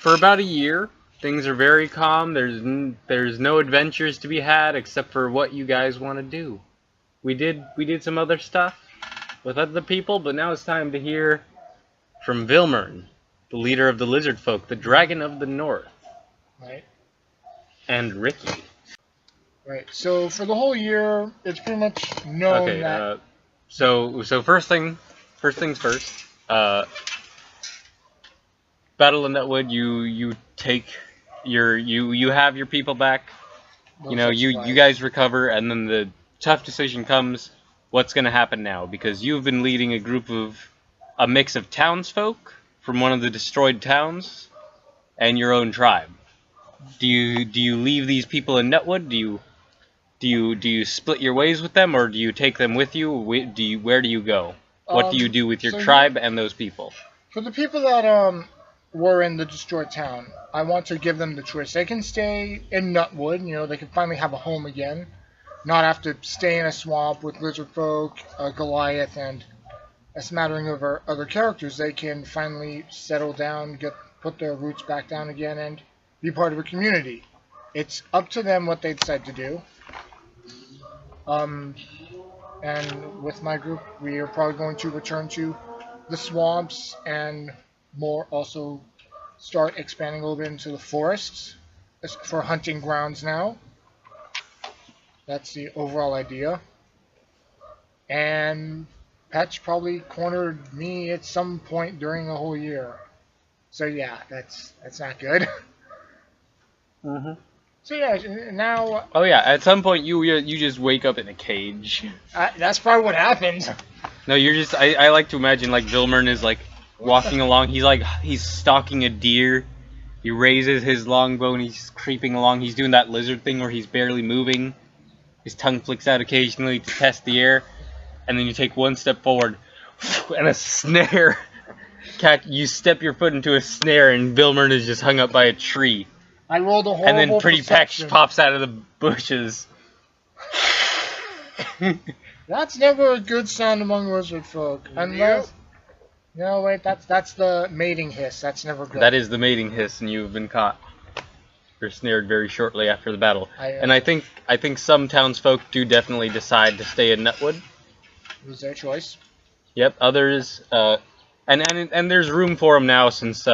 for about a year. Things are very calm. There's no adventures to be had except for what you guys want to do. We did some other stuff with other people, but now it's time to hear from Vilmern, the leader of the Lizardfolk, the Dragon of the North. Right. And Ricky. Right. So for the whole year, it's pretty much known that. So first things first. Battle of Nutwood. You take you have your people back. You know, you guys recover, and then the tough decision comes. What's going to happen now? Because you've been leading a mix of townsfolk from one of the destroyed towns, and your own tribe. Do you leave these people in Nutwood? Do you split your ways with them, or do you take them with you? Where do you go? What do you do with your tribe and those people? For the people that were in the destroyed town, I want to give them the choice. They can stay in Nutwood. You know, they can finally have a home again, not have to stay in a swamp with Lizardfolk, Goliath, and a smattering of other characters. They can finally settle down, put their roots back down again, and be part of a community. It's up to them what they decide to do. And with my group, we are probably going to return to the swamps and also start expanding a little bit into the forests for hunting grounds now. That's the overall idea. And Patch probably cornered me at some point during the whole year. So yeah, that's not good. Mm-hmm. So yeah, now. Oh yeah, at some point you just wake up in a cage. That's probably what happened. No, you're just. I like to imagine like Vilmern is like walking along. He's stalking a deer. He raises his longbow and he's creeping along. He's doing that lizard thing where he's barely moving. His tongue flicks out occasionally to test the air, and then you take one step forward, and a snare. You step your foot into a snare, and Vilmern is just hung up by a tree. I rolled a horrible And then Pretty perception. Patch pops out of the bushes. That's never a good sound among Lizardfolk. Unless... No, wait, that's the mating hiss. That's never good. That is the mating hiss, and you've been caught. You're snared very shortly after the battle. And I think some townsfolk do definitely decide to stay in Nutwood. It was their choice. Yep, others... And there's room for them now since...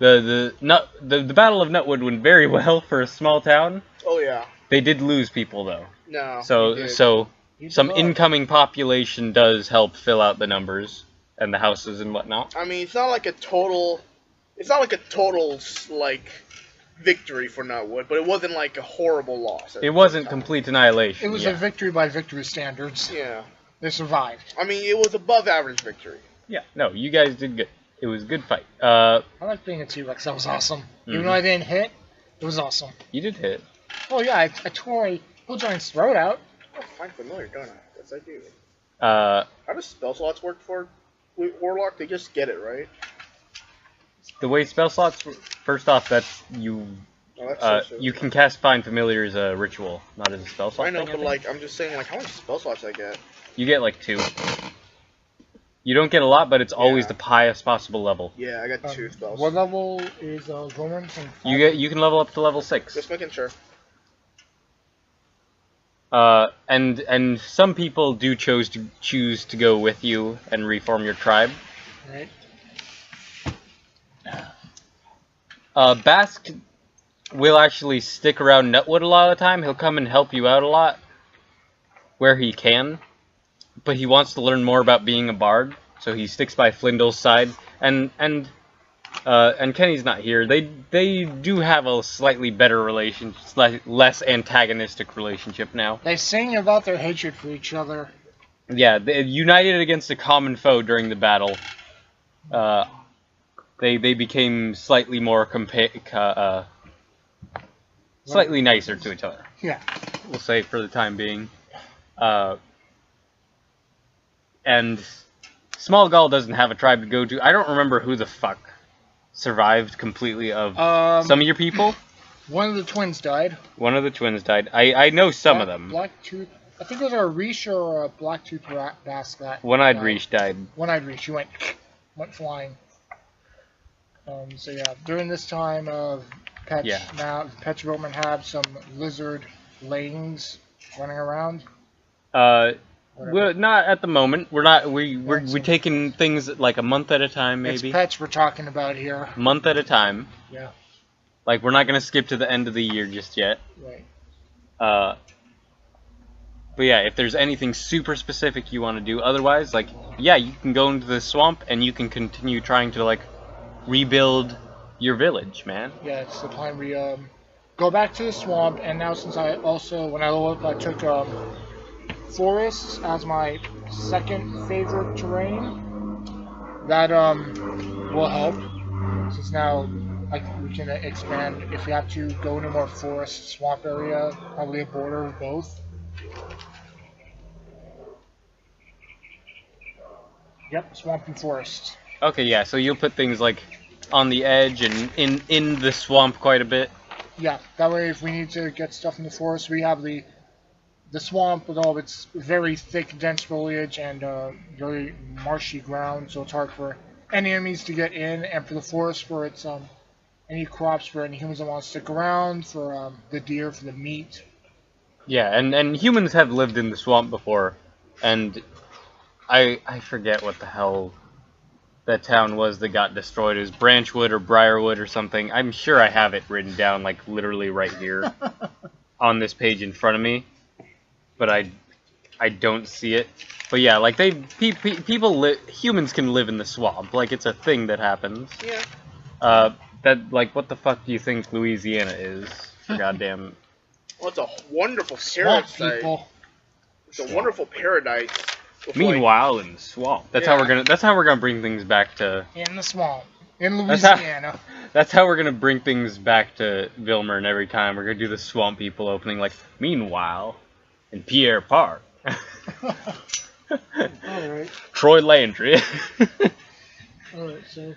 The Battle of Nutwood went very well for a small town. Oh yeah. They did lose people though. No. So some incoming population does help fill out the numbers and the houses and whatnot. I mean, it's not like a total like victory for Nutwood, but it wasn't like a horrible loss. It wasn't complete annihilation. It was a victory by victory standards. Yeah. They survived. I mean, it was above average victory. Yeah. No, you guys did good. It was a good fight. I like being a T-Rex. That was awesome. Mm-hmm. Even though I didn't hit, it was awesome. You did hit. Oh yeah, I tore a whole giant's throat out. I find familiar, don't I? Yes, I do. How does spell slots work for Warlock? They just get it, right? The way spell slots, first off, that's you. Oh, that's you can cast Find Familiar as a ritual, not as a spell slot. I know, thing, but like, I'm just saying, like, how many spell slots I get? You get like 2. You don't get a lot, but it's always the highest possible level. Yeah, I got 2 spells. What level is Vilmern? You can level up to level 6. Just making sure. And some people do choose to go with you and reform your tribe. Right. Bask will actually stick around Nutwood a lot of the time. He'll come and help you out a lot where he can. But he wants to learn more about being a bard, so he sticks by Flindle's side. And Kenny's not here. They do have a slightly better relationship, less antagonistic relationship now. They sing about their hatred for each other. Yeah, they united against a common foe during the battle. They became slightly more slightly nicer to each other. Yeah, we'll say for the time being. And Small Gull doesn't have a tribe to go to. I don't remember who the fuck survived completely of some of your people. One of the twins died. One of the twins died. I know some of them. Blacktooth. I think it was a Reach or a Blacktooth Bass that. One-Eyed Reach died. One-Eyed Reach. He went flying. So yeah, during this time of pets Yeah. now, pets Roman have some lizard layings running around. We're not at the moment. We're not. We're That's taking things like a month at a time, It's maybe. pets we're talking about here. Month at a time. Yeah. Like we're not gonna skip to the end of the year just yet. Right. Uh, but yeah, if there's anything super specific you want to do, otherwise, like, yeah, you can go into the swamp and you can continue trying to like rebuild your village, man. Yeah, it's the plan. We go back to the swamp, and now since I also when I leveled up, I took forests as my second favorite terrain. That will help since now we can expand if we have to go into more forest swamp area, probably a border of both. Yep, swamp and forest. Okay, yeah. So you'll put things like on the edge and in the swamp quite a bit. Yeah, that way if we need to get stuff in the forest, we have the swamp with all of its very thick, dense foliage and very marshy ground, so it's hard for any enemies to get in, and for the forest for its any crops for any humans that want to stick around, for the deer for the meat. Yeah, and humans have lived in the swamp before, and I forget what the hell that town was that got destroyed. It was Branchwood or Briarwood or something. I'm sure I have it written down, like, literally right here on this page in front of me. But I don't see it. But yeah, like, humans can live in the swamp. Like, it's a thing that happens. Yeah. That, like, what the fuck do you think Louisiana is? For goddamn... Well, it's a wonderful Swamp paradise. people. It's a wonderful paradise. with, Meanwhile, in the swamp. That's Yeah. how we're gonna bring things back to... In the swamp. In That's how- Louisiana. That's how we're gonna bring things back to Vilmern every time. We're gonna do the swamp people opening, like, meanwhile, in Pierre Park. Alright. Troy Landry. Alright, so.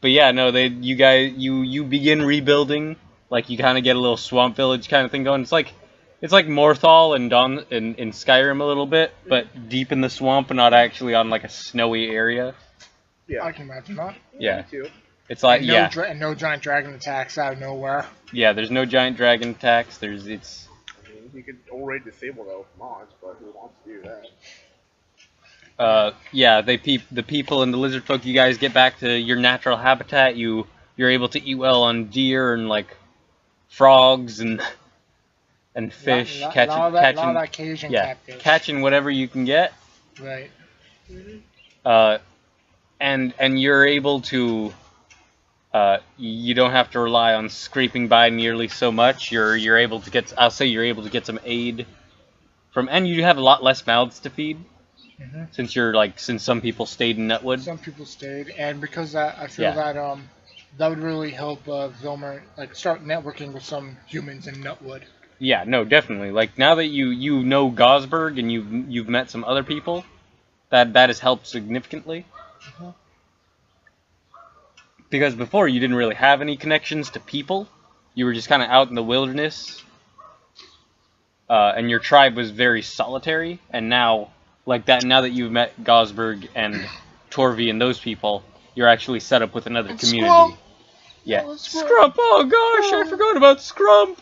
But yeah, no, you begin rebuilding, like you kind of get a little swamp village kind of thing going. It's like Morthal and in Skyrim a little bit, but deep in the swamp and not actually on like a snowy area. Yeah. I can imagine that. Yeah, Me too. it's like And no giant dragon attacks out of nowhere. yeah. There's no giant dragon attacks. I mean, you could already disable that with mods, but who wants to do that? Yeah, the people and the Lizardfolk. You guys get back to your natural habitat. You're able to eat well on deer and like frogs and fish, catching lot of that Cajun catfish. catching whatever you can get. Right. And you're able to. You don't have to rely on scraping by nearly so much. You're able to get. I'll say you're able to get some aid from, and you have a lot less mouths to feed. Mm-hmm. Since some people stayed in Nutwood. Some people stayed, and because I feel that that would really help Vilmer start networking with some humans in Nutwood. Yeah, no, definitely. Like now that you know Gosberg and you've met some other people, that has helped significantly. Mm-hmm. Because before you didn't really have any connections to people, you were just kind of out in the wilderness, and your tribe was very solitary. And now that you've met Gosberg and Torvi and those people, you're actually set up with another community. Scrump. Yeah, Oh, Scrump. Oh gosh, I forgot about Scrump.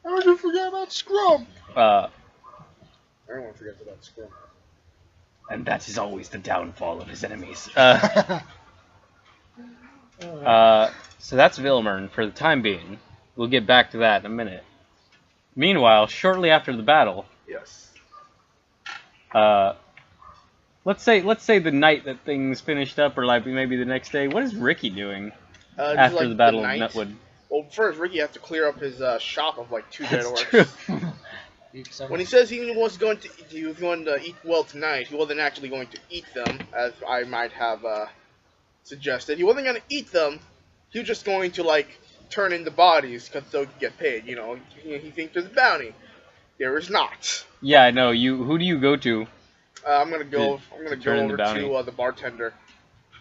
How did you forget about Scrump? Everyone forgets about Scrum. And that is always the downfall of his enemies. So that's Vilmern for the time being. We'll get back to that in a minute. Meanwhile, shortly after the battle, Yes. let's say the night that things finished up, or like maybe the next day. What is Ricky doing after the Battle of Nutwood? Well, first Ricky has to clear up his shop of like 2 dead That's orcs. true. When he says he was going to eat well tonight, he wasn't actually going to eat them, as I might have suggested. He wasn't going to eat them. He was just going to turn into bodies because they'll get paid. You know, he thinks there's a bounty. There is not. Yeah, I know. Who do you go to? I'm gonna go over turn in the to bounty. the bartender.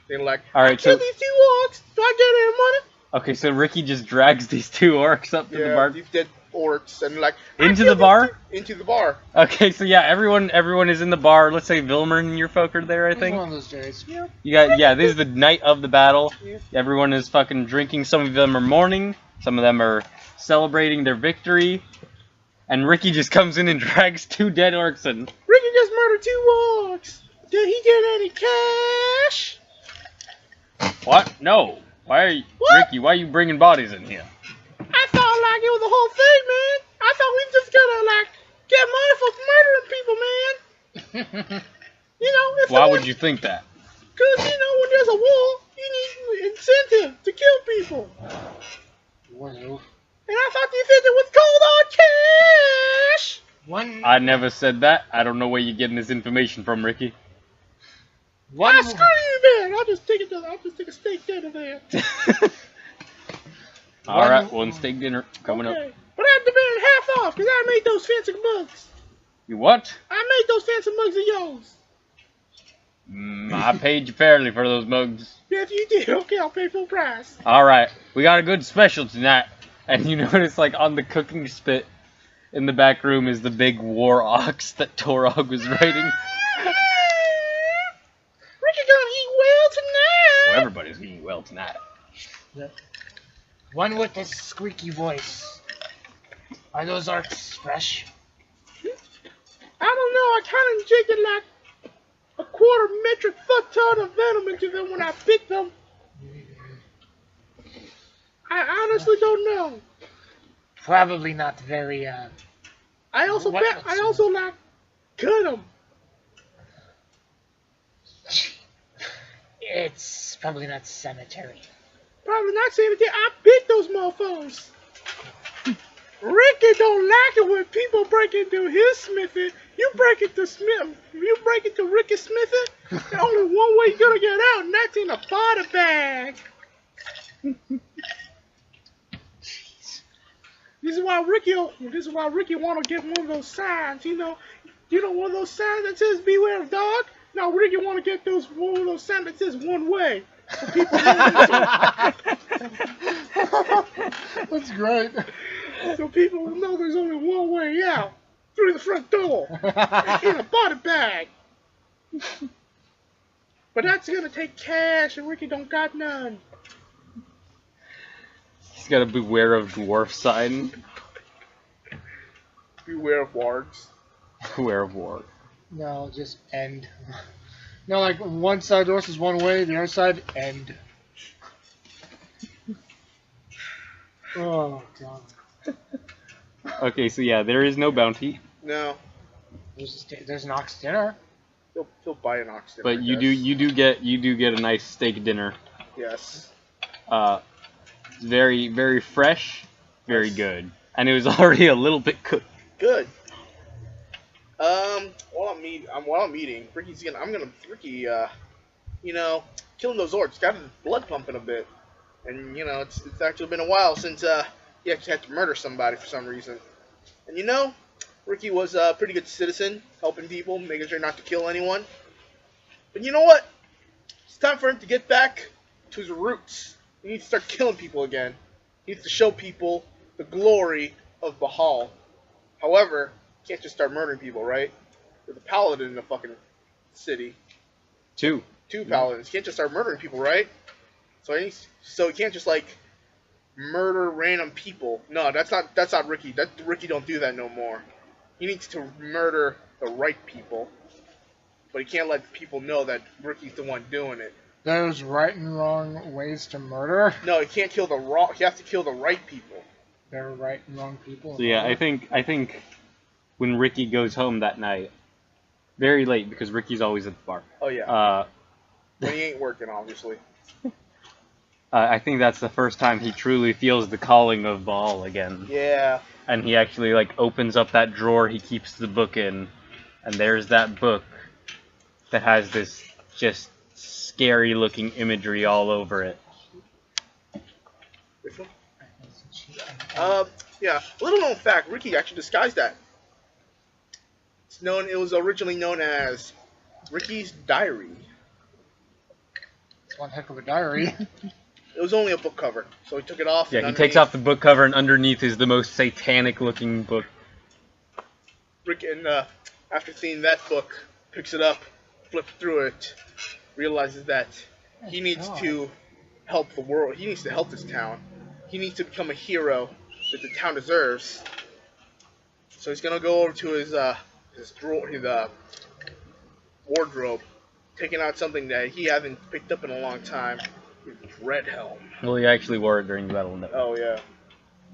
They're like, All right, I killed these 2 orcs. Do I get any money? Okay, so Ricky just drags these 2 orcs up to the bar. These dead orcs, and like Into the bar? Into the bar. Okay, so yeah, everyone is in the bar. Let's say Vilmer and your folk are there, I It's think. one of those days. Yeah. You got this is the night of the battle. Yeah. Everyone is fucking drinking. Some of them are mourning. Some of them are celebrating their victory. And Ricky just comes in and drags 2 dead orcs in. Ricky just murdered 2 orcs. Did he get any cash? What? No. Why are you, What? Ricky? Why are you bringing bodies in here? I thought like it was the whole thing, man. I thought we just gonna like get money for murdering people, man. You know, it's Why would you think that? Because you know, when there's a war, you need incentive to kill people. Well, And I thought the incentive was cold hard cash. I never said that. I don't know where you're getting this information from, Ricky. Screw you, man. I'll just take a steak dinner there. All right, 1 steak dinner coming up. But I demand half off because I made those fancy mugs. You what? I made those fancy mugs of yours. I paid you fairly for those mugs. Yes, you did. Okay, I'll pay full price. All right, we got a good special tonight. And you notice, like, on the cooking spit in the back room is the big war ox that Torog was riding. Ricky gonna eat well tonight. Well, everybody's eating well tonight. One with a squeaky voice. Are those orcs fresh? I don't know. I kind of injected like a quarter metric fuck ton of venom into them when I picked them. I honestly don't know. Probably not very, I also like cut them. It's probably not sanitary. Probably not saying it. I picked those motherfuckers. Ricky don't like it when people break into his smithy. You break into Ricky's smithy. There's only one way you're gonna get out, and that's in a body bag. This is why Ricky want to get one of those signs. You know, one of those signs that says "Beware of dog." Now Ricky want to get one of those signs that says "One way." So people That's great. So people will know there's only one way out through the front door in a body bag. But that's gonna take cash, and Ricky don't got none. He's got a beware of dwarf sign. Beware of wargs. Beware of war. No, just end. No, like one side horse is one way, the other side end. Oh god. Okay, so yeah, there is no bounty, No, There's an ox dinner. he'll buy an oxen. but you do get a nice steak dinner. Yes. Very very fresh, very good, and it was already a little bit cooked. Good. While I'm eating, Ricky, killing those orcs got his blood pumping a bit, and it's actually been a while since he actually had to murder somebody for some reason, and Ricky was a pretty good citizen, helping people, making sure not to kill anyone. But you know what? It's time for him to get back to his roots. He needs to start killing people again. He needs to show people the glory of Bahal. However, he can't just start murdering people, right? There's a paladin in the fucking city. 2. 2 paladins. He can't just start murdering people, right? So he can't just like murder random people. No, that's not Ricky. Ricky don't do that no more. He needs to murder the right people. But he can't let people know that Ricky's the one doing it. There's right and wrong ways to murder. No, he can't kill the wrong. He has to kill the right people. There are right and wrong people. So yeah, I think when Ricky goes home that night, very late because Ricky's always at the bar. Oh yeah. When he ain't working, obviously. I think that's the first time he truly feels the calling of Baal again. Yeah. And he actually like opens up that drawer he keeps the book in, and there's that book that has this just scary looking imagery all over it. Which one? Yeah. Little known fact: Ricky actually disguised that. It was originally known as Ricky's Diary. It's one heck of a diary. It was only a book cover, so he took it off. Yeah, and he takes off the book cover, and underneath is the most satanic-looking book. Rick, and after seeing that book, picks it up, flips through it, realizes that he needs to help the world. He needs to help this town. He needs to become a hero that the town deserves. So he's gonna go over to his wardrobe, taking out something that he hasn't picked up in a long time. His red helm. Well, he actually wore it during the battle. Oh yeah.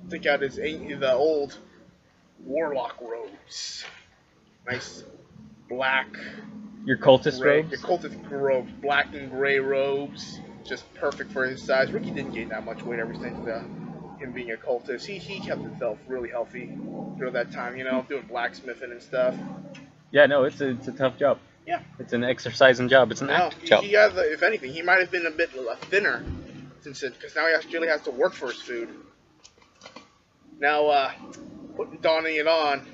Take out his old warlock robes. Nice black. Your cultist gray, robes? Your cultist robes, black and gray robes, just perfect for his size. Ricky didn't gain that much weight ever since him being a cultist. He kept himself really healthy through that time, doing blacksmithing and stuff. Yeah, no, it's a tough job. Yeah. It's an exercising job. It's an active job. He has, if anything, he might have been a bit thinner because now he actually has to work for his food. Now, donning it on,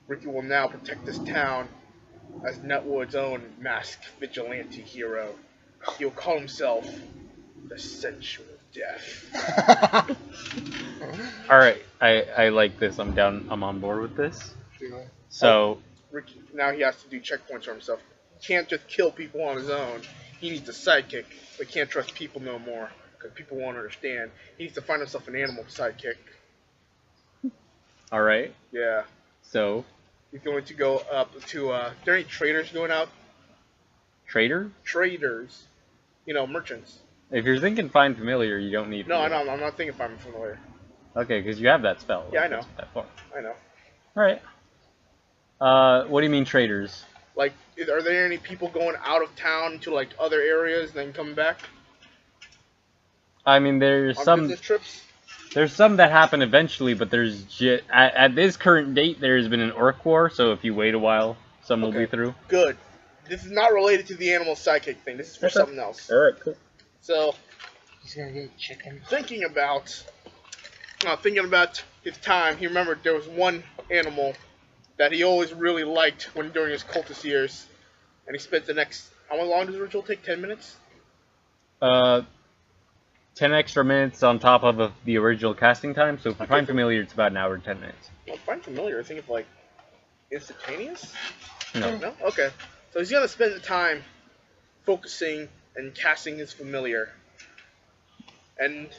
Ricky will now protect this town as Nutwood's own masked vigilante hero. He'll call himself the Sensual Death. Alright, I like this. I'm on board with this. So, Ricky, now he has to do checkpoints for himself. He can't just kill people on his own. He needs a sidekick, but can't trust people no more because people won't understand. He needs to find himself an animal sidekick. alright. Yeah. So, He's going to go up to, are there any traders going out? trader? Traders. Merchants. If you're thinking find familiar, you don't need No, familiar. I'm not thinking if I'm familiar. Okay, because you have that spell. Yeah, I know. I know. Alright. What do you mean traders? Like, are there any people going out of town to, like, other areas and then coming back? I mean, there's On some... business trips? There's some that happen eventually, but there's at this current date, there's been an orc war, so if you wait a while, some will be through. Good. This is not related to the animal sidekick thing. This is for something else. Alright, cool. So, He's gonna get chicken. thinking about his time, he remembered there was one animal that he always really liked during his cultist years, and he spent the next. How long does the ritual take? 10 minutes. 10 extra minutes on top of the original casting time, so if you find familiar, it's about an hour and 10 minutes. Well, find familiar. I think it's like instantaneous. No. No. Okay. So he's gonna spend the time focusing and casting his familiar, and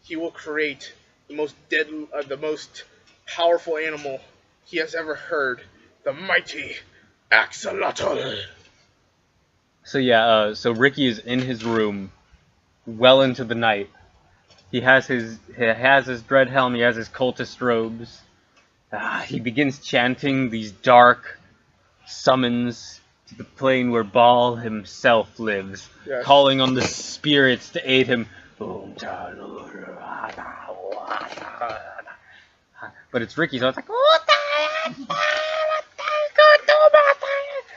he will create the most powerful animal he has ever heard, the mighty axolotl. So yeah, so Ricky is in his room, well into the night. He has his dread helm. He has his cultist robes. He begins chanting these dark summons to the plane where Baal himself lives, Yes. calling on the spirits to aid him. But it's Ricky, so it's like,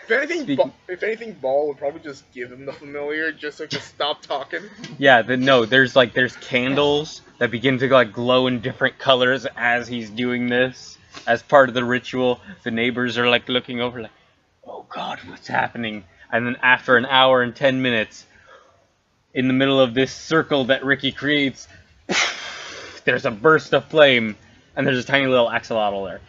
If anything, Ball would probably just give him the familiar just so he can stop talking. yeah, there's candles that begin to glow in different colors as he's doing this. As part of the ritual, the neighbors are looking over like, oh God, what's happening? And then after an hour and 10 minutes, in the middle of this circle that Ricky creates, there's a burst of flame, and there's a tiny little axolotl there.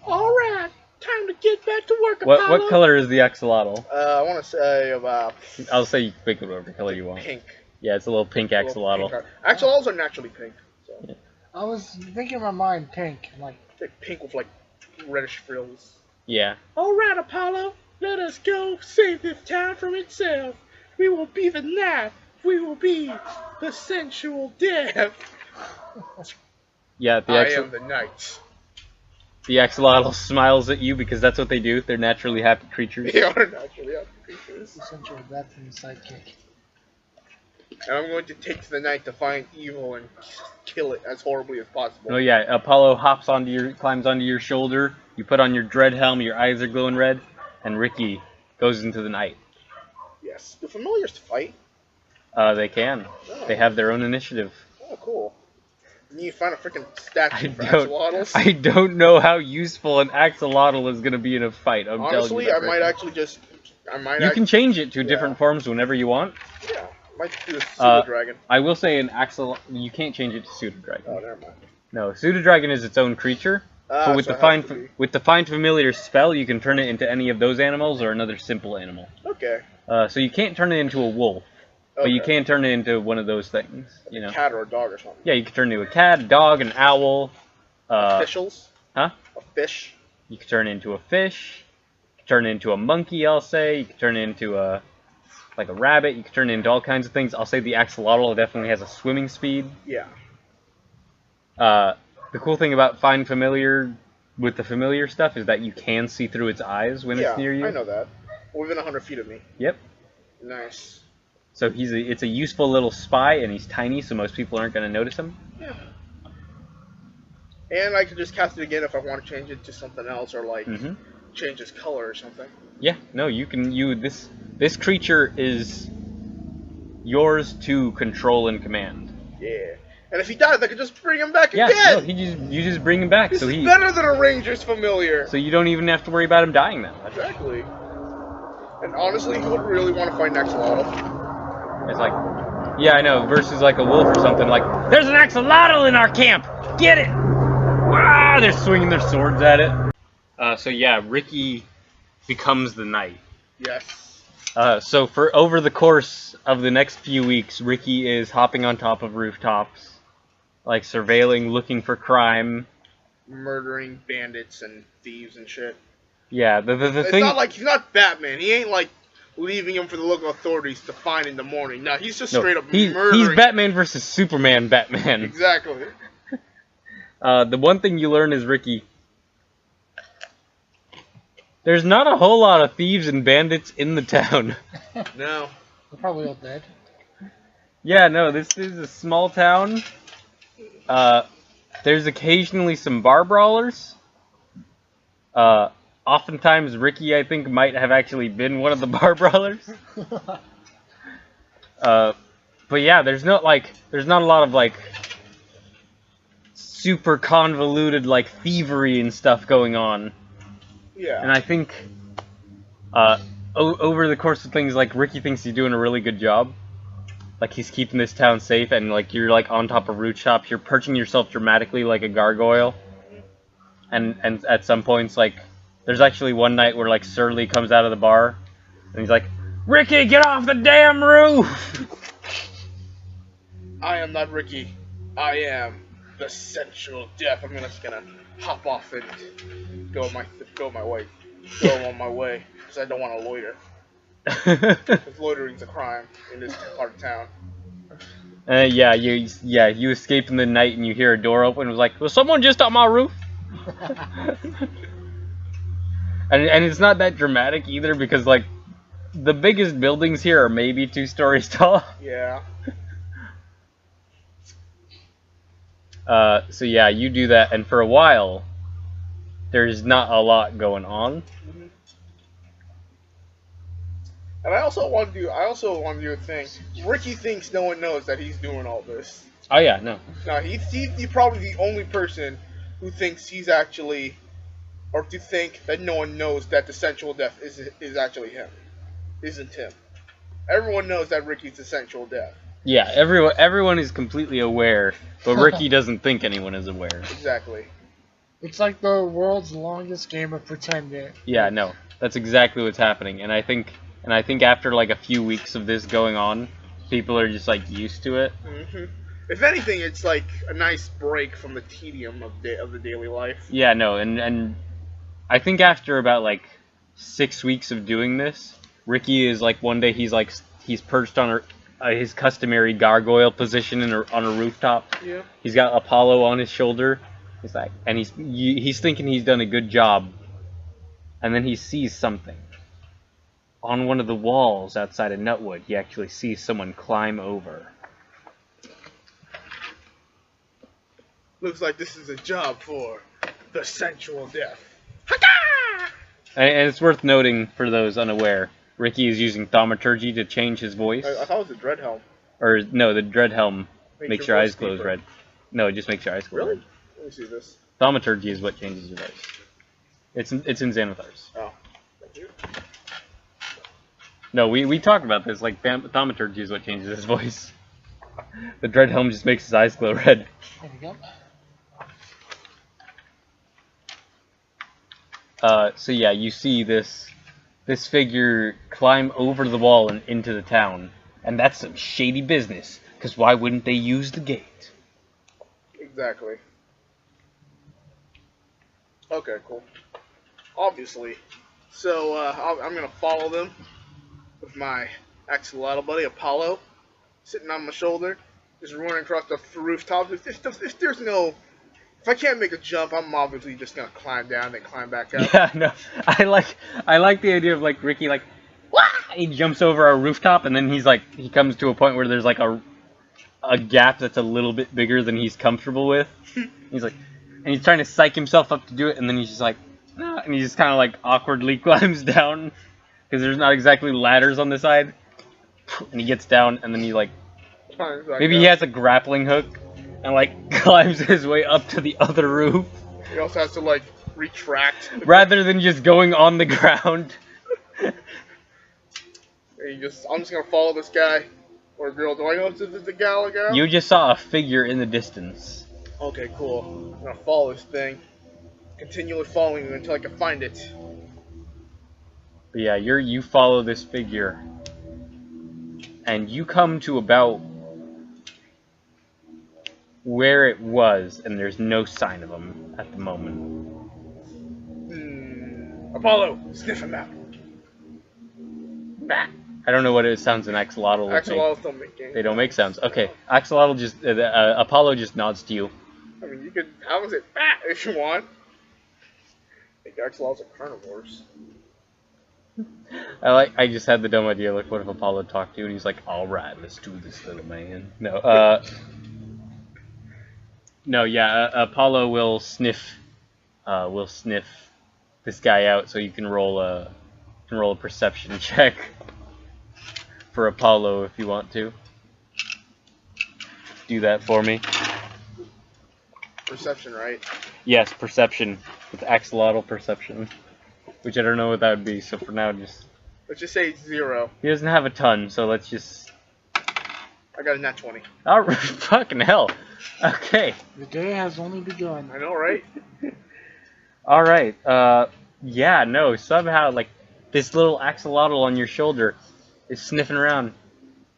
Alright, time to get back to work, What Apollo. color is the axolotl? I want to say about I'll say you can pick whatever color you want. pink. Yeah, it's a little pink axolotl. Axolotls are naturally pink. So. I was thinking in my mind pink. I'm like, Like pink with like reddish frills. Yeah. Alright, Apollo, let us go save this town from itself. We will be the night. We will be the sensual death. Yeah, I am the night. the axolotl smiles at you because that's what they do. They're naturally happy creatures. They are naturally happy creatures. essential death and sidekick. And I'm going to take to the night to find evil and kill it as horribly as possible. Oh yeah, Apollo climbs onto your shoulder. You put on your dread helm. Your eyes are glowing red, and Ricky goes into the night. Yes. Do familiars fight? They can. They have their own initiative. Oh, cool. And you find a freaking statue for axolotls? I don't know how useful an axolotl is going to be in a fight. I'm Honestly, telling you I might actually just... You can change it to different forms whenever you want. Yeah. Might do a pseudo dragon. I will say an axolotl. You can't change it to pseudo dragon. Oh, never mind. No, pseudo dragon is its own creature. But with the find familiar spell, you can turn it into any of those animals or another simple animal. Okay. So you can't turn it into a wolf, but you can turn it into one of those things. You know. A cat or a dog or something. Yeah, you can turn it into a cat, a dog, an owl. Officials? Huh? A fish? You can turn it into a fish. You can turn it into a monkey, I'll say. You can turn it into a rabbit. You can turn it into all kinds of things. I'll say the axolotl definitely has a swimming speed. Yeah. The cool thing about find familiar with the familiar stuff is that you can see through its eyes when it's near you. I know that. Within 100 feet of me. Yep. Nice. So it's a useful little spy, and he's tiny, so most people aren't going to notice him. Yeah. And I can just cast it again if I want to change it to something else, or like change its color or something. Yeah. No, you can. This creature is yours to control and command. Yeah. And if he dies, I can just bring him back again. Yeah. No, you just bring him back. This is better than a ranger's familiar. So you don't even have to worry about him dying then. Exactly. And honestly, who would really want to fight an axolotl? It's like, yeah, I know, versus like a wolf or something. Like, there's an axolotl in our camp! Get it! Ah, they're swinging their swords at it. So yeah, Ricky becomes the knight. Yes. So for over the course of the next few weeks, Ricky is hopping on top of rooftops, like surveilling, looking for crime. Murdering bandits and thieves and shit. Yeah, the it's thing... not like he's not Batman. He ain't like leaving him for the local authorities to find in the morning. No, he's just straight up murdering. He's Batman versus Superman Batman. Exactly. The one thing you learn is, Ricky, there's not a whole lot of thieves and bandits in the town. No. They're probably all dead. Yeah, no, this is a small town. There's occasionally some bar brawlers. Oftentimes, Ricky, I think, might have actually been one of the bar brawlers. But yeah, there's not a lot of like super convoluted like thievery and stuff going on. Yeah. And I think over the course of things, like Ricky thinks he's doing a really good job. Like he's keeping this town safe, and like you're like on top of rooftops, you're perching yourself dramatically like a gargoyle. And at some points, like there's actually one night where like Surly comes out of the bar, and he's like, "Ricky, get off the damn roof!" I am not Ricky. I am the sensual death. I'm just gonna hop off and go on my way, because I don't want to loiter. Because loitering's a crime in this part of town. You escape in the night and you hear a door open. It was like, was someone just on my roof? and it's not that dramatic either, because like the biggest buildings here are maybe 2 stories tall. Yeah. So yeah, you do that, and for a while, there's not a lot going on. Mm-hmm. And I also want to do a thing. Ricky thinks no one knows that he's doing all this. Oh yeah, no. No, he's probably the only person who thinks he's actually, or to think that no one knows that the sensual death is actually him, isn't him. Everyone knows that Ricky's the sensual death. Yeah, everyone is completely aware, but Ricky doesn't think anyone is aware. Exactly. It's like the world's longest game of pretending. Yeah, no, that's exactly what's happening, and I think after like a few weeks of this going on, people are just like used to it. Mm-hmm. If anything, it's like a nice break from the tedium of the daily life. Yeah, no, and I think after about like 6 weeks of doing this, Ricky is like one day he's perched on his customary gargoyle position on a rooftop. Yeah. He's got Apollo on his shoulder. He's like, and he's thinking he's done a good job, and then he sees something on one of the walls outside of Nutwood. He actually sees someone climb over. Looks like this is a job for the sensual death. And it's worth noting for those unaware, Ricky is using thaumaturgy to change his voice. I thought it was a dread helm. Or no, the dread helm makes your eyes deeper. close red. No, it just makes your eyes close Really? red. Let me see this. Thaumaturgy is what changes your voice. It's in Xanathars. Oh, thank you. No, we talked about this. Like, thaumaturgy is what changes his voice. The dread helm just makes his eyes glow red. There we go. So yeah, you see this figure climb over the wall and into the town, and that's some shady business. Because why wouldn't they use the gate? Exactly. Okay, cool. Obviously. So, I'm gonna follow them with my axolotl buddy, Apollo, sitting on my shoulder, just running across the rooftop. If there's no... If I can't make a jump, I'm obviously just gonna climb down and climb back up. Yeah, no, I like the idea of like Ricky like, Wah! He jumps over a rooftop and then he comes to a point where there's like a gap that's a little bit bigger than he's comfortable with. He's like, and he's trying to psych himself up to do it, and then he's just like, nah, and he just kind of like awkwardly climbs down because there's not exactly ladders on the side, and he gets down and then he like, maybe he has a grappling hook. And like climbs his way up to the other roof. He also has to like retract rather than just going on the ground. I'm just gonna follow this guy or girl. Do I know if this is the gal or girl? You just saw a figure in the distance. Okay, cool. I'm gonna follow this thing, continually following him until I can find it. But yeah, you follow this figure, and you come to about where it was, and there's no sign of him at the moment. Apollo, sniff him out. Bah. I don't know what it sounds in axolotl. Axolotls don't make games. They don't make sounds. Okay, axolotl just Apollo just nods to you. I mean, you could how was it if you want. I think axolotls are carnivores. I just had the dumb idea, like, what if Apollo talked to you and he's like, alright, let's do this, little man. No, no, yeah, Apollo will sniff this guy out, so you can roll a perception check for Apollo if you want to. Do that for me. Perception, right? Yes, perception with axolotl perception, which I don't know what that would be. So for now, let's just say 0. He doesn't have a ton, so let's just. I got a nat 20. Oh, fucking hell. Okay. The day has only begun. I know, right? Alright, yeah, no, somehow, like, this little axolotl on your shoulder is sniffing around,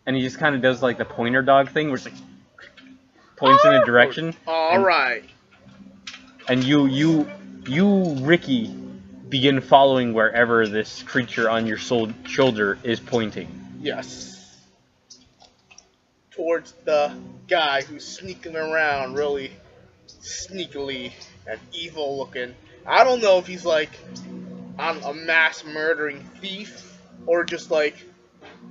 and he just kind of does, like, the pointer dog thing, where it's like, points in a direction. Alright. And you, Ricky, begin following wherever this creature on your shoulder is pointing. Yes. Towards the guy who's sneaking around really sneakily and evil looking. I don't know if he's like a mass murdering thief or just like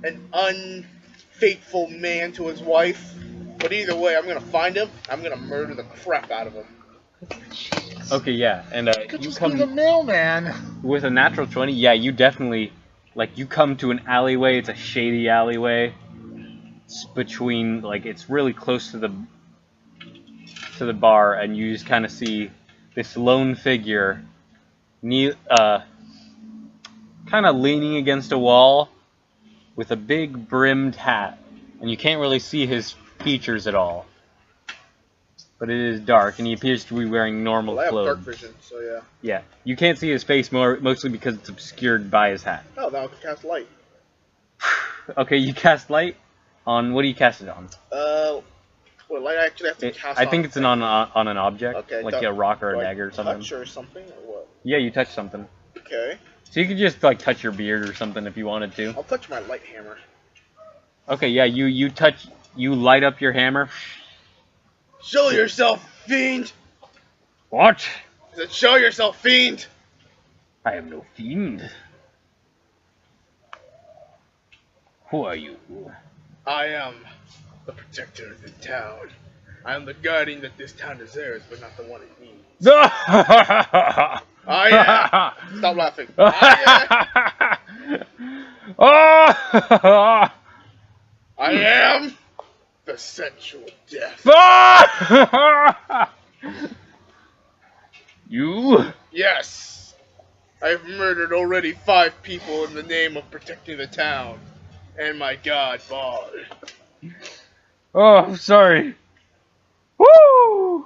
an unfaithful man to his wife. But either way, I'm gonna find him. I'm gonna murder the crap out of him. Okay, yeah, and Could you just come be the mailman. with a natural 20. Yeah, you definitely, like, you come to an alleyway. It's a shady alleyway. It's between, like, it's really close to the bar, and you just kind of see this lone figure, kind of leaning against a wall with a big brimmed hat, and you can't really see his features at all. But it is dark, and he appears to be wearing normal well, I have clothes. dark vision, so yeah. Yeah, you can't see his face mostly because it's obscured by his hat. Oh, now I can cast light. Okay, you cast light on, what do you cast it on? Well, light I actually have to cast I think it's on an object, okay, like a rock or a dagger or something. Touch or something, or what? Yeah, you touch something. Okay. So you could just, like, touch your beard or something if you wanted to. I'll touch my light hammer. Okay, yeah, you light up your hammer. Show yourself, fiend! What? I said, show yourself, fiend! I am no fiend. Who are you? I am the protector of the town. I am the guardian that this town deserves, but not the one it needs. I am! Stop laughing. I am the sensual death. You? Yes. I've murdered already 5 people in the name of protecting the town. And my god, Ball. Oh, I'm sorry. Woo!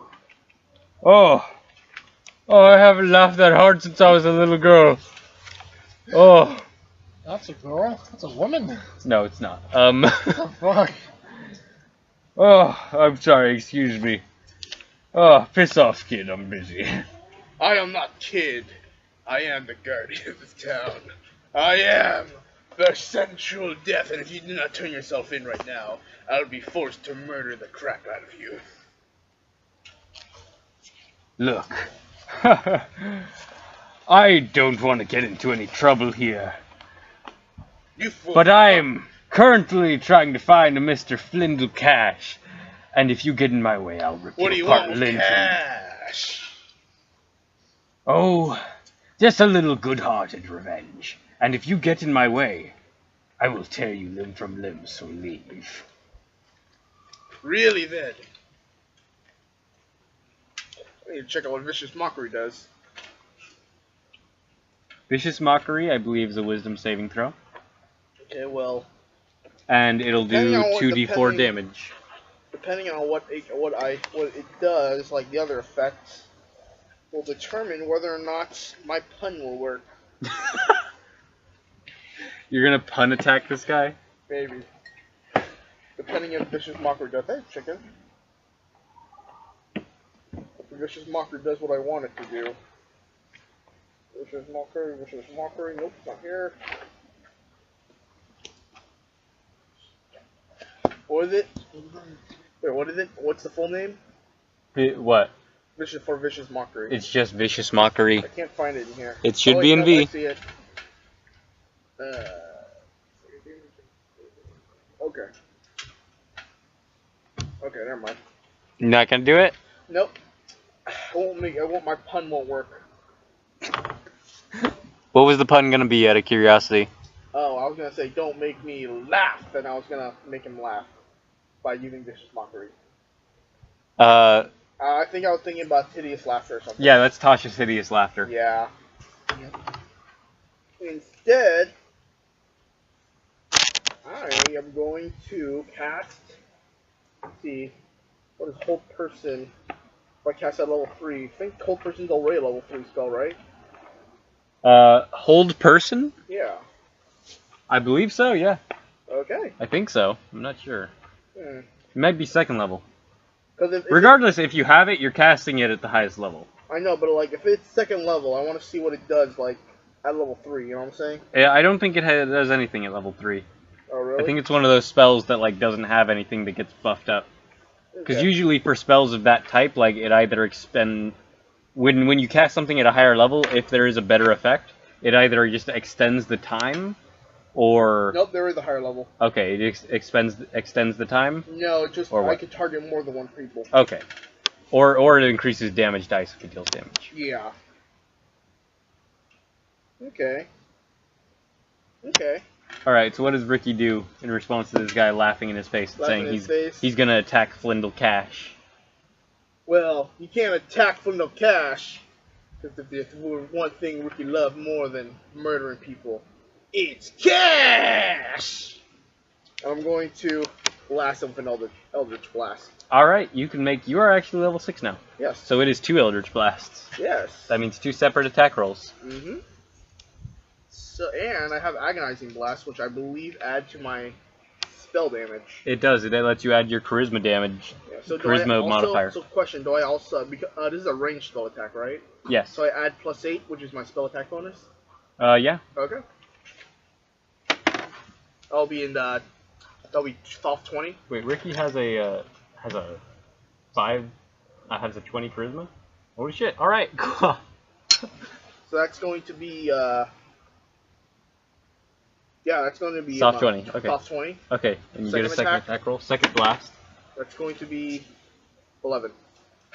Oh. Oh, I haven't laughed that hard since I was a little girl. Oh. That's a girl. That's a woman. No, it's not. What the fuck? Oh, I'm sorry, excuse me. Oh, piss off, kid, I'm busy. I am not Kid. I am the guardian of this town. I am the Sensual Death, and if you do not turn yourself in right now, I'll be forced to murder the crap out of you. Look. I don't want to get into any trouble here. You fool. But I am currently trying to find a Mr. Flindle Cash. And if you get in my way, I'll rip What do you you apart want with lynch you. cash? Oh, just a little good-hearted revenge. And if you get in my way, I will tear you limb from limb, so leave. Really, then? I need to check out what Vicious Mockery does. Vicious Mockery, I believe, is a wisdom saving throw. Okay, well, And it'll do Depending on what- 2d4 depending- damage. depending on what it does, like the other effects, will determine whether or not my pun will work. You're gonna pun attack this guy? Maybe. Depending if Vicious Mockery does. Hey, chicken. If the Vicious Mockery does what I want it to do. Vicious Mockery, nope, not here. What is it? Wait, what is it? What's the full name? What? Vicious Mockery. It's just Vicious Mockery. I can't find it in here. It should Oh, wait, be in no, V. I see it. Okay. Okay, never mind. You're not gonna do it? Nope. My pun won't work. What was the pun gonna be, out of curiosity? Oh, I was gonna say don't make me laugh, and I was gonna make him laugh by using Vicious Mockery. I think I was thinking about hideous laughter or something. Yeah, that's Tasha's hideous laughter. Yeah. Instead, I am going to cast. Let's see, what is Hold Person? If I cast at level 3, I think Hold Person's already a level 3 spell, right? Hold person? Yeah. I believe so, yeah. Okay. I think so. I'm not sure. Hmm. It might be second level. Because Regardless, if you have it, you're casting it at the highest level. I know, but like if it's second level, I want to see what it does like at level 3. You know what I'm saying? Yeah, I don't think it does anything at level 3. Oh really? I think it's one of those spells that like doesn't have anything that gets buffed up. Because Okay. usually for spells of that type, like it either when you cast something at a higher level, if there is a better effect, it either just extends the time, or Nope, there is a higher level. okay, it extends the time. No, just Or I what? could target more than one people. Okay, or it increases damage dice if it deals damage. Yeah. Okay. Okay. All right, so what does Ricky do in response to this guy laughing in his face and Laughing saying in his face? he's gonna attack Flindle Cash? Well, you can't attack for no cash. Because if there's one thing Ricky loved more than murdering people, it's cash! I'm going to blast him with an Eldritch Blast. All right, you are actually level 6 now. Yes. So it is 2 Eldritch Blasts. Yes. That means 2 separate attack rolls. Mm-hmm. So, and I have Agonizing Blast, which I believe add to my spell damage. It does. It lets you add your charisma damage. Yeah, so do Charisma I also, modifier. So question, do I also, because this is a ranged spell attack, right? Yes. So I add +8, which is my spell attack bonus? Yeah. Okay. That'll be soft 20. Wait, Ricky has a 5. Has a 20 charisma. Holy shit! All right. Cool. So that's going to be, yeah, that's going to be Soft 20. Okay. soft 20. Okay, and you get a Second second attack? attack roll. Second blast. That's going to be 11.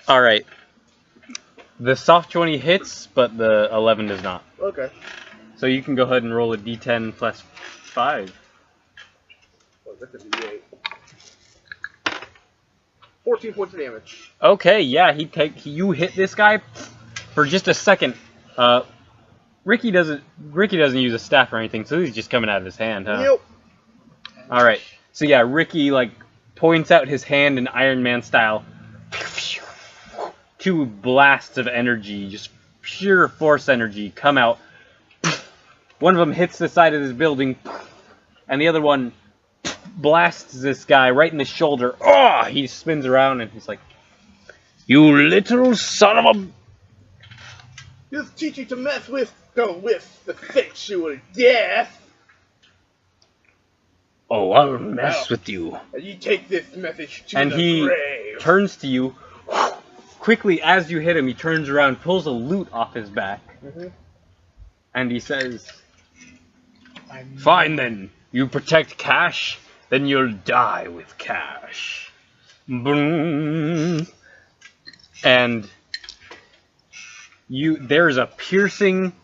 All right. The soft 20 hits, but the 11 does not. Okay. So you can go ahead and roll a d10 plus 5. Oh, that's a D8. 14 points of damage. Okay, yeah, you hit this guy for just a second. Ricky doesn't use a staff or anything, so he's just coming out of his hand, huh? Yep. All right. So yeah, Ricky like points out his hand in Iron Man style. 2 blasts of energy, just pure force energy, come out. One of them hits the side of this building, and the other one blasts this guy right in the shoulder. Oh! He spins around and he's like, "You little son of a..." Just teach you to mess with, go with the sexual death. "Oh, I'll mess with you." And you take this message to And the he grave. turns to you. Quickly, as you hit him, he turns around, pulls a loot off his back, and he says, "Fine then, you protect cash, then you'll die with cash." Boom. And there's a piercing,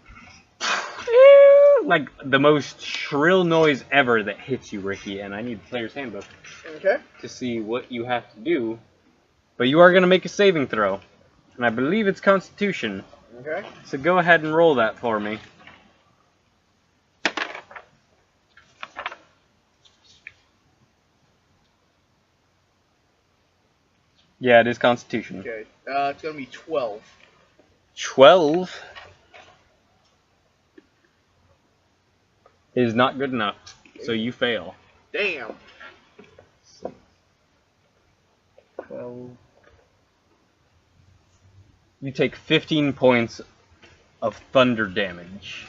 like the most shrill noise ever that hits you, Ricky, and I need the player's handbook to see what you have to do. But you are going to make a saving throw, and I believe it's Constitution. Okay. So go ahead and roll that for me. Yeah, it is Constitution. Okay. It's gonna be 12. 12 is not good enough, so you fail. Damn. 12. You take 15 points of thunder damage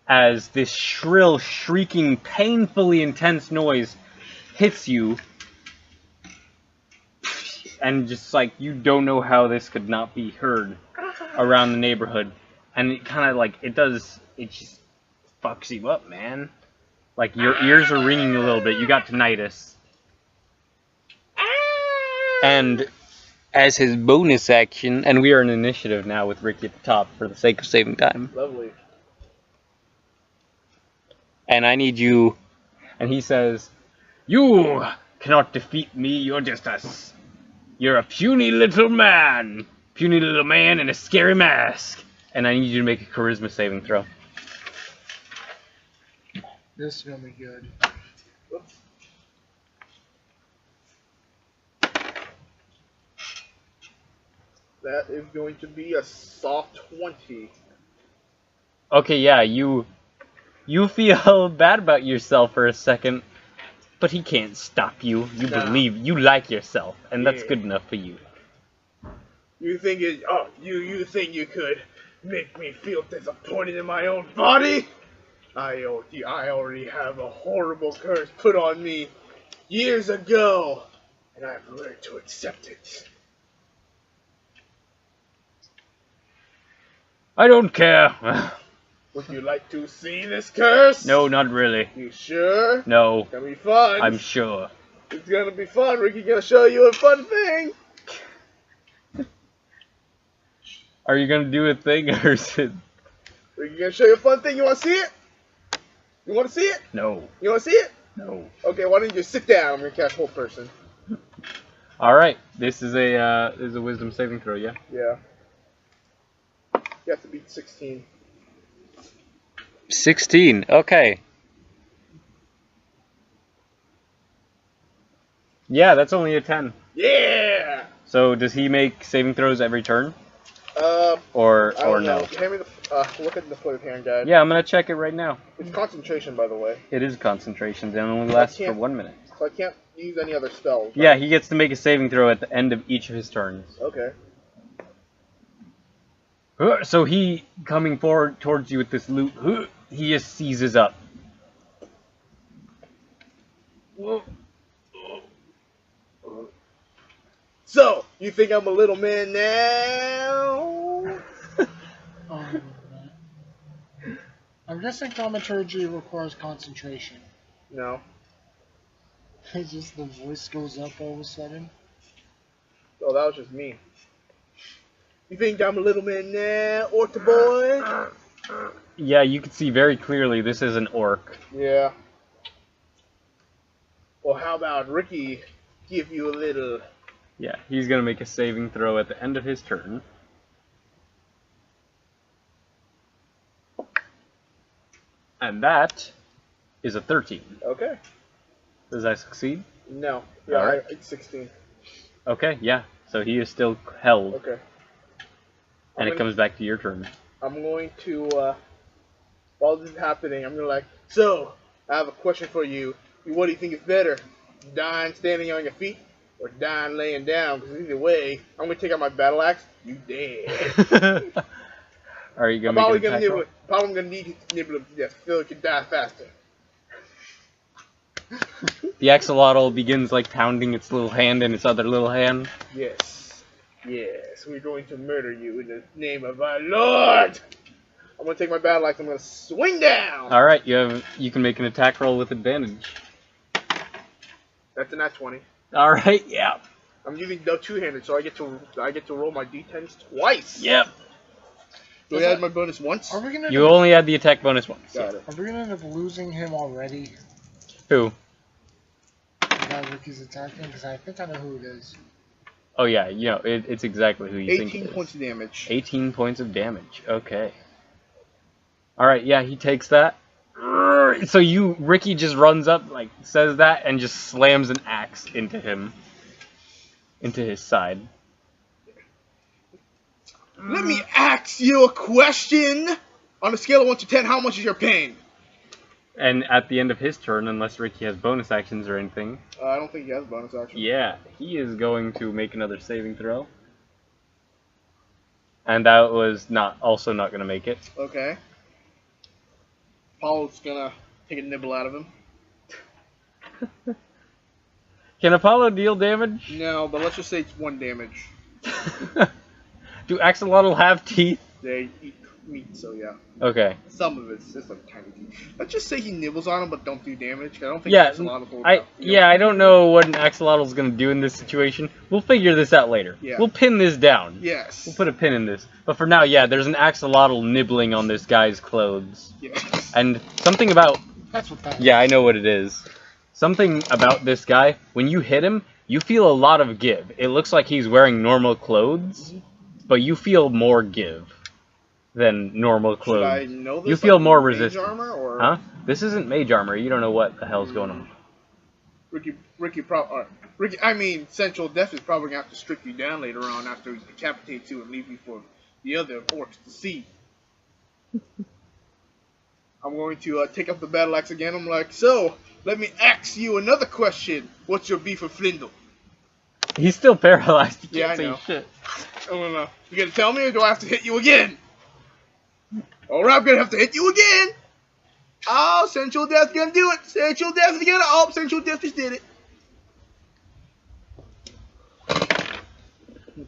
as this shrill, shrieking, painfully intense noise hits you, and just like you don't know how this could not be heard around the neighborhood, and it kind of like it just fucks you up, man. Like your ears are ringing a little bit. You got tinnitus. And as his bonus action, and we are in initiative now with Ricky at the top for the sake of saving time. Lovely. And I need you, and he says, "You cannot defeat me, you're a puny little man in a scary mask." And I need you to make a charisma saving throw. This is gonna be good. Whoops. That is going to be a soft 20. Okay, yeah, you feel bad about yourself for a second, but he can't stop you. You believe, you like yourself, and that's good enough for you. You think you think you could make me feel disappointed in my own body? I already have a horrible curse put on me years ago, and I've learned to accept it. I don't care. Would you like to see this curse? No, not really. You sure? No. It's gonna be fun. I'm sure. It's gonna be fun. Ricky's gonna show you a fun thing. Are you gonna do a thing, or is it... Ricky's gonna show you a fun thing. You wanna see it? You wanna see it? No. You wanna see it? No. Okay, why don't you just sit down? I'm gonna cast Whole Person. Alright, this is a wisdom saving throw, yeah? Yeah. You have to beat 16. 16, okay. Yeah, that's only a 10. Yeah! So does he make saving throws every turn? Or no? know. Hand me the, look at the player's hand guide. Yeah, I'm gonna check it right now. It's concentration, by the way. It is concentration, and it only lasts for 1 minute. So I can't use any other spells. Right? Yeah, he gets to make a saving throw at the end of each of his turns. Okay. So he, coming forward towards you with this loot, he just seizes up. So, you think I'm a little man now? I'm guessing thaumaturgy requires concentration. No. It's just the voice goes up all of a sudden. Oh, that was just me. You think I'm a little man now, orc boy? Yeah, you can see very clearly this is an orc. Yeah. Well, how about Ricky give you a little... Yeah, he's gonna make a saving throw at the end of his turn. And that is a 13. Okay. Does that succeed? No. Yeah, Alright. it's 16. Okay, yeah. So he is still held. Okay. And it comes back to your turn. I'm going to, while this is happening, I'm going to like, so, I have a question for you. What do you think is better? Dying standing on your feet or dying laying down? Because either way, I'm going to take out my battle axe. You dead. Are you going to make an attack roll? Probably going to need to nibble so it can die faster. The axolotl begins like pounding its little hand in its other little hand. Yes. Yes, we're going to murder you in the name of our Lord. I'm going to take my battle axe. I'm going to swing down. All right, you can make an attack roll with advantage. That's a nat 20. All right, yeah. I'm using the two-handed, so I get to roll my d10s twice. Yep. Do I add my bonus once? Are we gonna? You only had the attack bonus once. Got it. Are we gonna end up losing him already? Who? The guy Ricky's attacking, because I think I know who it is. Oh yeah, it's exactly who you think it 18 is. points of damage. 18 points of damage. Okay. All right, yeah, he takes that. So Ricky just runs up, like says that, and just slams an axe into him, into his side. Let me ask you a question. On a scale of 1 to 10, how much is your pain? And at the end of his turn, unless Ricky has bonus actions or anything, I don't think he has bonus action. yeah, he is going to make another saving throw. And that was also not going to make it. Okay. Paul's gonna take a nibble out of him. Can Apollo deal damage? No, but let's just say it's 1 damage. Do axolotl have teeth? They eat meat, so yeah. Okay. Some of it's just like tiny teeth. Let's just say he nibbles on them, but don't do damage. I don't think Yeah, there's a lot of I don't know what an axolotl's gonna do in this situation. We'll figure this out later. Yeah. We'll pin this down. Yes. We'll put a pin in this. But for now, yeah, there's an axolotl nibbling on this guy's clothes. Yes. And something about... That's what that is. Yeah, I know what it is. Something about this guy, when you hit him, you feel a lot of give. It looks like he's wearing normal clothes, but you feel more give than normal clothes. Should I know this? You feel like more mage resistance. Armor, or? Huh? This isn't mage armor. You don't know what the hell's going on. Sensual Death is probably gonna have to strip you down later on after he decapitates you and leave you for the other orcs to see. I'm going to take up the battle axe again. I'm like, so let me ask you another question. What's your beef with Flindle? He's still paralyzed. He Yeah, can't I say know. shit. I don't know. You gonna tell me, or do I have to hit you again? Alright, I'm gonna have to hit you again. Oh, Sensual Death's gonna do it. Sensual Death is gonna. Oh, Sensual Death just did it.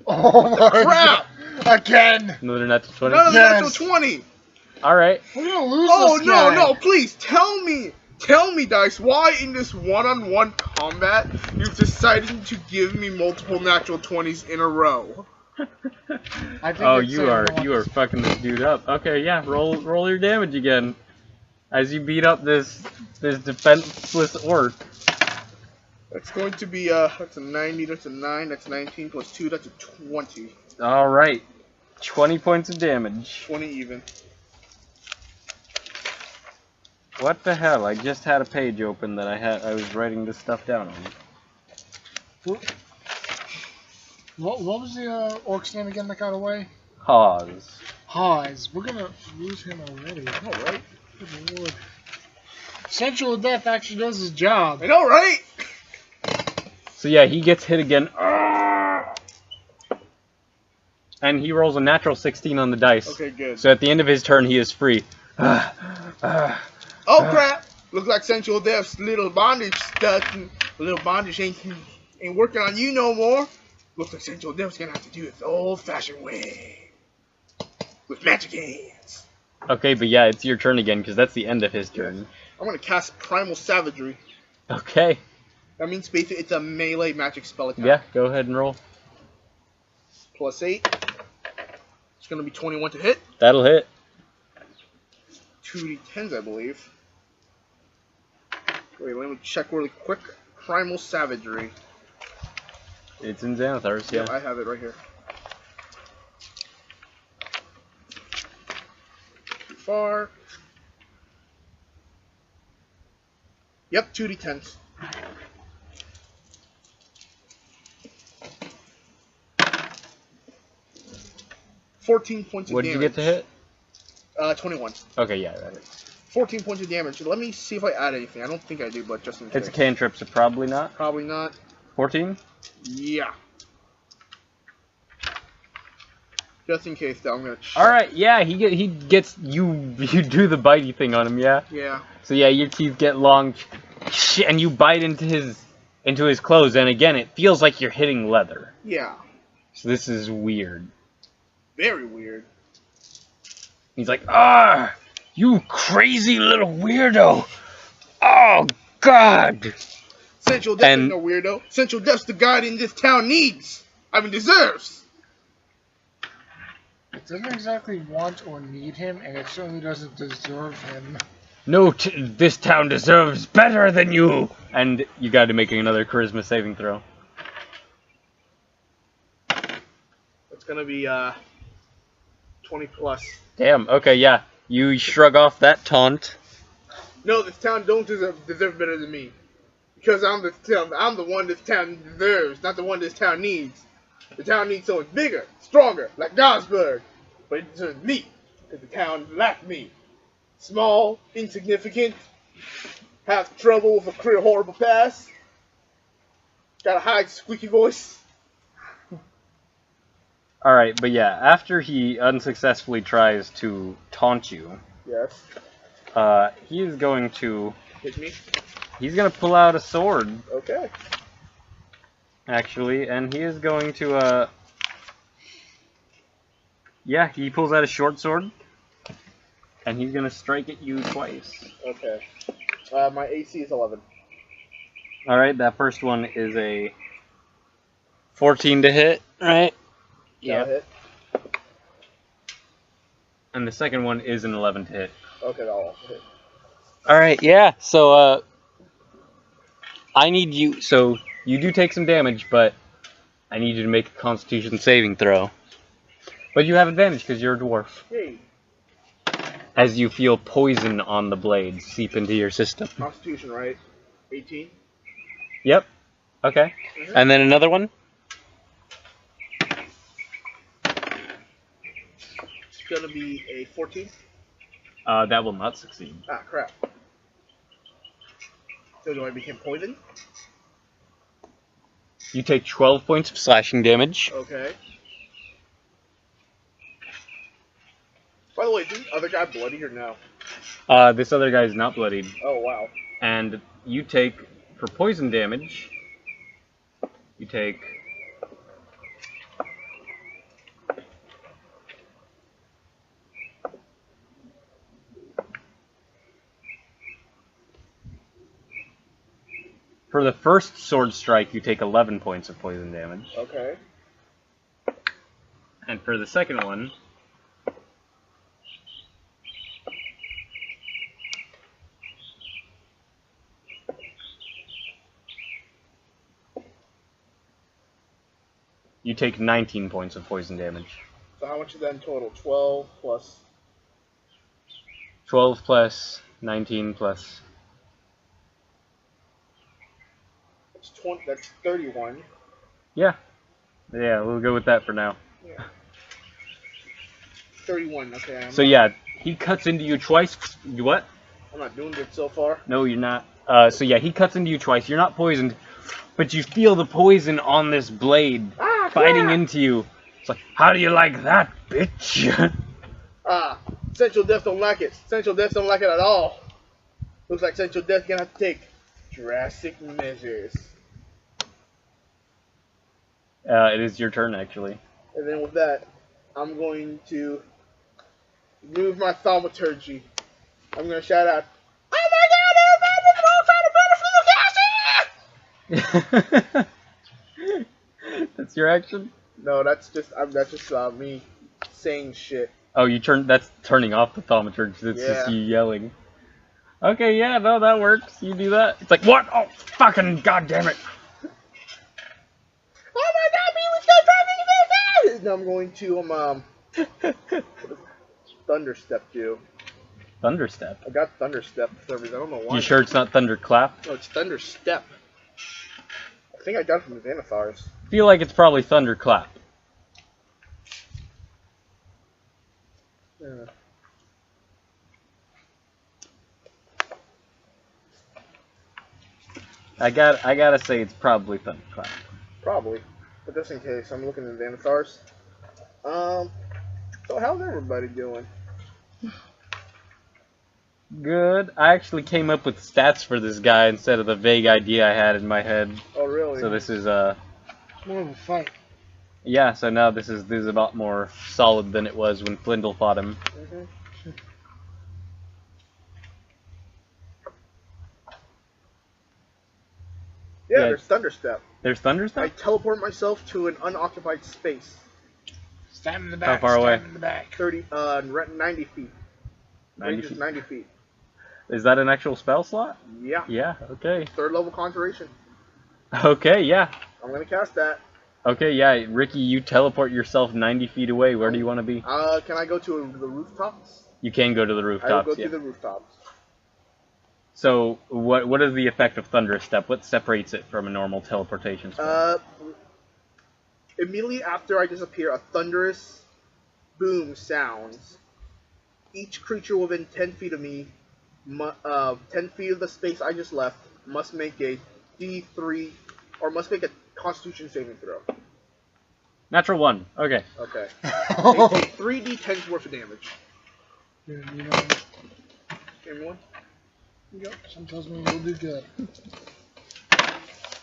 Oh my Crap! Again! Another natural 20. Another Yes. natural 20. Alright. We're gonna lose Oh this no, guy. no! Please tell me, Dice, why in this one-on-one combat you've decided to give me multiple natural 20s in a row? I think Oh, it's you are fucking this dude up. Okay, yeah, roll your damage again. As you beat up this defenseless orc. That's going to be that's a 90, that's a 9, that's 19 plus 2, that's a 20. Alright. 20 points of damage. 20 even. What the hell? I just had a page open that I was writing this stuff down on. What was the orc's name again that got away? Hawes. Hawes. We're gonna lose him already. I know, right? Good lord. Sensual Death actually does his job. I know, right? So yeah, he gets hit again. And he rolls a natural 16 on the dice. Okay, good. So at the end of his turn, he is free. Oh crap! Looks like Sensual Death's little bondage stuck. Little bondage ain't working on you no more. Looks like Sensual Death's gonna have to do it the old-fashioned way. With magic hands. Okay, but yeah, it's your turn again, because that's the end of his turn. I'm gonna cast Primal Savagery. Okay. That means basically it's a melee magic spell attack. Yeah, go ahead and roll. Plus 8. It's gonna be 21 to hit. That'll hit. 2d10s, I believe. Wait, let me check really quick. Primal Savagery. It's in Xanathar's, yeah. Yep, I have it right here. Too far. Yep, 2d10s. $14 points of What did damage. you get to hit? 21. Okay, yeah, that is. 14 points of damage. Let me see if I add anything. I don't think I do, but just in case. It's a cantrip, so probably not. Probably not. 14? Yeah. Just in case, though, I'm gonna check. All right, yeah, he gets you. You do the bitey thing on him, yeah. Yeah. So yeah, your teeth get long, and you bite into his clothes, and again, it feels like you're hitting leather. Yeah. So this is weird. Very weird. He's like, ah, you crazy little weirdo. Oh God. Sensual Death And- ain't no weirdo. Sensual Death's the guardian this town needs. I mean, deserves. It doesn't exactly want or need him, and it certainly doesn't deserve him. No, this town deserves better than you. And you got to make another charisma saving throw. It's gonna be 20 plus. Damn. Okay, yeah. You shrug off that taunt. No, this town don't deserve better than me. Because I'm the one this town deserves, not the one this town needs. The town needs someone bigger, stronger, like Gosberg. But it deserves me, because the town lacked me. Small, insignificant, have trouble with a horrible past. Got a high, squeaky voice. Alright, but yeah, after he unsuccessfully tries to taunt you, Yes. he is going to... Hit me. He's going to pull out a sword, Okay. actually, and he is going to, yeah, he pulls out a short sword, and he's going to strike at you twice. Okay. My AC is 11. Alright, that first one is a 14 to hit, right? That'll hit. And the second one is an 11 to hit. Okay, that'll also hit. Alright, yeah, so, I need you, so you do take some damage, but I need you to make a Constitution saving throw. But you have advantage because you're a dwarf. Hey. As you feel poison on the blades seep into your system. Constitution, right? 18. Yep. Okay. And then another one? It's gonna be a 14. That will not succeed. Ah, crap. So do I become poisoned? You take 12 points of slashing damage. Okay. By the way, is the other guy bloody or no? This other guy is not bloodied. Oh, wow. And you take, for poison damage, you take... For the first sword strike, you take 11 points of poison damage. Okay. And for the second one, you take 19 points of poison damage. So how much is that in total? 12 plus... 12 plus 19 plus... That's 20. That's 31. Yeah. Yeah, we'll go with that for now. Yeah. 31. Okay. So yeah, he cuts into you twice. You what? I'm not doing good so far. No, you're not. So yeah, he cuts into you twice. You're not poisoned, but you feel the poison on this blade biting into you. It's like, how do you like that, bitch? Sensual Death don't like it. Sensual Death don't like it at all. Looks like Sensual Death gonna have to take drastic measures. It is your turn, actually. And then with that, I'm going to remove my thaumaturgy. I'm going to shout out, "Oh my God, everybody, we're all trying to benefit the That's your action? No, that's just me saying shit. Oh, that's turning off the thaumaturgy. That's just you yelling. Okay, yeah, no, that works. You do that. It's like, what? Oh, fucking goddamn it. Oh my God, me was still trying to benefit! Now I'm going to, Thunder Step do. Thunderstep. I got Thunderstep for some reason. I don't know why. You sure it's not Thunderclap? No, it's Thunderstep. I think I got it from the Xanathars. I feel like it's probably Thunderclap. Yeah. I gotta say it's probably Thunderclap. Probably. But just in case, I'm looking at the Xanathars. So how's everybody doing? Good. I actually came up with stats for this guy instead of the vague idea I had in my head. Oh, really? So this is More of a fight. yeah. So now this is a lot more solid than it was when Flindle fought him. Mm-hmm. Yeah, Yeah. there's Thunderstep. There's I Thunderstep. teleport myself to an unoccupied space. Stab him in the back. How far away? Stab him in the back. 90 feet. 90 Range is feet. 90 feet. Is that an actual spell slot? Yeah. Yeah. Okay. 3rd level Conjuration. Okay. Yeah. I'm gonna cast that. Okay. Yeah. Ricky, you teleport yourself 90 feet away. Where do you want to be? Can I go to the rooftops? You can go to the I will rooftops. go Yeah. to the rooftops. So what is the effect of Thunderstep? What separates it from a normal teleportation spell? Immediately after I disappear, a thunderous boom sounds. Each creature within 10 feet of me, 10 feet of the space I just left, must make a D3, or must make a Constitution saving throw. Natural 1. Okay. Okay. Take 3d10s worth of damage. You know, Anyone? some tells me we'll do good.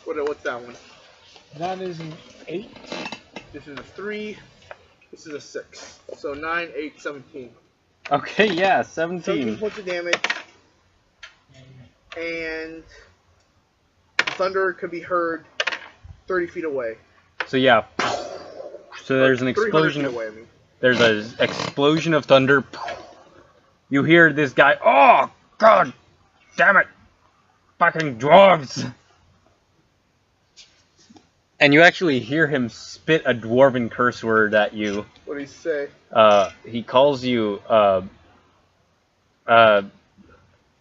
What's that one? That is an 8. This is a 3. This is a 6. So 9, 8, 17. Okay. Yeah. 17 17. points of damage. And thunder could be heard 30 feet away. So yeah. So there's an 300 explosion. feet away, I mean. There's an explosion of thunder. You hear this guy. Oh God! Damn it! Fucking dwarves! And you actually hear him spit a dwarven curse word at you. What did he say? He calls you.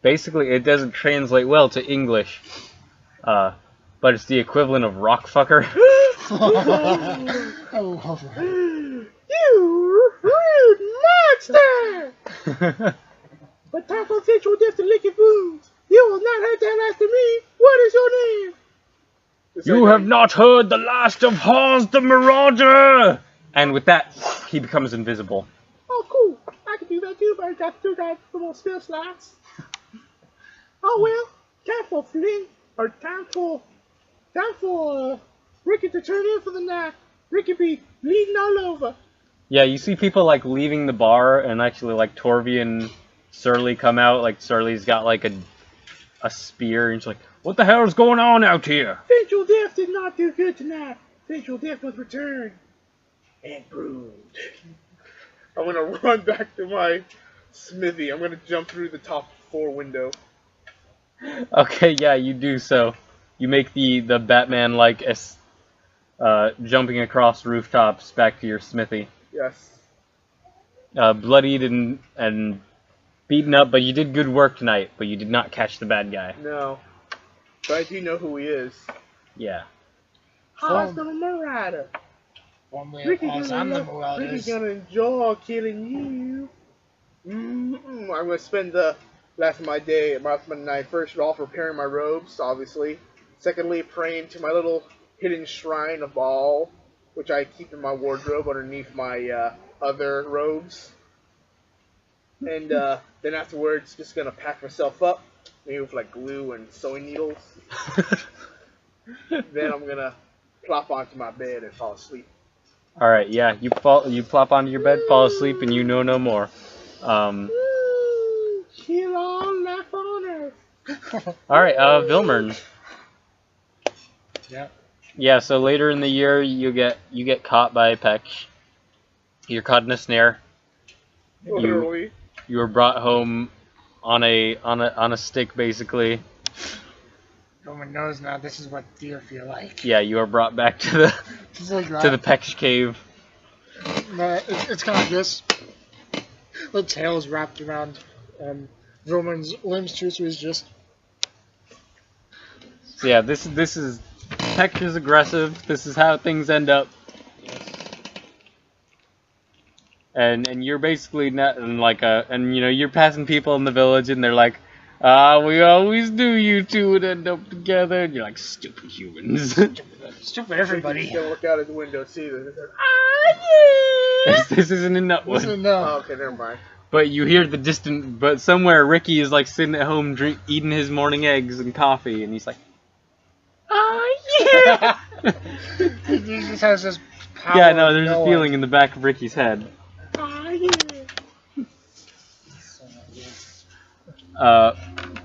Basically, it doesn't translate well to English. But it's the equivalent of rock fucker. You rude monster! But time for sensual death to lick your wounds. You will not hurt that after me. What is your name? You have not heard the last of Hans the Marauder! And with that, he becomes invisible. Oh, cool. I can do that too, but I got to do that for more spell slots. Oh, well. Time for Flynn. Or time for Ricky to turn in for the night. Ricky be bleeding all over. Yeah, you see people like leaving the bar, and actually like Torvi and Surly come out. Like Surly's got like a spear, and he's like, "What the hell is going on out here?" Sensual death did not do good tonight. Sensual death must return. And brood. I'm gonna run back to my smithy. I'm gonna jump through the top floor window. Okay, yeah, you do so. You make the Batman like jumping across rooftops back to your smithy. Yes. Bloodied and beaten up, but you did good work tonight. But you did not catch the bad guy. No. But I do know who he is. Yeah. Hans the Marauder. Formerly Ricky's I'm the Ricky's Marauders. gonna enjoy killing you. I'm gonna spend the last of my day, my night, first off repairing my robes, obviously. Secondly, praying to my little hidden shrine of Baal, which I keep in my wardrobe underneath my other robes. And then afterwards, just gonna pack myself up, maybe with like glue and sewing needles. Then I'm gonna plop onto my bed and fall asleep. All right, yeah, you plop onto your bed, fall asleep, and you know no more. Kill all life on earth. All right, Vilmern. Yeah. Yeah, so later in the year, you get caught by a Pech. You're caught in a snare. Literally. You were brought home on a stick, basically. Everyone knows now this is what deer feel like. Yeah, you are brought back to the Just like that. to the Pech cave. No, it's kind of like this. The tail's wrapped around Roman's limbs too, so he's just. So yeah, this is Hector's aggressive. This is how things end up. And you're basically not like and you know you're passing people in the village and they're like, we always knew you two would end up together. And you're like, stupid humans. Stupid everybody. He's gonna look out his window, see this. This isn't in Nutwood. Oh, okay, never mind. But you hear the distant. But somewhere Ricky is like sitting at home, eating his morning eggs and coffee, and he's like, yeah. He just has this power. Yeah, no, there's a feeling in the back of Ricky's head.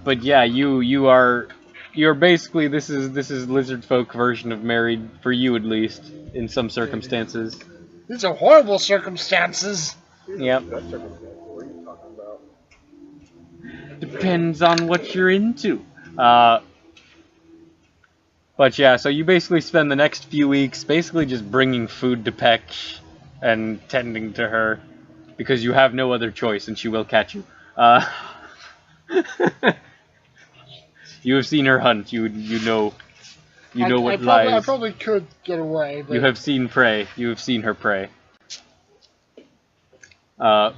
But yeah, you're basically this is Lizardfolk version of married for you at least in some circumstances. These are horrible circumstances. Yep. What are you talking about? Depends on what you're into. But yeah, so you basically spend the next few weeks basically just bringing food to Peck and tending to her because you have no other choice and she will catch you. You have seen her hunt. You know what lies. I probably could get away. But... You have seen prey. You have seen her prey. And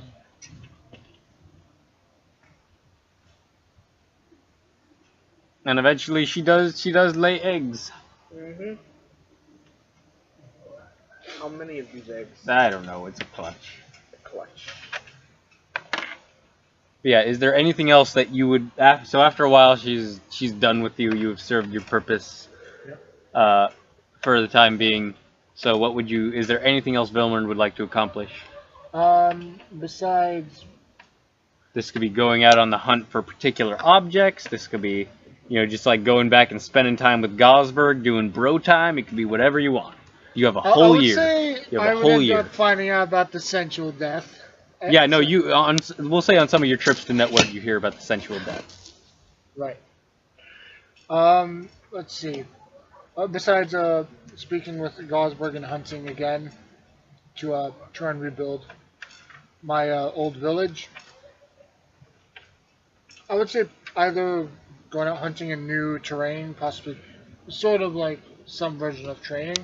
eventually she does lay eggs. Mhm. How many of these eggs? I don't know. It's a clutch. Clutch. But yeah, is there anything else that you would? So after a while, she's done with you. You have served your purpose, for the time being. So what would you? Is there anything else Vilmern would like to accomplish? Besides, this could be going out on the hunt for particular objects. This could be, just like going back and spending time with Gosberg, doing bro time. It could be whatever you want. You have a whole year. You have a whole year. I would end up finding out about the sensual death. Yeah, no, we'll say on some of your trips to Network you hear about the sensual death. Right. Let's see. Besides speaking with Gosberg and hunting again to try and rebuild my old village, I would say either going out hunting in new terrain, possibly sort of like some version of training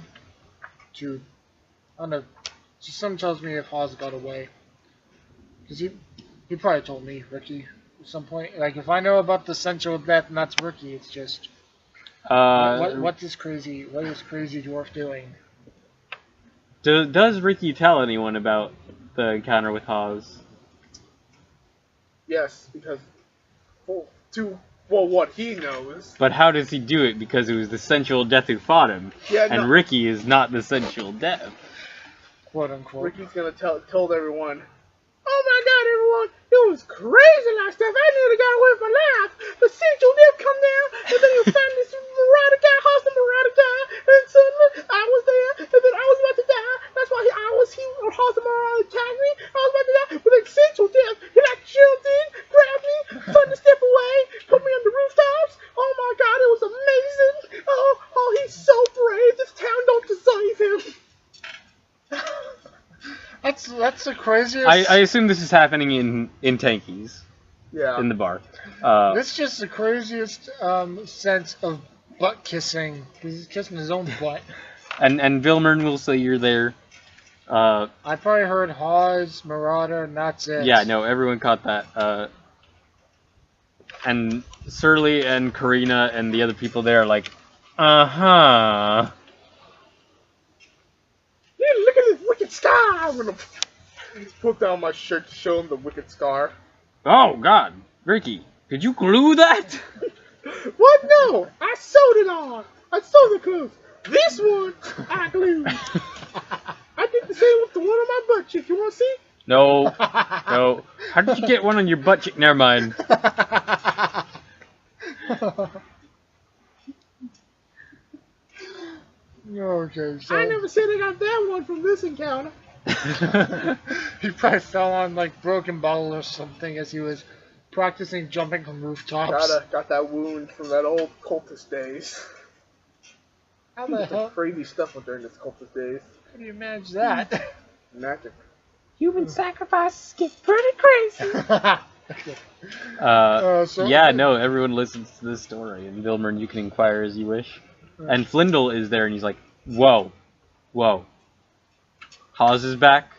to, I don't know, something tells me if Hawes got away. Because he probably told me, Ricky, at some point. Like, if I know about the sensual death and that's Ricky, it's just... what is crazy dwarf doing? Does Ricky tell anyone about the encounter with Hawes? Yes, because... what he knows. But how does he do it? Because it was the sensual death who fought him. Yeah, and Ricky is not the sensual death. Quote unquote. Ricky's gonna told everyone, "Oh my God, everyone! It was crazy last time. I nearly got away with my life. The sensual death come down, and then you find this marauder guy, hostile marauder guy, and suddenly I was there, and then I was about to die. That's why hostile marauder attacked me. I was about to die, but then sensual death, he like jumped in, grabbed me, tried to step away, put me on the rooftops. Oh my God, it was amazing. Oh, he's so brave. This town don't deserve him." That's the craziest. I assume this is happening in Tankies. Yeah. In the bar. This is just the craziest sense of butt kissing. He's kissing his own butt. And Vilmern will say you're there. I probably heard Hawes, Marauder, and that's it. Yeah, no, everyone caught that. And Surly and Karina and the other people there are like, uh-huh. Yeah, look at this wicked scar! I'm gonna put down my shirt to show him the wicked scar. Oh, God. Ricky, could you glue that? What? No! I sewed it on! I sewed the clues. This one, I glued. I did the same with the one on my butt cheek. You wanna see? No. No. How did you get one on your butt cheek? Never mind. Okay, so... I never said I got that one from this encounter. He probably fell on like broken bottle or something as he was practicing jumping from rooftops. Got that wound from that old cultist days. How the hell? Crazy stuff during this cultist days. How do you manage that? Magic. Human sacrifices get pretty crazy. Yeah, no, everyone listens to this story, and Vilmern, you can inquire as you wish. And Flindle is there, and he's like, whoa, whoa. Hawes is back?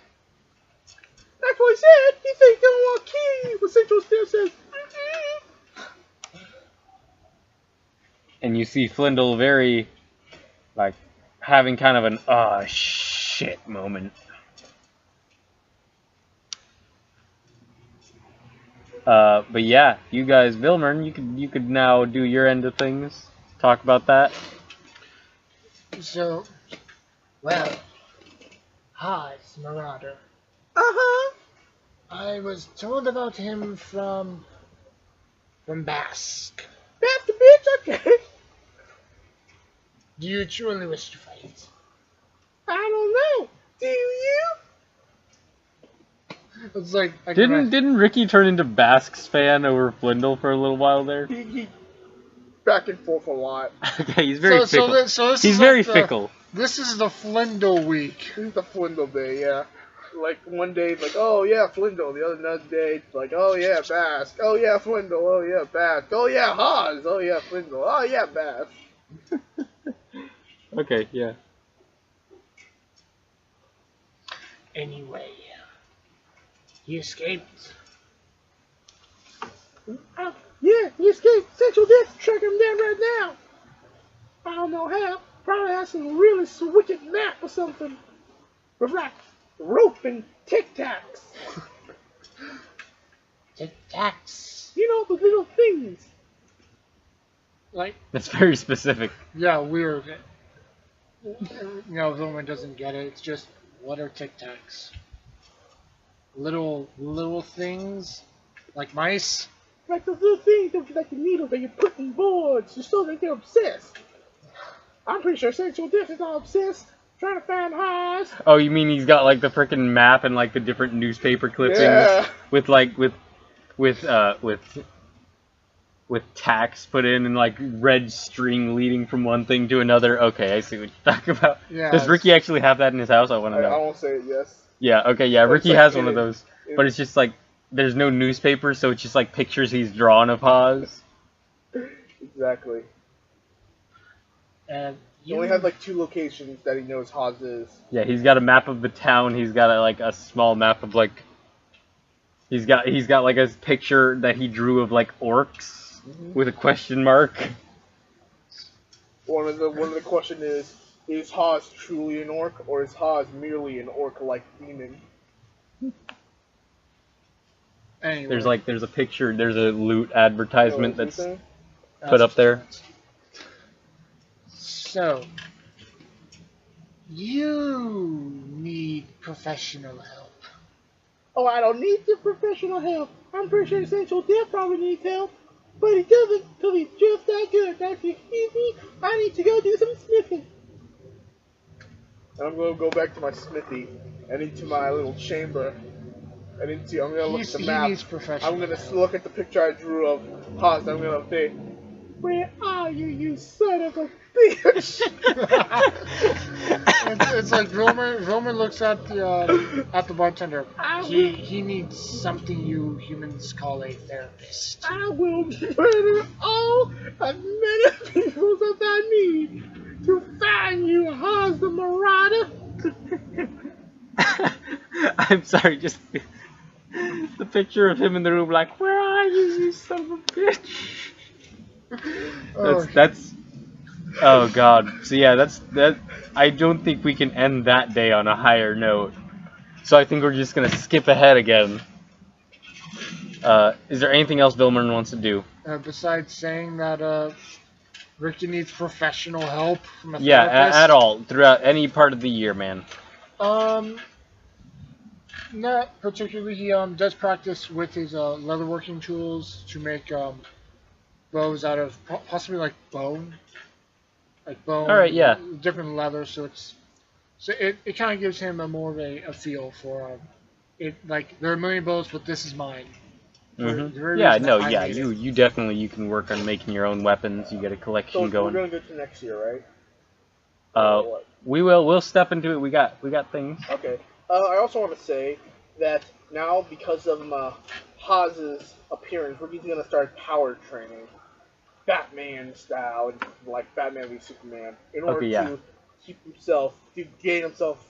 That's what he said. He said he don't want to kill you, but Sensual still says, And you see Flindle very, like, having kind of an, shit moment. But yeah, you guys, Vilmern, you could now do your end of things. Talk about that. So, well, hi, Marauder. uh-huh. I was told about him from Bask. That's the bitch, okay. Do you truly wish to fight? I don't know. Do you? It's like Didn't Ricky turn into Bask's fan over Flindle for a little while there? He back and forth a lot. Okay, he's very fickle. This He's is very like fickle. This is the Flindle week. This is the Flindle day, yeah. Like one day it's like, oh yeah, Flindle. The other day it's like, oh yeah, Bask. Oh yeah, Flindle. Oh yeah, Bask. Oh yeah, Hawes. Oh yeah, Flindle. Oh yeah, Bask. Okay, yeah. Anyway, he escaped. Yeah, he escaped. Sensual Death track him down right now. I don't know how. Probably has some really wicked map or something. With like rope and tic-tacs. Tic-tacs. You know, the little things. Like, That's very specific. yeah, weird. Vilman doesn't get it. It's just, what are tic-tacs? Little things? Like mice? Like those little things, like the needles that you put in boards just so they get obsessed. I'm pretty sure Sensual Death is all obsessed, trying to find Hawes. Oh, you mean he's got like the frickin' map and like the different newspaper clippings with like with tacks put in and like red string leading from one thing to another. Okay, I see what you're talking about. Yeah, Does Ricky actually have that in his house? I want to know. I won't say it, yes. Yeah. Okay. Yeah. But Ricky it's like has one of those, but it's just like there's no newspaper, so it's just like pictures he's drawn of Hawes. Exactly. And He only has like 2 locations that he knows Hawes is. Yeah, he's got a map of the town. He's got like a small map of like. He's got like a picture that he drew of like orcs with a question mark. One of the question is Hawes truly an orc, or is Hawes merely an orc-like demon? anyway, There's a picture. There's a loot advertisement Oh, that's something? put up there. So, you need professional help. Oh, I don't need the professional help. I'm pretty sure Sensual Death probably needs help. But he doesn't, because he's just that good. Now, if you excuse me, I need to go do some smithing. And I'm going to go back to my smithy and into my little chamber. And I'm going to look at the map. He needs professional I'm going to help. look at the picture I drew of Hawes. I'm going to say, where are you, you son of a bitch? It's like Roman looks at the bartender. He needs something you humans call a therapist. I will murder all as many people as I need to find you, Hawes the Marauder. I'm sorry, just the picture of him in the room, like, where are you, you son of a bitch? That's oh god. So yeah, that. I don't think we can end that day on a higher note. So I think we're just gonna skip ahead again. Is there anything else Vilmern wants to do? Besides saying that Ricky needs professional help from a Yeah, therapist? at all throughout any part of the year, man. Not particularly. He does practice with his leatherworking tools to make bows out of possibly like bone, All right, yeah. different leather. So it kind of gives him more of a feel for it. Like there are a million bows, but this is mine. Mm-hmm. Yeah, no, yeah. You definitely you can work on making your own weapons. You get a collection So going. we're going to go to next year, right? We'll step into it. We got things. Okay. I also want to say that now, because of Haz's appearance, Ricky's gonna start power training, Batman style, like Batman v Superman, in order Okay, yeah. to gain himself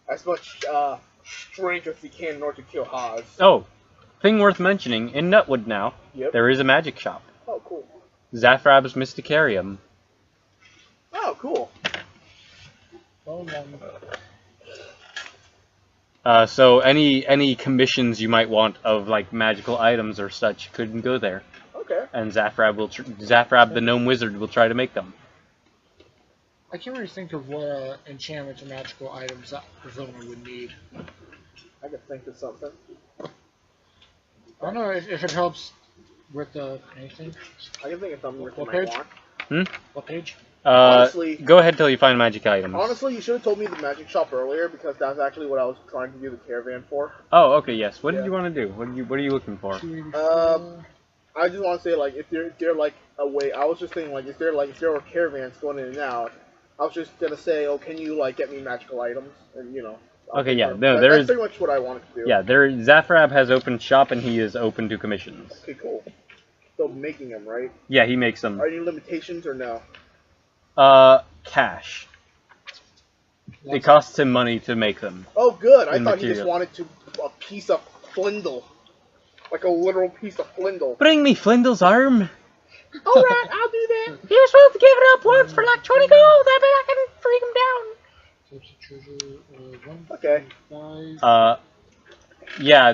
as much strength as he can in order to kill Haz. Oh, thing worth mentioning, in Nutwood now, Yep. there is a magic shop. Oh, cool. Zafrab's Mysticarium. Oh, cool. So any commissions you might want of like magical items or such couldn't go there. Okay. And Zafrab the gnome wizard will try to make them. I can't really think of what enchantments or magical items that the villain would need. I can think of something. I don't know if it helps with anything. I can think of something Ricky What might page? want. What page? Honestly- Go ahead till you find magic items. Honestly, you should have told me the magic shop earlier because that's actually what I was trying to do the caravan for. Oh, okay, yes. What Yeah. did you want to do? What are you looking for? 284. I just want to say, like, if there like a way, I was just thinking, like, if there were caravans going in and out, I was just gonna say, oh, can you like get me magical items, and you know. Okay, yeah, that's no, there is. pretty much what I wanted to do. Yeah, Zafrab has opened shop and he is open to commissions. Okay, cool. Still making them, right? Yeah, he makes them. Are any limitations or no? Cash. It costs him money to make them. Oh, good. I In thought he just material. wanted a piece of flindle, like a literal piece of flindle. Bring me Flindle's arm. All right, I'll do that. You're supposed to give it up once for like 20 gold. I bet I can freak him down. Okay. Yeah,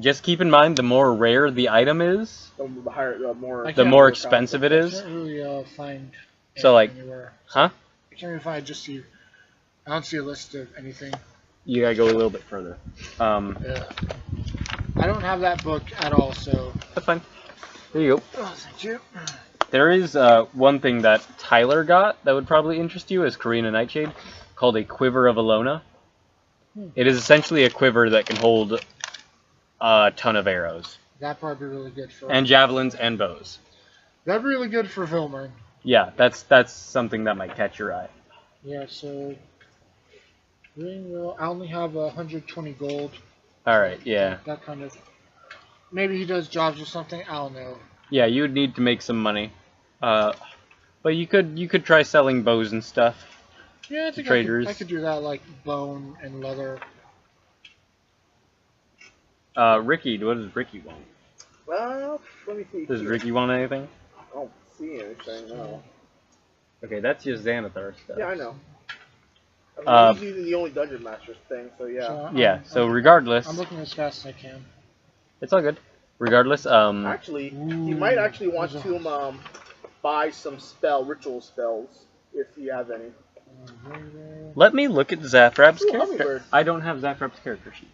just keep in mind, the more rare the item is, The higher, the more. the more expensive it I is. can't really find So, like, anywhere. huh? I can't really find I don't see a list of anything. You gotta go a little bit further. Yeah. I don't have that book at all, so. That's fine. There you go. Oh, thank you. There is one thing that Tyler got that would probably interest you as Karina Nightshade, called a Quiver of Alona. It is essentially a quiver that can hold a ton of arrows. That'd probably be really good for. And javelins and bows. That'd be really good for Vilmer. Yeah, that's something that might catch your eye. Yeah, so. I only have 120 gold. Alright, yeah. That kind of. Maybe he does jobs or something. I don't know. Yeah, you would need to make some money. But you could try selling bows and stuff. Yeah, I think traders. I could do that, like bone and leather. Ricky, what does Ricky want? Well, let me see. Does here. Ricky want anything? I don't see anything. No. Okay, that's your Xanathar stuff. Yeah, I know. He's using the only dungeon master's thing, so yeah. So, Yeah, so regardless, I'm looking as fast as I can. it's all good. Regardless, Actually, he might actually want there's to buy some ritual spells if he has any. let me look at Zafrab's Ooh, character. hummingbird. I don't have Zafrab's character sheet.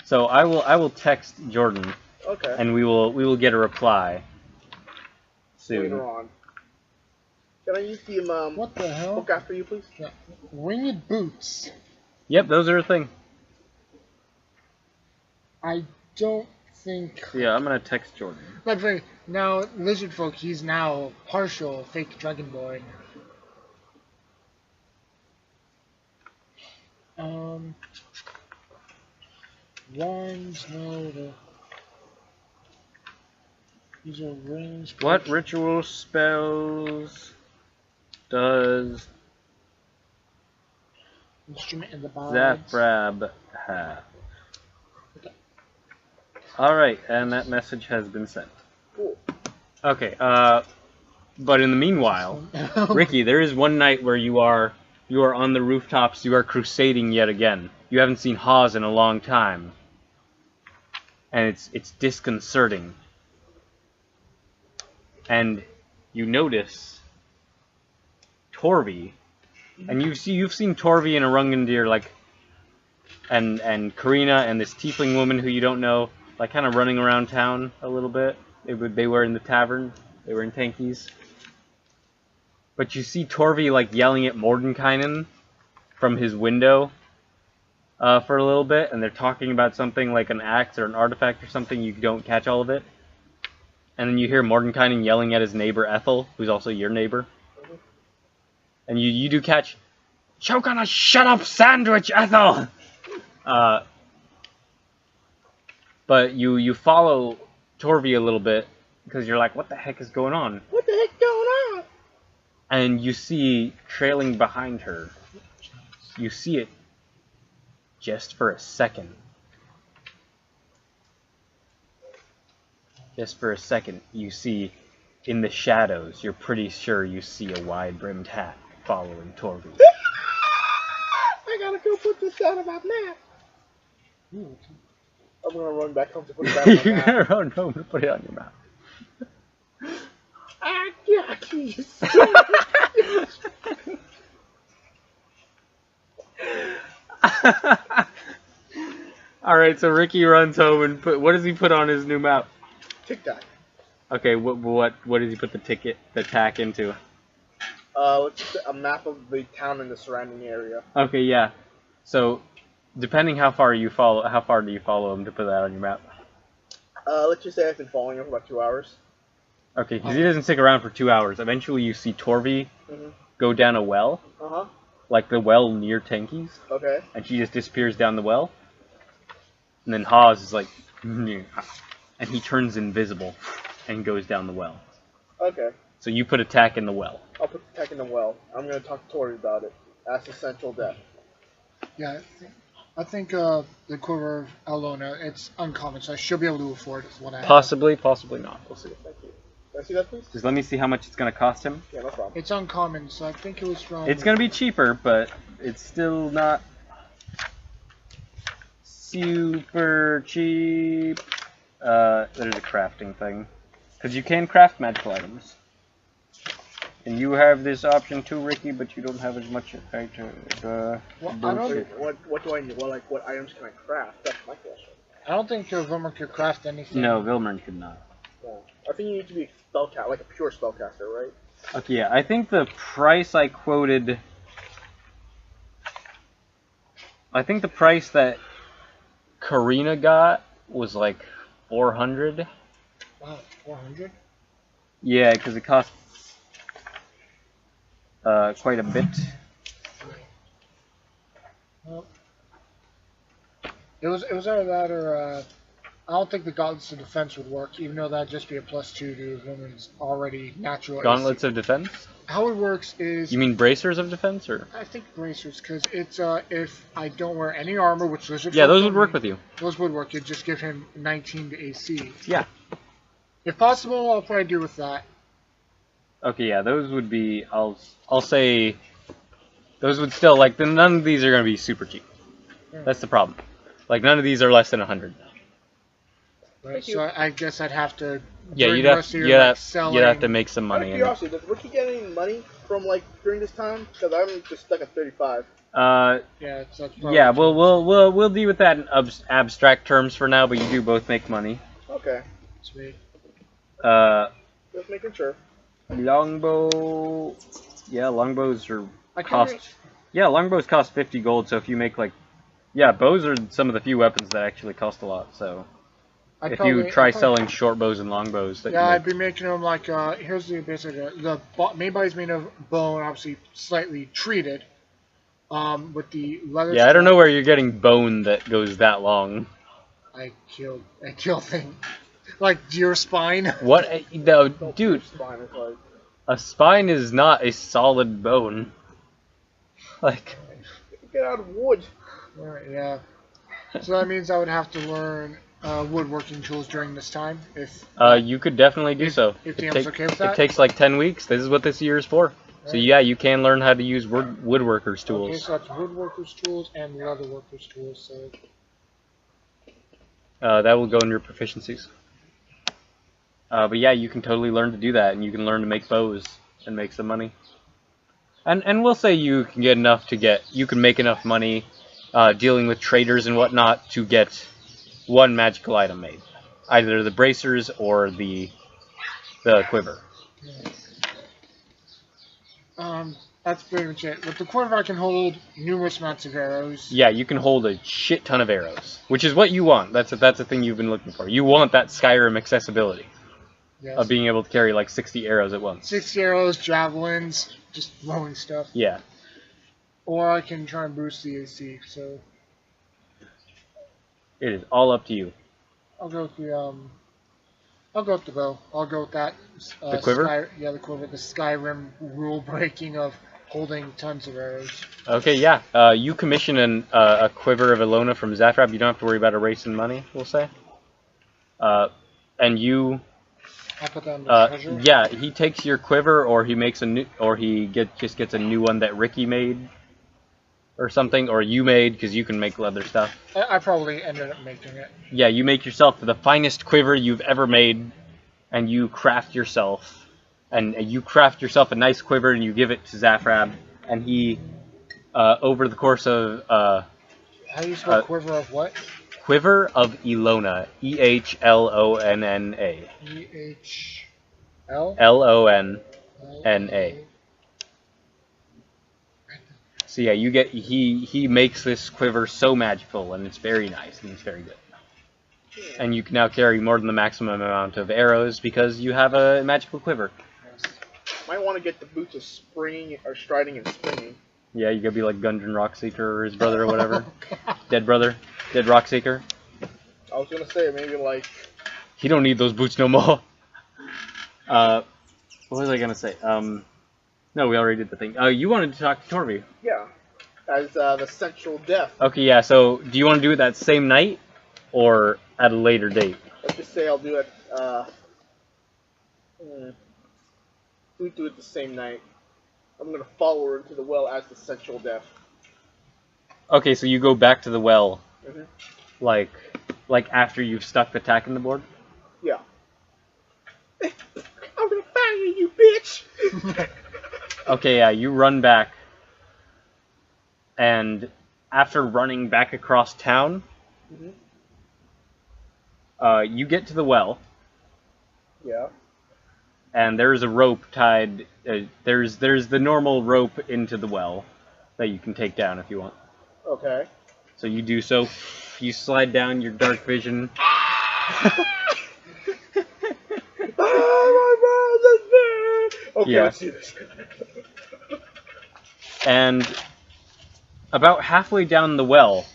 So I will text Jordan, Okay. and we will get a reply soon. Later on. Can I use the What the hell? book after you, please? Yeah. Winged boots. Yep, those are a thing. I don't think. Yeah, I'm gonna text Jordan. But now, Lizardfolk, he's now partial fake dragonborn. Wands, no. These are rings. What ritual spells does Instrument in the bag. Zafrab have? Alright, and that message has been sent. Cool. Okay, but in the meanwhile, Ricky, there is one night where you are on the rooftops, you are crusading yet again. You haven't seen Haz in a long time. And it's disconcerting. And you notice Torvi, and you've seen Torvi and Arungandir, like, and Karina and this tiefling woman who you don't know, like, kind of running around town a little bit. They were in the tavern. They were in Tankies. But you see Torvi, like, yelling at Mordenkainen from his window for a little bit, and they're talking about something like an axe or an artifact or something. You don't catch all of it. And then you hear Mordenkainen yelling at his neighbor Ethel, who's also your neighbor. And you do catch, "Choke on a shut-up sandwich, Ethel!" But you follow Torvi a little bit because you're like, what the heck is going on? What the heck going on? And you see trailing behind her. You see it just for a second. Just for a second, you see in the shadows, you're pretty sure you see a wide-brimmed hat following Torvi. I gotta go put this down on my map. I'm gonna run back home to put it down on my You're map. gonna run home to put it on your map. I got you. Alright, so Ricky runs home and what does he put on his new map? Tic-tac. Okay, what does he put the tack into? A map of the town and the surrounding area. Okay, yeah. So, depending how far do you follow him to put that on your map? Let's just say I've been following him for about 2 hours. Okay, because he doesn't stick around for 2 hours. Eventually you see Torvi go down a well, like the well near Tanky's, Okay. and she just disappears down the well. And then Haas is like, and he turns invisible and goes down the well. Okay. So you put a tack in the well. I'll put the tech in the well. I'm gonna talk to Tori about it. That's essential death. Yeah, I think the Quiver of Alona, it's uncommon, so I should be able to afford it. What I have. Possibly not. We'll see. Thank you. Can I see that, please? Just let me see how much it's going to cost him. Yeah, no problem. It's uncommon, so I think it was from... It's going to be cheaper, but it's still not super cheap. There's a crafting thing. Because you can craft magical items. And you have this option too, Ricky, but you don't have as much. Well, I don't, What do I need? Well, like, what items can I craft? That's my question. I don't think Vilmer could craft anything. No, Vilmern could not. Yeah. I think you need to be a spellcaster, like a pure spellcaster, right? Okay, yeah, I think the price I quoted... I think the price that Karina got was like 400. Wow, 400? Yeah, because it cost quite a bit. Well, it was either that or I don't think the Gauntlets of Defense would work, even though that'd just be a +2 to Vilmer's already natural. Gauntlets of Defense? How it works is... You mean bracers of defense, or? I think bracers, because it's if I don't wear any armor, which Lizardfolk... Yeah, those would work with you. Those would work. You'd just give him 19 to AC. Yeah. If possible, I'll probably do with that. Okay, yeah, those would be, I'll say, those would still, like, none of these are going to be super cheap. Yeah. That's the problem. Like, none of these are less than 100. Right, so I guess I'd have to... Yeah, during you'd the have, rest of your, you'd, like, have, selling... you'd have to make some Out of money. curiosity, does Ricky get any money from, like, during this time? Because I'm just stuck at 35. Yeah, that's yeah, we'll deal with that in abstract terms for now, but you do both make money. Okay. Sweet. Just making sure. Longbow... Yeah, longbows are I can cost... reach- Yeah, longbows cost 50 gold, so if you make, like... Yeah, bows are some of the few weapons that actually cost a lot, so... I'd If probably- you try I'd probably- selling short bows and longbows, that Yeah, you I'd make... be making them like, here's the basic, the main body's made of bone, obviously slightly treated, with the leather... Yeah, I don't know where you're getting bone that goes that long. I kill things. Like deer spine. What? No, dude, Spine is like... a spine is not a solid bone. Like... Get out of wood. Right, yeah. So that means I would have to learn woodworking tools during this time, if... you could definitely do so. if DM's okay with that? It takes like 10 weeks. This is what this year is for. So Right. yeah, you can learn how to use woodworker's tools. Okay, so that's woodworker's tools and leatherworker's tools, so... That will go in your proficiencies. But yeah, you can totally learn to do that, and you can learn to make bows and make some money. And we'll say you can get enough to you can make enough money dealing with traders and whatnot to get one magical item made. Either the bracers or the quiver. That's pretty much it. With the quiver, I can hold numerous amounts of arrows. Yeah, you can hold a shit ton of arrows, which is what you want. That's the thing you've been looking for. You want that Skyrim accessibility Yes. of being able to carry like 60 arrows at once. 60 arrows, javelins, just throwing stuff. Yeah. Or I can try and boost the AC, so... It is all up to you. I'll go with the I'll go with the bow. I'll go with that. The quiver? The quiver. The Skyrim rule breaking of holding tons of arrows. Okay, yeah. You commission a quiver of Ilona from Zafrab. You don't have to worry about erasing money, we'll say. And you... I'll put that in the treasure. Yeah, he takes your quiver, or he makes a new... Or he just gets a new one that Ricky made. Or something, or you made, because you can make leather stuff. I probably ended up making it. Yeah, you make yourself the finest quiver you've ever made, and you craft yourself. And you craft yourself a nice quiver, and you give it to Zafrab, and he, over the course of... How do you spell quiver of what? Quiver of Ilona. E-H-L-O-N-N-A. E-H-L? L-O-N-N-A. So yeah, you get he makes this quiver so magical, and it's very nice, and it's very good. And you can now carry more than the maximum amount of arrows because you have a magical quiver. Might want to get the boots of springing or striding and springing. Yeah, you gotta be like Gundren Rockseeker or his brother or whatever. Dead brother, dead Rockseeker. I was gonna say maybe like. He don't need those boots no more. What was I gonna say? No, we already did the thing. You wanted to talk to Torby. Yeah, as the Sensual death. Okay, yeah. So, do you want to do it that same night, or at a later date? Let's just say I'll do it. We do it the same night. I'm gonna follow her into the well as the Sensual death. Okay, so you go back to the well, Mm-hmm. like after you've stuck the tack in the board. Yeah. I'm gonna fire you, bitch. Okay, yeah. You run back, and after running back across town, you get to the well. Yeah. And there's a rope tied. There's the normal rope into the well that you can take down if you want. Okay. So you do so. You slide down your dark vision. Okay, Yeah. let's do this. And about halfway down the well,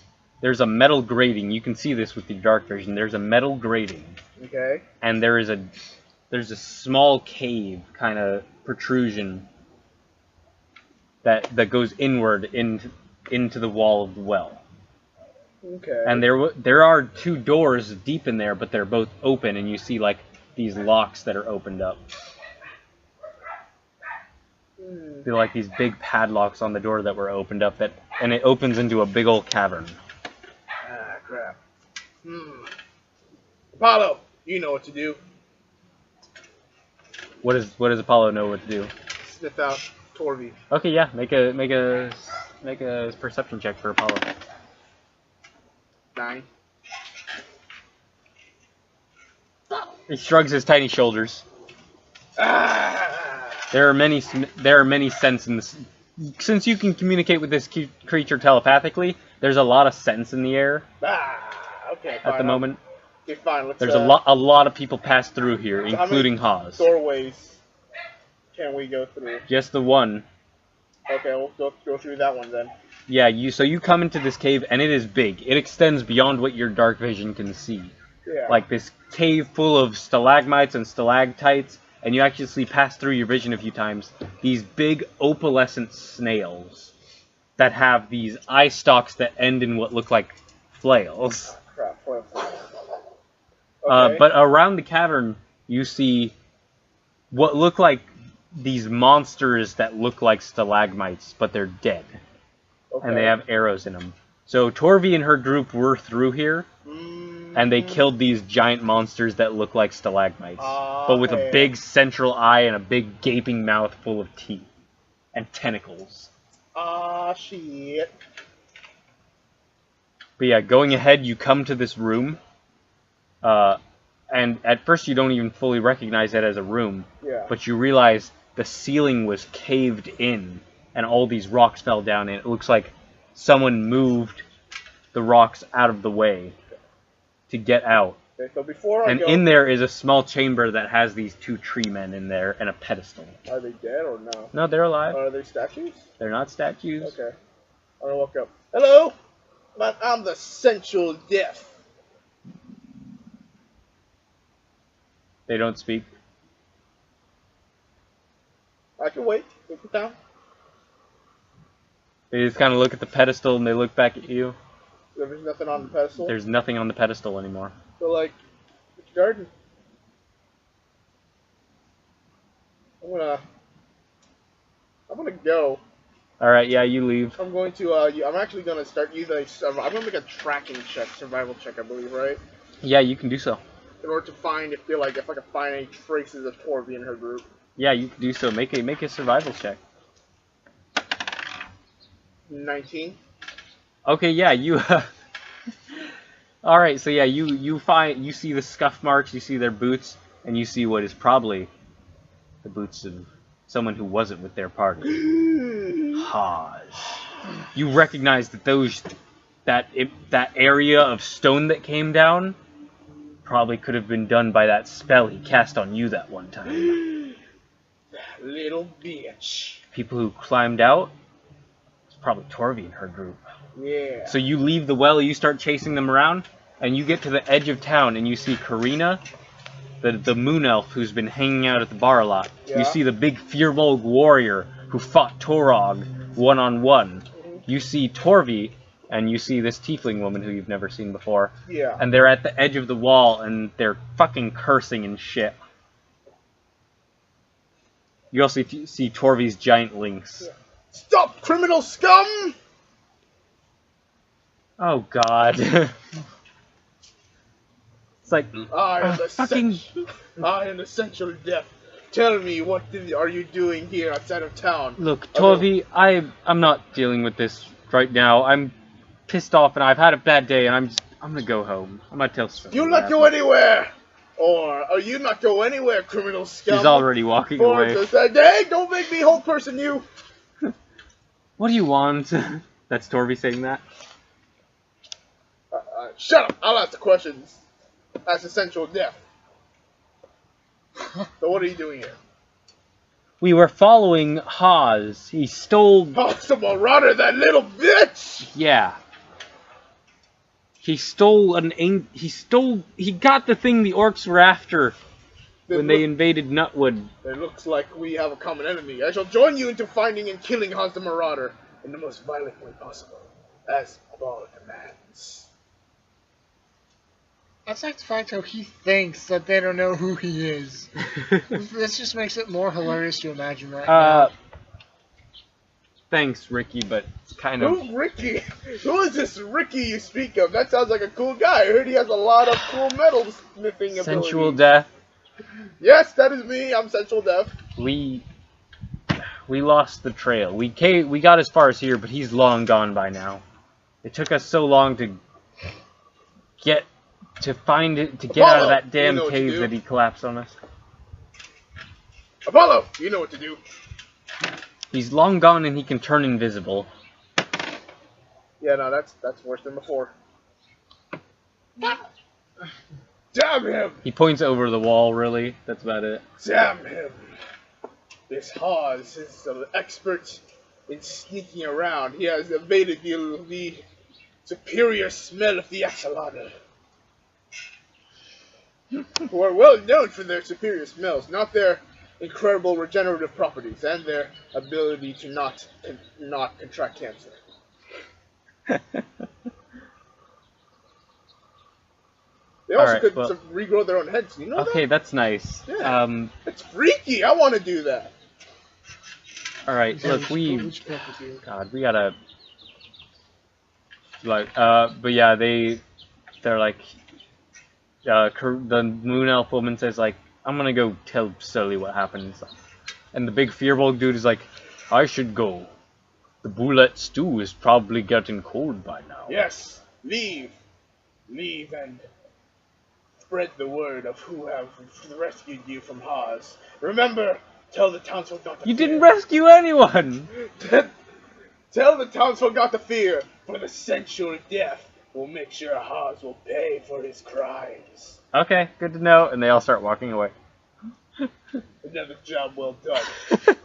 there's a metal grating. You can see this with your dark vision. There's a metal grating. Okay. And there's a small cave kind of protrusion that goes inward into the wall of the well. Okay. And there are two doors deep in there, but they're both open, and you see like these locks that are opened up. They're like these big padlocks on the door that were opened up, and it opens into a big old cavern. Ah, crap. Apollo, you know what to do. What does Apollo know what to do? Sniff out Torby. Okay, yeah, make a perception check for Apollo. 9. He shrugs his tiny shoulders. There are many scents in this. Since you can communicate with this creature telepathically, there's a lot of scents in the air. Okay, fine. At the moment. Okay, fine. Let's. There's a lot of people pass through here, So including how many Haas. doorways can we go through? Just the one. Okay, we'll go through that one then. Yeah, you come into this cave, and it is big. It extends beyond what your dark vision can see. Yeah. Like this cave full of stalagmites and stalactites, and you actually pass through your vision a few times. These big opalescent snails that have these eye stalks that end in what look like flails. Crap. Okay. But around the cavern, you see what look like these monsters that look like stalagmites, but they're dead. Okay. And they have arrows in them. So Torvi and her group were through here, and they killed these giant monsters that look like stalagmites, but with a big central eye and a big gaping mouth full of teeth and tentacles. Shit. But yeah, going ahead, you come to this room, and at first you don't even fully recognize it as a room, Yeah. but you realize the ceiling was caved in, and all these rocks fell down, and it looks like someone moved the rocks out of the way to get out. Okay, so before I And go, in there is a small chamber that has these two tree men in there and a pedestal. are they dead or no? No, they're alive. Are they statues? They're not statues. Okay. I'm gonna walk up. Hello, but I'm the Sensual Death. They don't speak. I can wait. Take it down. They just kind of look at the pedestal and they look back at you. There's nothing on the pedestal. There's nothing on the pedestal anymore. So like, it's garden. I'm gonna go. All right, yeah, you leave. I'm going to. I'm actually gonna start using. I'm gonna make a tracking check, survival check, I believe, right? Yeah, you can do so. In order to find if I can find any traces of Torvi in her group. Yeah, you can do so. Make a survival check. 19. Okay, yeah, you. All right, so yeah, you see the scuff marks, you see their boots, and you see what is probably the boots of someone who wasn't with their party. Haz. You recognize that that area of stone that came down probably could have been done by that spell he cast on you that one time. Little bitch. People who climbed out, it's probably Torvi and her group. Yeah. So you leave the well, you start chasing them around, and you get to the edge of town, and you see Karina, the moon elf who's been hanging out at the bar a lot. Yeah. You see the big Firbolg warrior who fought Torog one-on-one. You see Torvi, and you see this tiefling woman who you've never seen before. Yeah. And they're at the edge of the wall, and they're fucking cursing and shit. You also see Torvi's giant lynx. Stop, criminal scum! Oh god. It's like, I am the fucking... I am the Sensual Death. Tell me, what are you doing here outside of town? Look, Torvi, I'm not dealing with this right now. I'm pissed off and I've had a bad day and I'm gonna go home. I'm gonna tell someone. You'll not go anywhere! Or you not go anywhere, criminal scum? He's already walking away. Hey, don't make me whole person you! What do you want? That's Torvi saying that. Shut up! I'll ask the questions. That's Sensual Death. So what are you doing here? We were following Haz. He stole... Oh, the marauder, that little bitch! Yeah. He stole he got the thing the orcs were after when they invaded Nutwood. It looks like we have a common enemy. I shall join you into finding and killing Haz the Marauder in the most violent way possible, as Ball demands. That's like the fact how he thinks that they don't know who he is. This just makes it more hilarious to imagine right now. Thanks, Ricky, but it's kind of... Who's Ricky? Who is this Ricky you speak of? That sounds like a cool guy. I heard he has a lot of cool metal smithing abilities. Sensual Death. Yes, that is me. I'm Sensual Death. We lost the trail. We got as far as here, but he's long gone by now. It took us so long to get out of that damn cave that he collapsed on us. Apollo, you know what to do. He's long gone and he can turn invisible. Yeah, no, that's worse than before. Damn him! He points over the wall, really. That's about it. Damn him! This Haz is an expert in sneaking around. He has evaded the superior smell of the axolotl. Who are well known for their superior smells, not their incredible regenerative properties and their ability to not contract cancer. They also could regrow their own heads. You know that? Okay, that's nice. Yeah. It's freaky. I want to do that. All right, look, God, we gotta but yeah, they're like. The moon elf woman says, like, I'm gonna go tell Sully what happened. And the big Firbolg dude is like, I should go. The boulette stew is probably getting cold by now. Yes, leave. Leave and spread the word of who have rescued you from Haz. Remember, tell the townsfolk not to fear. You didn't rescue anyone! Tell the townsfolk not to fear, for the Sensual Death will make sure Haz will pay for his crimes. Okay, good to know. And they all start walking away. Another job well done.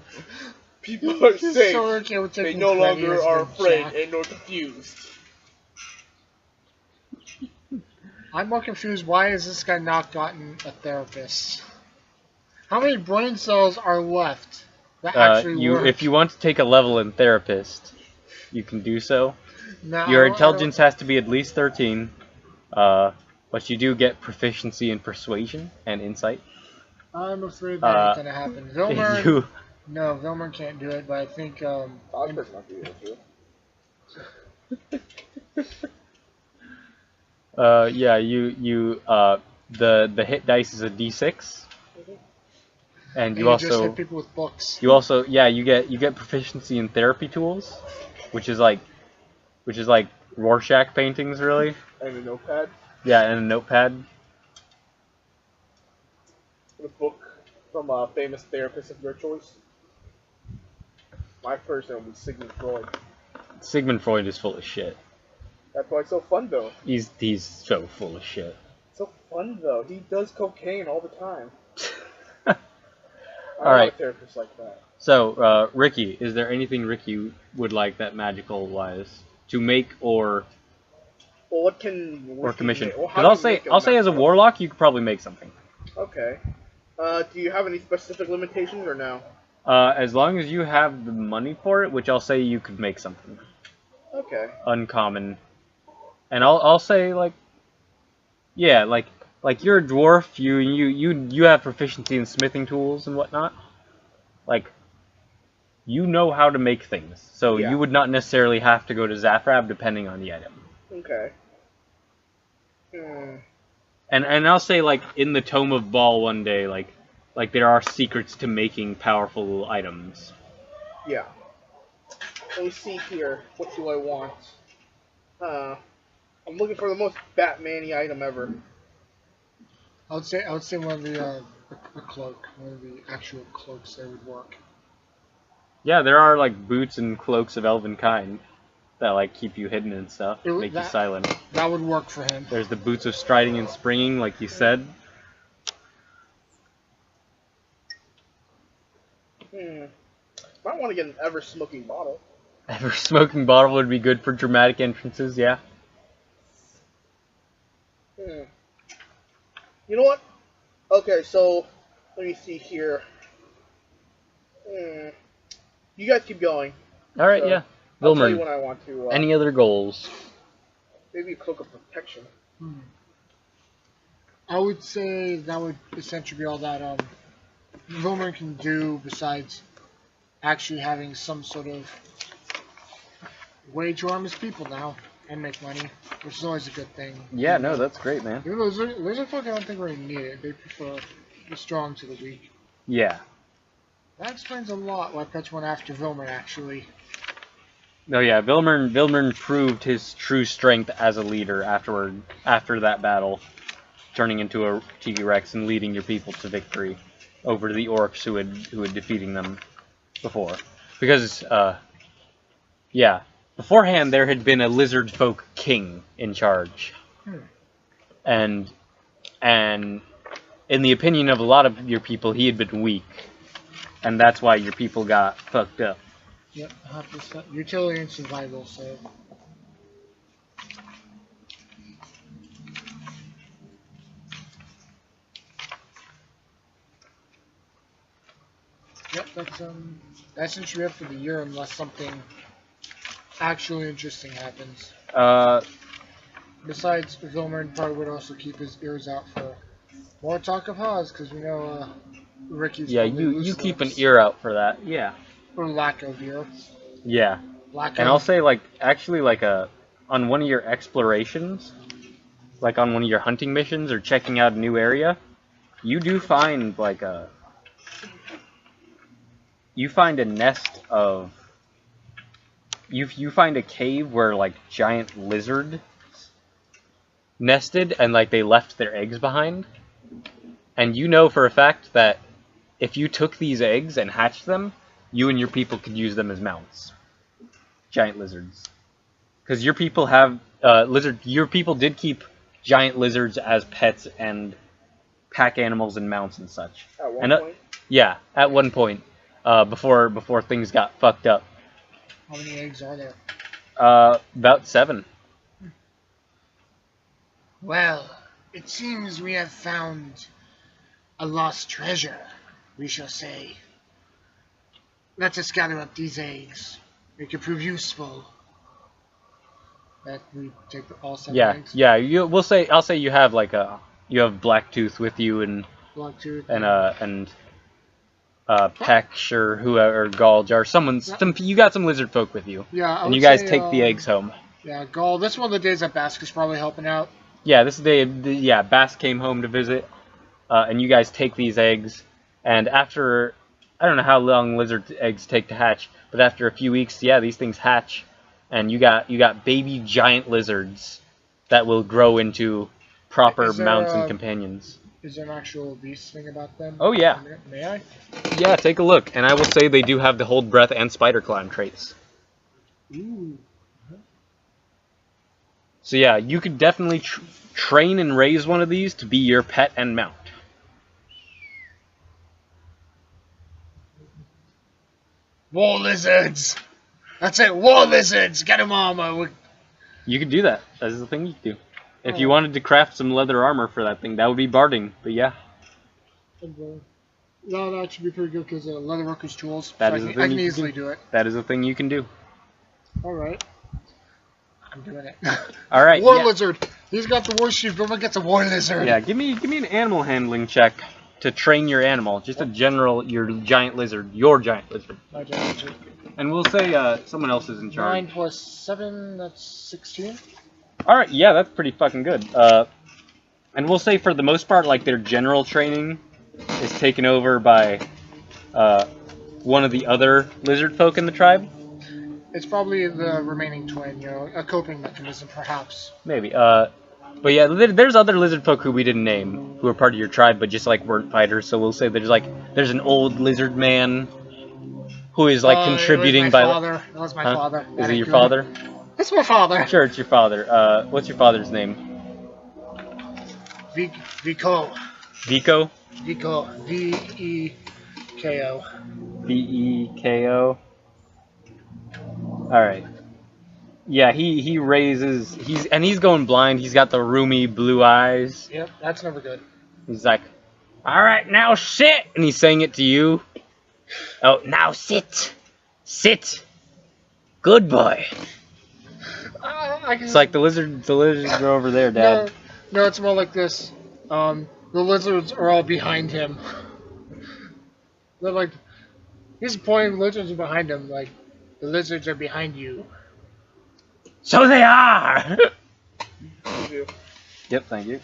People are safe. So okay, they no longer are afraid and nor confused. I'm more confused. Why has this guy not gotten a therapist? How many brain cells are left that actually work? If you want to take a level in therapist, you can do so. No, Your I intelligence has to be at least 13. But you do get proficiency in persuasion and insight. I'm afraid that ain't gonna happen. Vilmer, You, no, Vilmer can't do it, but I think Oscar's not be able to. yeah, the hit dice is a d6, and you just hit people with books. yeah, you get proficiency in therapy tools, which is like Rorschach paintings, really. And a notepad. Yeah, and a notepad. A book from a famous therapist of your choice. My person will be Sigmund Freud. Sigmund Freud is full of shit. That's why it's so fun, though. He's so full of shit. So fun, though. He does cocaine all the time. All right. A therapist like that. So, Ricky, is there anything Ricky would like that magical-wise to make or what can commission? Because I'll say as a warlock, you could probably make something. Okay. Do you have any specific limitations or no? As long as you have the money for it, which I'll say you could make something. Okay. Uncommon. And I'll say like you're a dwarf, you have proficiency in smithing tools and whatnot. Like, you know how to make things. So you would not necessarily have to go to Zafrab depending on the item. Okay. And I'll say, like, in the Tome of Ball one day, like there are secrets to making powerful items. Yeah. Let me see here. What do I want? I'm looking for the most Batman-y item ever. I would say one of the cloak, one of the actual cloaks that would work. Yeah, there are like boots and cloaks of elven kind that like keep you hidden and stuff, make you silent. That would work for him. There's the boots of striding and springing, like you said. Might want to get an ever-smoking bottle. Ever-smoking bottle would be good for dramatic entrances, yeah. You know what? Okay, so let me see here. You guys keep going. All right, yeah. I'll tell you Vilmer, when I want to. any other goals? Maybe a cloak of protection. I would say that would essentially be all that Vilmer can do besides actually having some sort of way to arm his people now and make money, which is always a good thing. Yeah, no, that's great, man. Even though Lizardfolk, I don't think really need it. They prefer the strong to the weak. Yeah. That explains a lot why Fetch went after Vilmer, actually. No, yeah, Vilmer proved his true strength as a leader after that battle, turning into a T-Rex and leading your people to victory over the orcs who had defeating them before. Because, yeah, beforehand there had been a Lizardfolk king in charge. And in the opinion of a lot of your people, he had been weak. And that's why your people got fucked up. Yep, 100%. Utility and survival, so... Yep, that's essentially up for the year unless something actually interesting happens. Besides, Vilmer probably would also keep his ears out for more talk of Haas, because we know Ricky's. Yeah, you keep an ear out for that. Yeah. Or lack of ear. Yeah. And I'll say, like, actually, like, on one of your explorations, like on one of your hunting missions or checking out a new area, you do find, like, you find a nest of... You find a cave where, like, giant lizard nested and, like, they left their eggs behind. And you know for a fact that if you took these eggs and hatched them, you and your people could use them as mounts. Giant lizards. Because your people have... your people did keep giant lizards as pets and pack animals and mounts and such. At one point? Yeah, at one point. Before things got fucked up. How many eggs are there? About 7. Well, it seems we have found a lost treasure. we shall say, let us gather up these eggs. They could prove useful. That we take all 7 eggs. Yeah. I'll say you have like you have Blacktooth with you and Blacktooth and Peck or whoever, or Gulge or you got some lizard folk with you. Yeah, and you guys take the eggs home. Yeah, Gulge. This is one of the days that Bask is probably helping out. Yeah, this is yeah, Bass came home to visit, and you guys take these eggs, and after, I don't know how long lizard eggs take to hatch, but after a few weeks, yeah, these things hatch, and you got baby giant lizards that will grow into proper mounts and companions. Is there an actual beast thing about them? Oh yeah. May I? Yeah, take a look, and I will say they do have the hold breath and spider climb traits. Ooh. So yeah, you could definitely train and raise one of these to be your pet and mount. War lizards! That's it, war lizards! Get them armor! You could do that. That is the thing you could do. If you wanted to craft some leather armor for that thing, that would be barding, but yeah. No, that should be pretty good because leather workers' tools. That so is I the can, thing I can you easily can do it. That is a thing you can do. Alright. I'm doing it. Alright, War lizard! He's got the war sheep, Boomer gets a war lizard! Yeah, give me an animal handling check to train your animal. Just a general, your giant lizard. Your giant lizard. My giant lizard. And we'll say someone else is in charge. 9 plus 7, that's 16. Alright, yeah, that's pretty fucking good. And we'll say for the most part, like, their general training is taken over by one of the other lizard folk in the tribe. It's probably the remaining twin, a coping mechanism, perhaps. Maybe. But yeah, there's other lizard folk who we didn't name, who are part of your tribe, but just, like, weren't fighters. So we'll say there's an old lizard man who is, like, contributing by... That was my father. Is it your father? It's my father. Sure, it's your father. What's your father's name? Vico. Vico? Vico. V-E-K-O. V-E-K-O. Alright. Yeah, he raises... He's going blind. He's got the roomy blue eyes. Yep, that's never good. He's like, alright, now sit! And he's saying it to you. Oh, now sit! Sit! Good boy! It's like the lizards are over there, Dad. No, it's more like this. The lizards are all behind him. They're like, he's pointing, the lizards are behind him, like, the lizards are behind you. So they are! Thank you. Yep, thank you.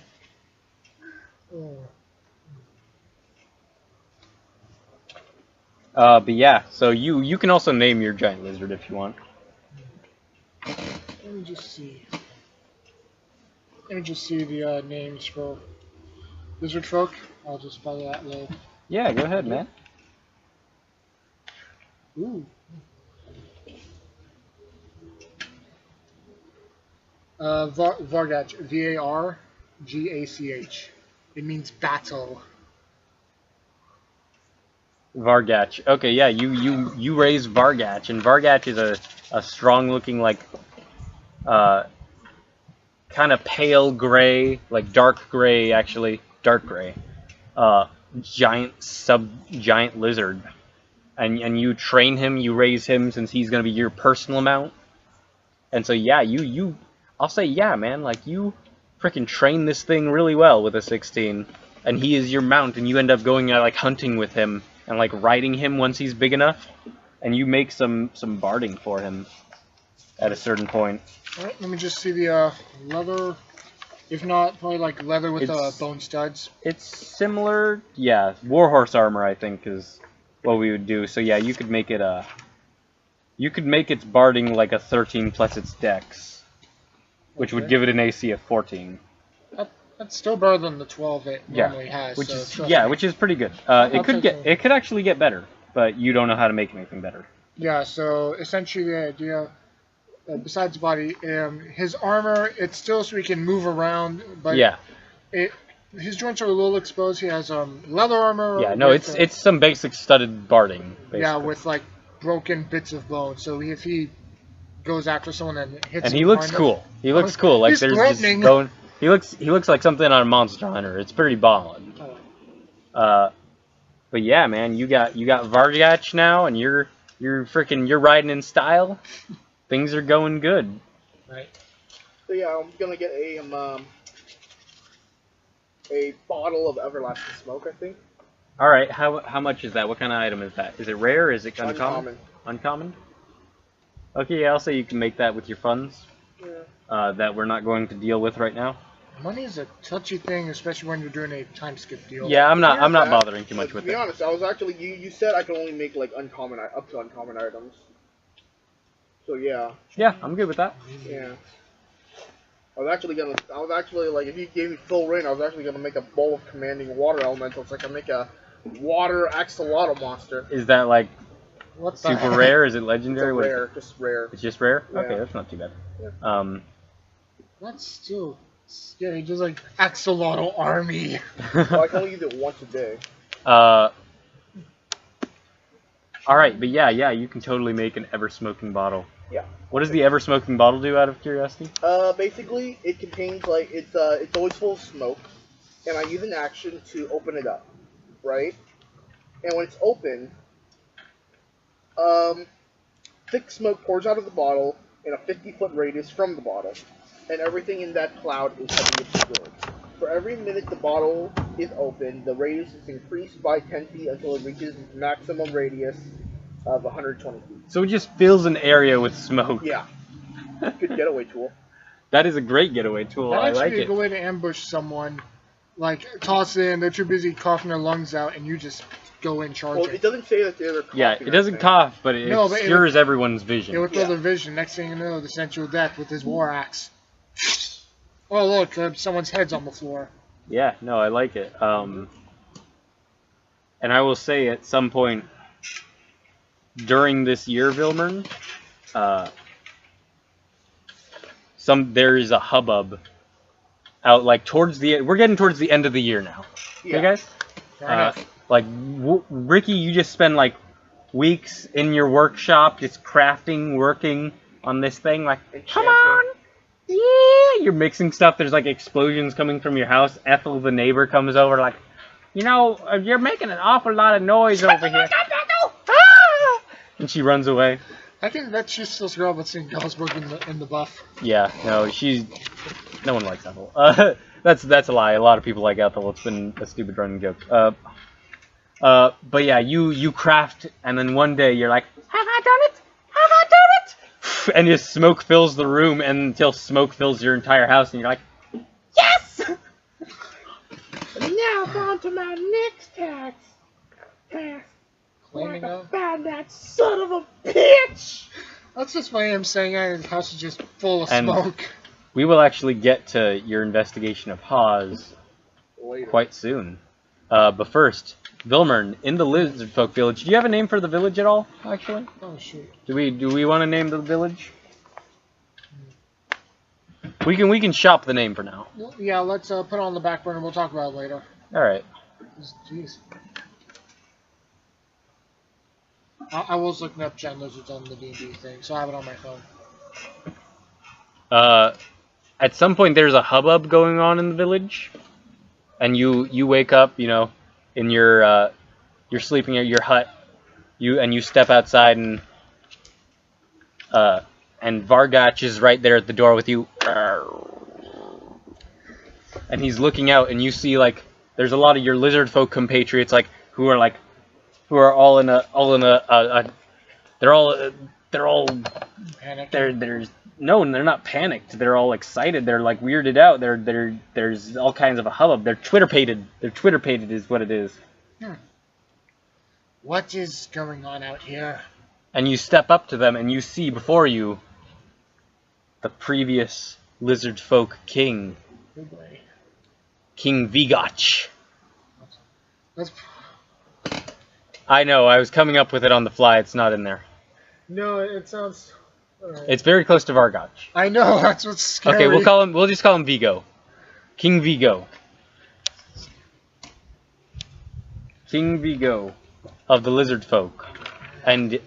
But yeah, so you can also name your giant lizard if you want. Let me just see. Let me just see the names for Lizardfolk. I'll just follow that low. Yeah, go ahead, man. Ooh. Vargach. V-A-R-G-A-C-H. It means battle. Vargach. Okay, yeah, you raise Vargach, and Vargach is a strong-looking, like, kind of pale gray, like dark gray, actually, dark gray, giant lizard, and you train him, you raise him since he's gonna be your personal mount, and so yeah, I'll say yeah, man, like you freaking train this thing really well with a 16, and he is your mount, and you end up going like hunting with him and like riding him once he's big enough, and you make some barding for him at a certain point. Alright, let me just see the leather. If not, probably like leather with bone studs. It's similar, yeah. Warhorse armor, I think, is what we would do. So yeah, you could make it you could make its barding like a 13 plus its dex, which would give it an AC of 14. That's still better than the 12 it normally has. Which so is which is pretty good. It could actually get better, but you don't know how to make anything better. Yeah, so essentially the idea. Besides the body, his armor, it's still so he can move around, but yeah, his joints are a little exposed. He has leather armor. Yeah, no, it's some basic studded barding. Basically. Yeah, with like broken bits of bone. So if he goes after someone and hits, and he looks cool. He looks cool. Like there's threatening. This bone. He looks like something on a Monster Hunter. It's pretty ballin'. But But yeah, man, you got Vargach now, and you're riding in style. Things are going good. Right. So yeah, I'm gonna get a bottle of everlasting smoke, I think. All right, how much is that? What kind of item is that? Is it rare? Is it uncommon? Uncommon. Uncommon? Okay, yeah, I'll say you can make that with your funds. Yeah. That we're not going to deal with right now. Money is a touchy thing, especially when you're doing a time skip deal. Yeah, I'm not Here's that. bothering too much with To be it. honest, I was actually you said I could only make like up to uncommon items. So yeah. Yeah, I'm good with that. Yeah. I was actually like, if you gave me full reign, I was actually gonna make a bowl of commanding water elementals. So I can make a water axolotl monster. Is that like What the super heck? rare? Is it It's legendary? a What is rare, it? just rare. It's just rare? Yeah. Okay, that's not too bad. Yeah. That's still scary. Just like axolotl army. Well, I can only use it once a day. Alright, but yeah, you can totally make an ever-smoking bottle. Yeah. What does the ever-smoking bottle do, out of curiosity? Basically, it contains like it's always full of smoke, and I use an action to open it up, right? And when it's open, thick smoke pours out of the bottle in a 50-foot radius from the bottle, and everything in that cloud is heavily obscured. For every minute the bottle is open, the radius is increased by 10 feet until it reaches its maximum radius of 120 feet. So it just fills an area with smoke. Yeah. Good getaway tool. That is a great getaway tool. I That's like actually a it. good way to ambush someone. Like, toss it in, they're too busy coughing their lungs out, and you just go in charging. Well, it doesn't say that they're coughing. Yeah, it doesn't cough, but it No, but it obscures everyone's vision. It would throw their vision. Next thing you know, the Sensual death with his war axe. Oh, look, someone's head's on the floor. Yeah, no, I like it. And I will say, at some point during this year, Vilmern, there is a hubbub out, like, we're getting towards the end of the year now. Yeah. Okay, guys? Fair enough. Like, Ricky, you just spend, like, weeks in your workshop just crafting, working on this thing. Like, come on! Yeah! You're mixing stuff. There's, like, explosions coming from your house. Ethel, the neighbor, comes over, like, you know, you're making an awful lot of noise over here. Ah! And she runs away. I think that's just this girl that's in Gallsburg in the buff. Yeah, no, no one likes Ethel. That's a lie. A lot of people like Ethel. It's been a stupid running joke. But yeah, you craft, and then one day you're like, have I done it? Have I done it? And just smoke fills the room, and until smoke fills your entire house, and you're like, yes! Now on to my next task. Claiming of? Find that son of a bitch! That's just why I'm saying the house is just full of And- smoke. We will actually get to your investigation of Hawes Later. quite soon. But first, Vilmern, in the Lizardfolk village. Do you have a name for the village at all, actually? Oh, shoot. Do we want to name the village? We can shop the name for now. Well, yeah, let's put it on the back burner. We'll talk about it later. Alright. Jeez. I was looking up Gen Lizards on the D&D thing, so I have it on my phone. At some point there's a hubbub going on in the village, and you wake up, you know, in you're sleeping at your hut, you step outside, and Vargach is right there at the door with you, and he's looking out, and you see, like, there's a lot of your Lizardfolk compatriots, like, who are all in a they're all Panic. No, they're not panicked. They're all excited. They're, like, weirded out. There's all kinds of a hubbub. They're Twitter-pated. They're Twitter-pated is what it is. What is going on out here? And you step up to them, and you see before you the previous Lizardfolk king, Oh boy. King Vigach. That's... I know. I was coming up with it on the fly. It's not in there. No, it sounds... Alright. It's very close to Vargach. I know, that's what's scary. Okay, we'll just call him Vigo. King Vigo. King Vigo of the Lizardfolk. And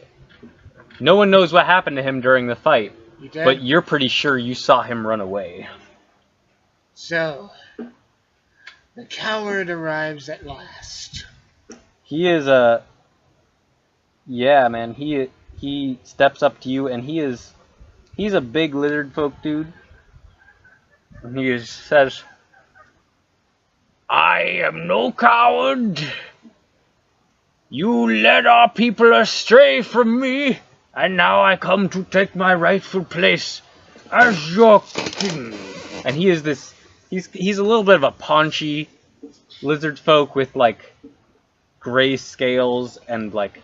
no one knows what happened to him during the fight, You did? but you're pretty sure you saw him run away. So, the coward arrives at last. He is a yeah, man. He steps up to you, and he's a big lizard folk dude. And he says, "I am no coward. You led our people astray from me, and now I come to take my rightful place as your king." And he is this. He's a little bit of a paunchy lizard folk with like gray scales and like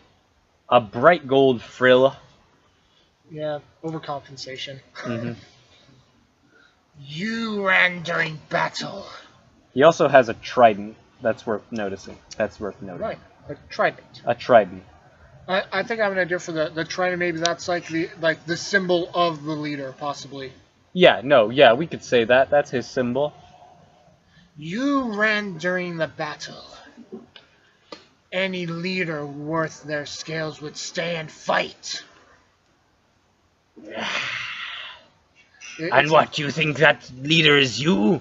a bright gold frill. Yeah, overcompensation. Mm-hmm. You ran during battle. He also has a trident. That's worth noticing. Right, a trident. A trident. I think I have an idea for the trident. Maybe that's like the symbol of the leader, possibly. Yeah, no, yeah, we could say that. That's his symbol. You ran during the battle. Any leader worth their scales would stay and fight. And what, you think that leader is you?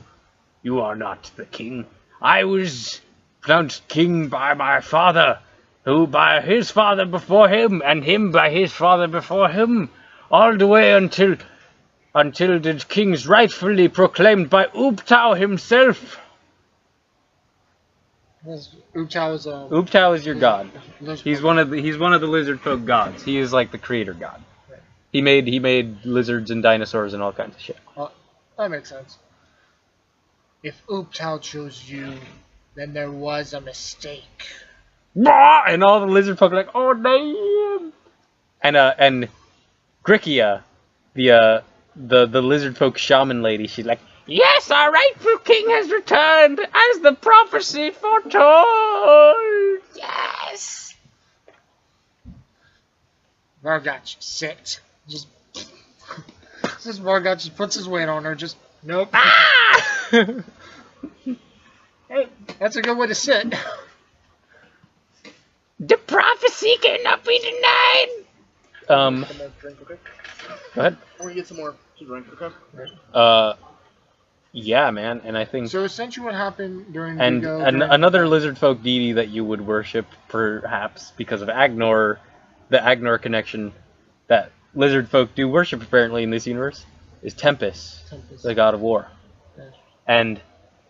You are not the king. I was pronounced king by my father, who by his father before him, and him by his father before him, all the way until the king's rightfully proclaimed by Ooptao himself. Ooptao is your god. He's one of the lizard folk gods. He is like the creator god. He made lizards and dinosaurs and all kinds of shit. That makes sense. If Ooptao chose you, then there was a mistake. And all the lizard folk are like, oh damn! And Grikia, the lizard folk shaman lady, she's like, yes, our rightful king has returned, as the prophecy foretold. Yes. Vargot, sit. Just Vargot just puts his weight on her. Just nope. Hey, that's a good way to sit. The prophecy cannot be denied. Some more drink, okay? Go ahead. I want to get some more to drink, okay? Yeah, man, and I think. So essentially, what happened during another lizard folk deity that you would worship, perhaps because of Agnor, the Agnor connection that lizard folk do worship apparently in this universe, is Tempest, the god of war. Yes. And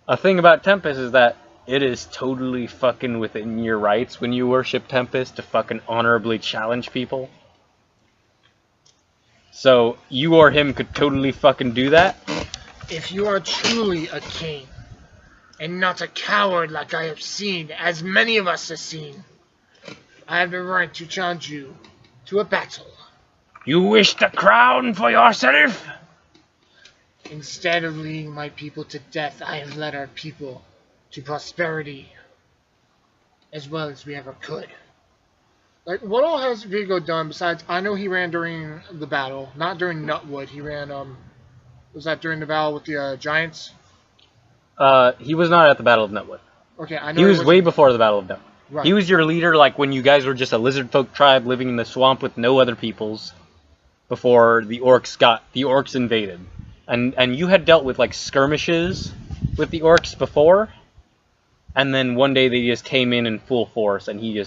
a thing about Tempest is that it is totally fucking within your rights when you worship Tempest to fucking honorably challenge people. So you or him could totally fucking do that. If you are truly a king, and not a coward like I have seen, as many of us have seen, I have the right to challenge you to a battle. You wish the crown for yourself? Instead of leading my people to death, I have led our people to prosperity, as well as we ever could. Like, what all has Vigo done besides, I know he ran during the battle, not during Nutwood, he ran, was that during the battle with the giants? He was not at the Battle of Nutwood. Okay, I know he was way before the Battle of Nutwood. Right. He was your leader, like, when you guys were just a lizard folk tribe living in the swamp with no other peoples, before the orcs invaded. And you had dealt with, like, skirmishes with the orcs before, and then one day they just came in full force, and he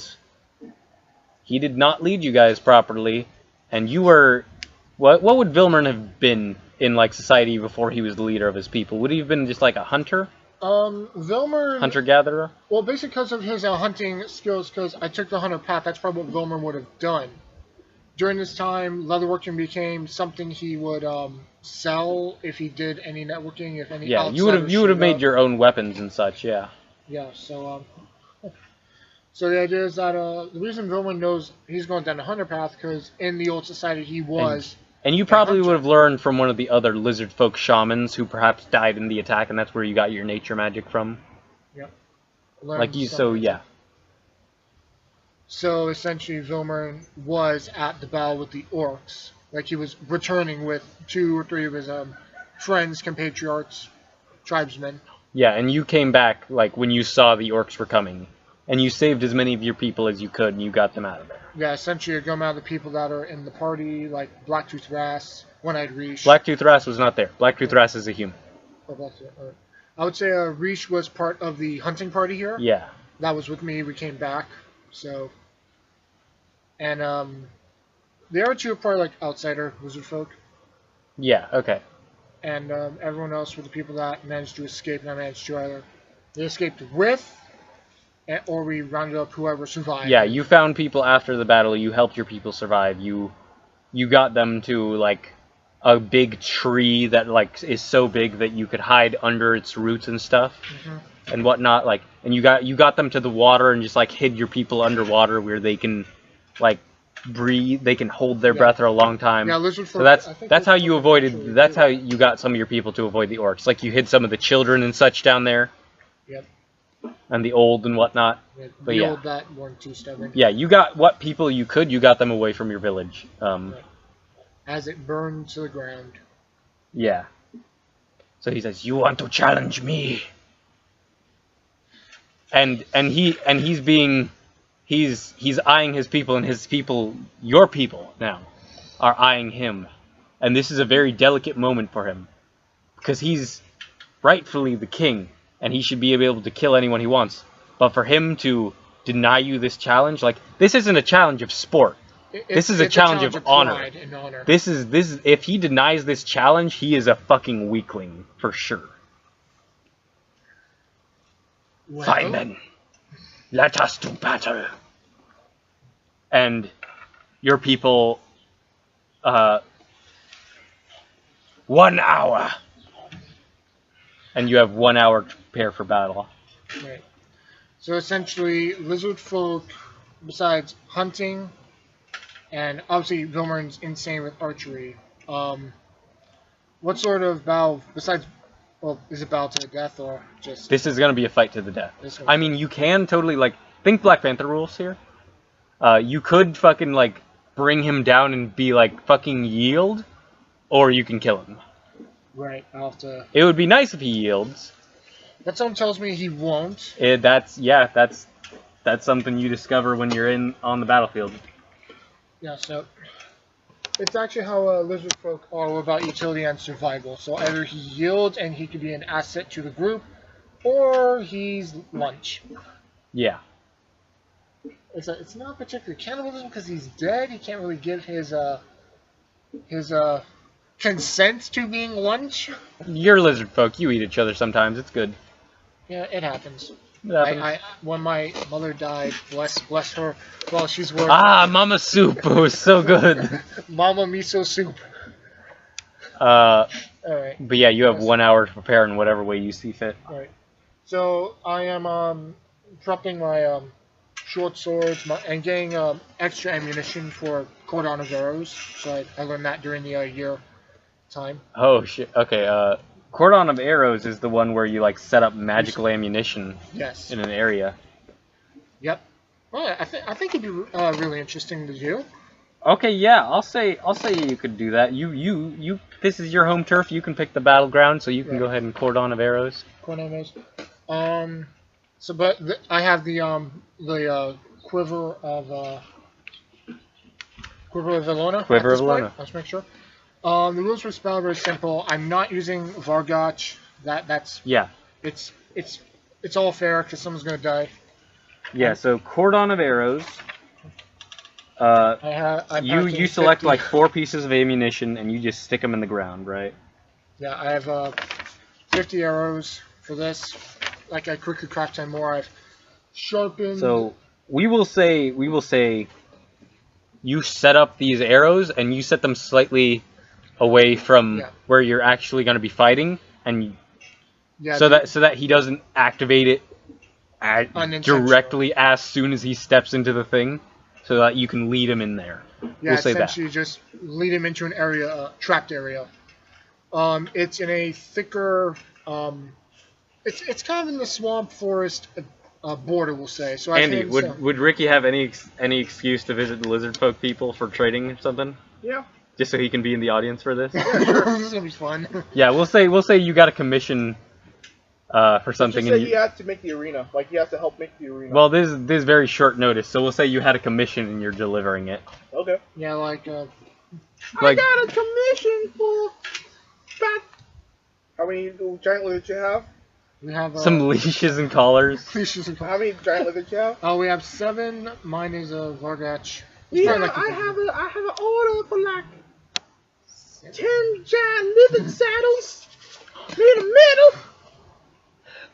did not lead you guys properly, and you were, what would Vilmern have been in, like, society before he was the leader of his people? Would he have been just, like, a hunter? Vilmern... Hunter-gatherer? Well, basically because of his hunting skills, because I took the hunter path, that's probably what Vilmern would have done. During this time, leatherworking became something he would sell if he did any networking, if any. Yeah, you would have made your own weapons and such. Yeah. Yeah. So the idea is that the reason Vilmern knows he's going down the hunter path because in the old society he was. And you probably would have learned from one of the other lizard folk shamans who perhaps died in the attack, and that's where you got your nature magic from. Yep. Yeah. So essentially, Vilmern was at the battle with the orcs. Like, he was returning with 2 or 3 of his friends, compatriots, tribesmen. Yeah, and you came back, like, when you saw the orcs were coming. And you saved as many of your people as you could, and you got them out of there. Yeah, essentially, you're going out of the people that are in the party, like Blacktooth Wrasse, One-Eyed Reach. Blacktooth Wrasse was not there. Blacktooth Wrasse is a human. Oh, that's it. Right. I would say Reach was part of the hunting party here. Yeah. That was with me. We came back. So, and the other two are probably like outsider Lizardfolk, Yeah. Okay. and everyone else were the people that managed to escape, and I managed to either they escaped with, or we rounded up whoever survived. Yeah. You found people after the battle. You helped your people survive. You got them to like a big tree that like is so big that you could hide under its roots and stuff and whatnot. Like, and you got them to the water and just like hid your people underwater where they can like breathe. They can hold their breath for a long time. Yeah, Lizardfolk. So that's how you avoided. That's how you got some of your people to avoid the orcs. Like you hid some of the children and such down there. Yep. And the old and whatnot. Yeah, But the yeah. old that weren't too stubborn. Yeah, you got what people you could. You got them away from your village. As it burned to the ground. Yeah. So he says, "You want to challenge me?" And he's eyeing his people, and his people, your people now, are eyeing him, and this is a very delicate moment for him because he's rightfully the king, and he should be able to kill anyone he wants. But for him to deny you this challenge, like this isn't a challenge of sport. This is a challenge of honor. Pride and honor. This is if he denies this challenge, he is a fucking weakling for sure. Well, Fine then, let us do battle. And your people, 1 hour, and you have 1 hour to prepare for battle. Right. So essentially, Lizardfolk, besides hunting. And obviously, Vilmern's insane with archery. What sort of battle, besides, well, is it battle to the death or just... This is going to be a fight to the death. I mean, you can totally, like, think Black Panther rules here. You could fucking, like, bring him down and be like, fucking yield, or you can kill him. Right, I'll have to... It would be nice if he yields. That someone tells me he won't. That's something you discover when you're on the battlefield. Yeah, so it's actually how Lizardfolk are all about utility and survival. So either he yields and he could be an asset to the group, or he's lunch. Yeah. It's not particularly cannibalism because he's dead. He can't really give his consent to being lunch. You're lizard folk. You eat each other sometimes. It's good. Yeah, it happens. It happens. When my mother died, bless her, while she's working. Ah, Mama Soup. It was so good. Mama miso soup. Alright. But yeah, you have 1 hour to prepare in whatever way you see fit. Alright. So I am prepping my short swords and getting extra ammunition for cordon of arrows. So I learned that during the year time. Oh shit. Okay. Cordon of arrows is the one where you like set up magical ammunition. Yes. In an area. Yep. Well, I think it'd be really interesting to do. Okay, yeah, I'll say you could do that. You. This is your home turf. You can pick the battleground, so you can go ahead and cordon of arrows. Cordon of arrows. So, but I have the quiver of Valona. Quiver of Valona. Let's make sure. The rules for spell are very simple. I'm not using Vargach. That's yeah. It's all fair because someone's gonna die. Yeah. So cordon of arrows. You select 50. like 4 pieces of ammunition and you just stick them in the ground, right? Yeah, I have 50 arrows for this. Like I quickly craft 10 more. I've sharpened. So we will say you set up these arrows and you set them slightly away from where you're actually going to be fighting, and so that he doesn't activate it directly as soon as he steps into the thing, so that you can lead him in there. Yeah, we'll say essentially that. just lead him into an area, trapped area. It's in a thicker. It's kind of in the swamp forest border, we'll say. So Andy, would Ricky have any excuse to visit the Lizardfolk people for trading or something? Yeah. Just so he can be in the audience for this. Yeah, sure. This is gonna be fun. Yeah, we'll say you got a commission for something. Just say he had to make the arena. Like he has to help make the arena. Well, this is very short notice, so we'll say you had a commission and you're delivering it. Okay. Yeah, like I got a commission for that. How many giant lizards you have? We have Some leashes and collars. leashes and How many giant leather you have? we have 7. Mine is a Vargach. Yeah, I have an order for like 10 giant living saddles made of metal.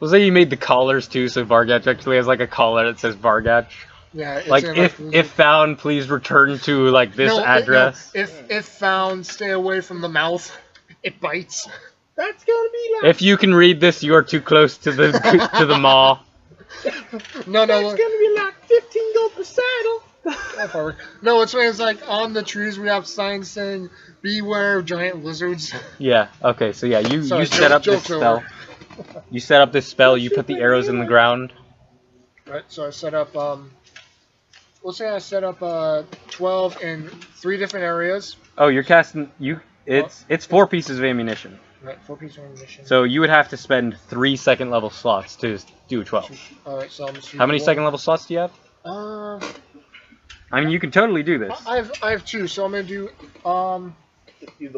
We'll say you made the collars too, so Vargach actually has like a collar that says Vargach. Yeah, it's Like in, if found, please return to like this address. If found, stay away from the mouth. It bites. That's gonna be like. If you can read this, you are too close to the to the maw. No, That's gonna be like 15 gold per saddle. No, it's like on the trees we have signs saying "Beware of giant lizards." Yeah. Okay. So yeah, you Sorry, set up this joke's over. spell. You set up this spell. You put the arrows in the ground. Right. So I set up. We'll say I set up 12 in 3 different areas. Oh, you're casting. It's 4 pieces of ammunition. Right. 4 pieces of ammunition. So you would have to spend 3 second level slots to do 12. All right. So I'm just How many second level slots do you have? I mean, you can totally do this. I have 2, so I'm gonna do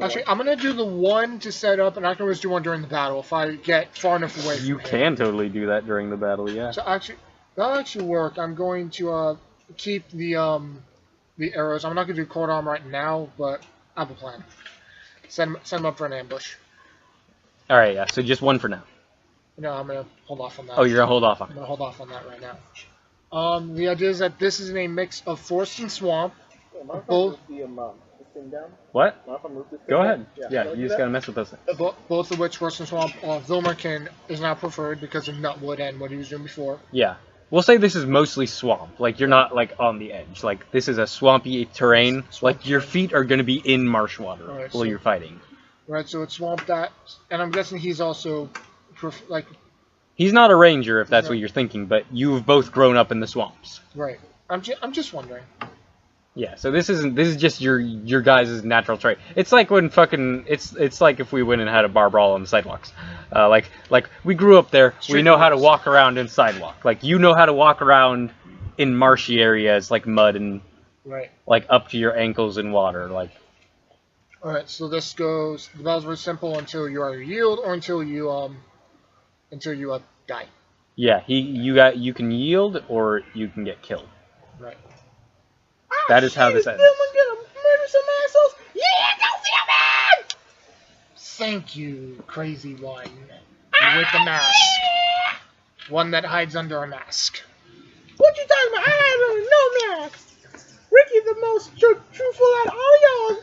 actually I'm gonna do the 1 to set up, and I can always do 1 during the battle if I get far enough away. You from can totally do that during the battle. Yeah. So actually, that'll actually work. I'm going to keep the arrows. I'm not gonna do cold arm right now, but I have a plan. Send them up for an ambush. All right. Yeah. So just 1 for now. No, I'm gonna hold off on that. Oh, you're gonna hold off on I'm it. gonna hold off on that right now. The idea is that this is a mix of forest and swamp. Both. What? Go ahead. Yeah. You just gotta mess with those things. Both of which forest and swamp. Vilmer is now preferred because of Nutwood and what he was doing before. Yeah. We'll say this is mostly swamp. Like, you're not, like, on the edge. Like, this is a swampy terrain. Like, your feet are going to be in marsh water while you're fighting. Right, so it's swamp that... And I'm guessing he's also, He's not a ranger, if that's what you're thinking, but you've both grown up in the swamps. Right. I'm just wondering. Yeah, so this is just your guys' natural trait. It's like when fucking... It's like if we went and had a bar brawl on the sidewalks. Like we grew up there, we know how to walk around in sidewalk. Like, you know how to walk around in marshy areas, like mud and... Right. Like, up to your ankles in water, like... Alright, so this goes... The battle's very simple until you either yield or until you die. Yeah, you can yield or you can get killed. Right. That is how this ends. Murder some assholes. Yeah, go feel man. Thank you, crazy one. With the mask. One that hides under a mask. What you talking about? I have no mask. Ricky the most truthful out of all y'all.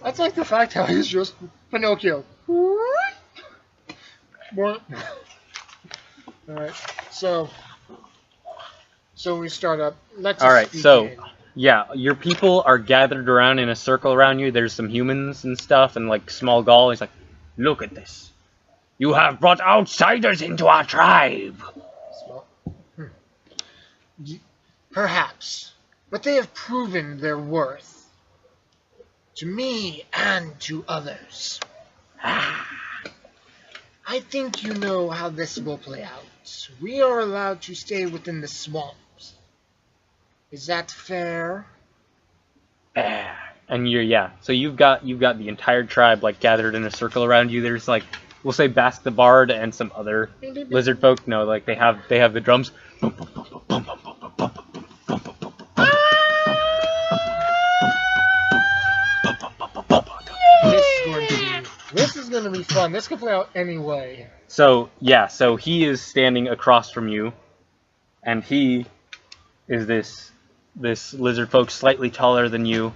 That's like the fact how he's just Pinocchio. Alright, so we start up. Alright, so, yeah, your people are gathered around in a circle around you. There's some humans and stuff, and, like, small Gaul. He's like, look at this. You have brought outsiders into our tribe. Perhaps, but they have proven their worth. To me and to others. I think you know how this will play out. We are allowed to stay within the swamps. Is that fair? And so you've got the entire tribe like gathered in a circle around you. There's like, we'll say Bask the Bard and some other lizard folk. No, like they have the drums. This is going to be fun. This can play out anyway. So he is standing across from you, and he is this lizard folk, slightly taller than you.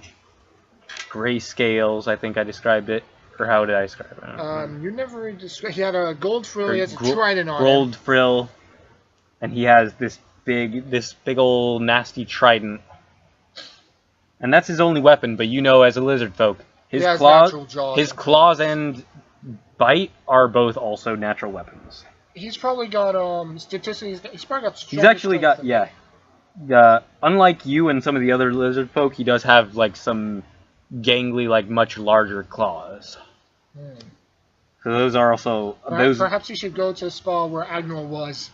Gray scales, I think I described it. Or how did I describe it? You never really described. He had a gold frill. He has a trident on gold frill, and he has this big old nasty trident, and that's his only weapon. But you know, as a lizard folk, his claws and bite are both also natural weapons. He's probably got statistics. He's probably got. He's actually got unlike you and some of the other lizard folk, he does have like some gangly, like much larger claws. So those are also those. Perhaps you should go to the spa where Agnor was.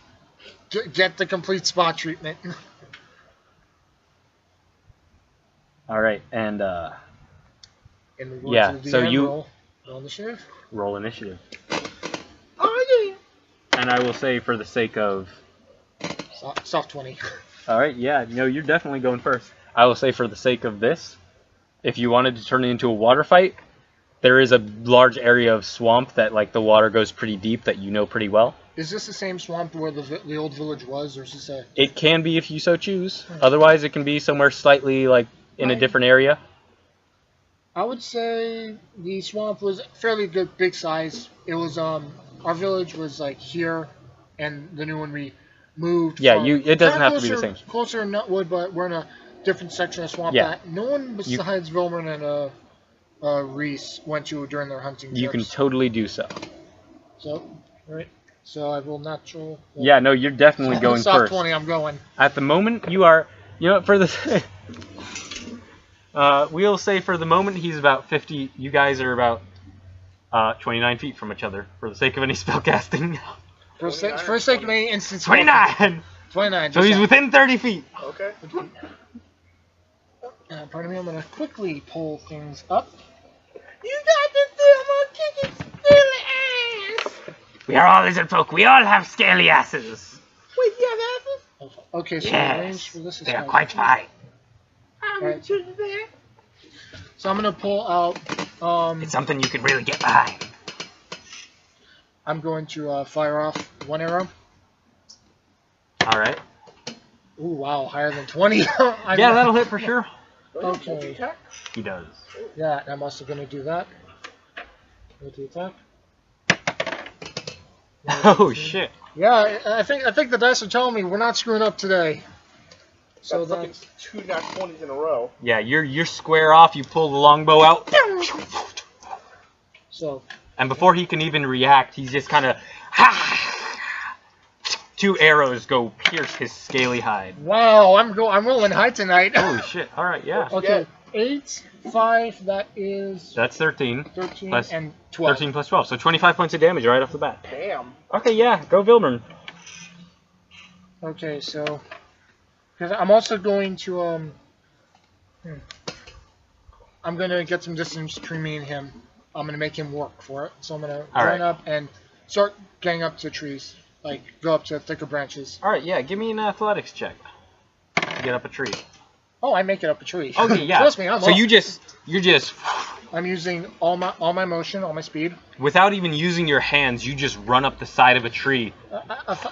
Get the complete spa treatment. All right, and so you roll initiative. Roll initiative. Oh And I will say for the sake of... Soft 20. Alright, yeah, no, you're definitely going first. I will say for the sake of this, if you wanted to turn it into a water fight, there is a large area of swamp that, like, the water goes pretty deep that you know pretty well. Is this the same swamp where the old village was, or is this a... It can be if you so choose. Otherwise, it can be somewhere slightly, like, in a different area. I would say the swamp was fairly good, big size. It was, our village was, like, here, and the new one we moved. Yeah, it doesn't have to be the same. Closer to Nutwood, but we're in a different section of swamp that no one besides Vilmer and Reese went to during their hunting trips. You can totally do so. So, right. So I will natural. Yeah, no, you're definitely going soft first. 20, I'm going. At the moment, you are. You know what? For the. We'll say for the moment he's about 50. You guys are about 29 feet from each other. For the sake of any spellcasting. For the sake of any instance. 29. 29. So he's within 30 feet. Okay. Pardon me. I'm gonna quickly pull things up. You got to see I'm gonna kick his silly ass. We are all lizardfolk. We all have scaly asses. Wait, you have asses? Okay, so the range Yes, for this is they are quite fine. I'm sure that. So I'm gonna pull out. It's something you could really get behind. I'm going to fire off one arrow. All right. Ooh, wow, higher than 20. Yeah, that'll hit for sure. Okay. He does. Yeah, I'm also gonna do that. Multi-attack. Oh shit. Yeah, I think the dice are telling me we're not screwing up today. So that's fucking 2 nat 20s in a row. Yeah, you're square off. You pull the longbow out. So. And before he can even react, he's just kind of. 2 arrows go pierce his scaly hide. Wow, I'm rolling high tonight. Holy shit! All right, yeah. Okay, 8, 5. That is. That's 13. 13 plus and 12. 13 plus 12, so 25 points of damage right off the bat. Damn. Okay, yeah, go Vilmer. Okay, so. Because I'm also going to I'm gonna get some distance between me and him. I'm gonna make him work for it. So I'm gonna run up and start getting up to trees, like go up to thicker branches. All right, yeah, give me an athletics check. Get up a tree. Oh, I make it up a tree. Okay, yeah. Trust me, I'm so up. you're just. I'm using all my motion, all my speed. Without even using your hands, you just run up the side of a tree.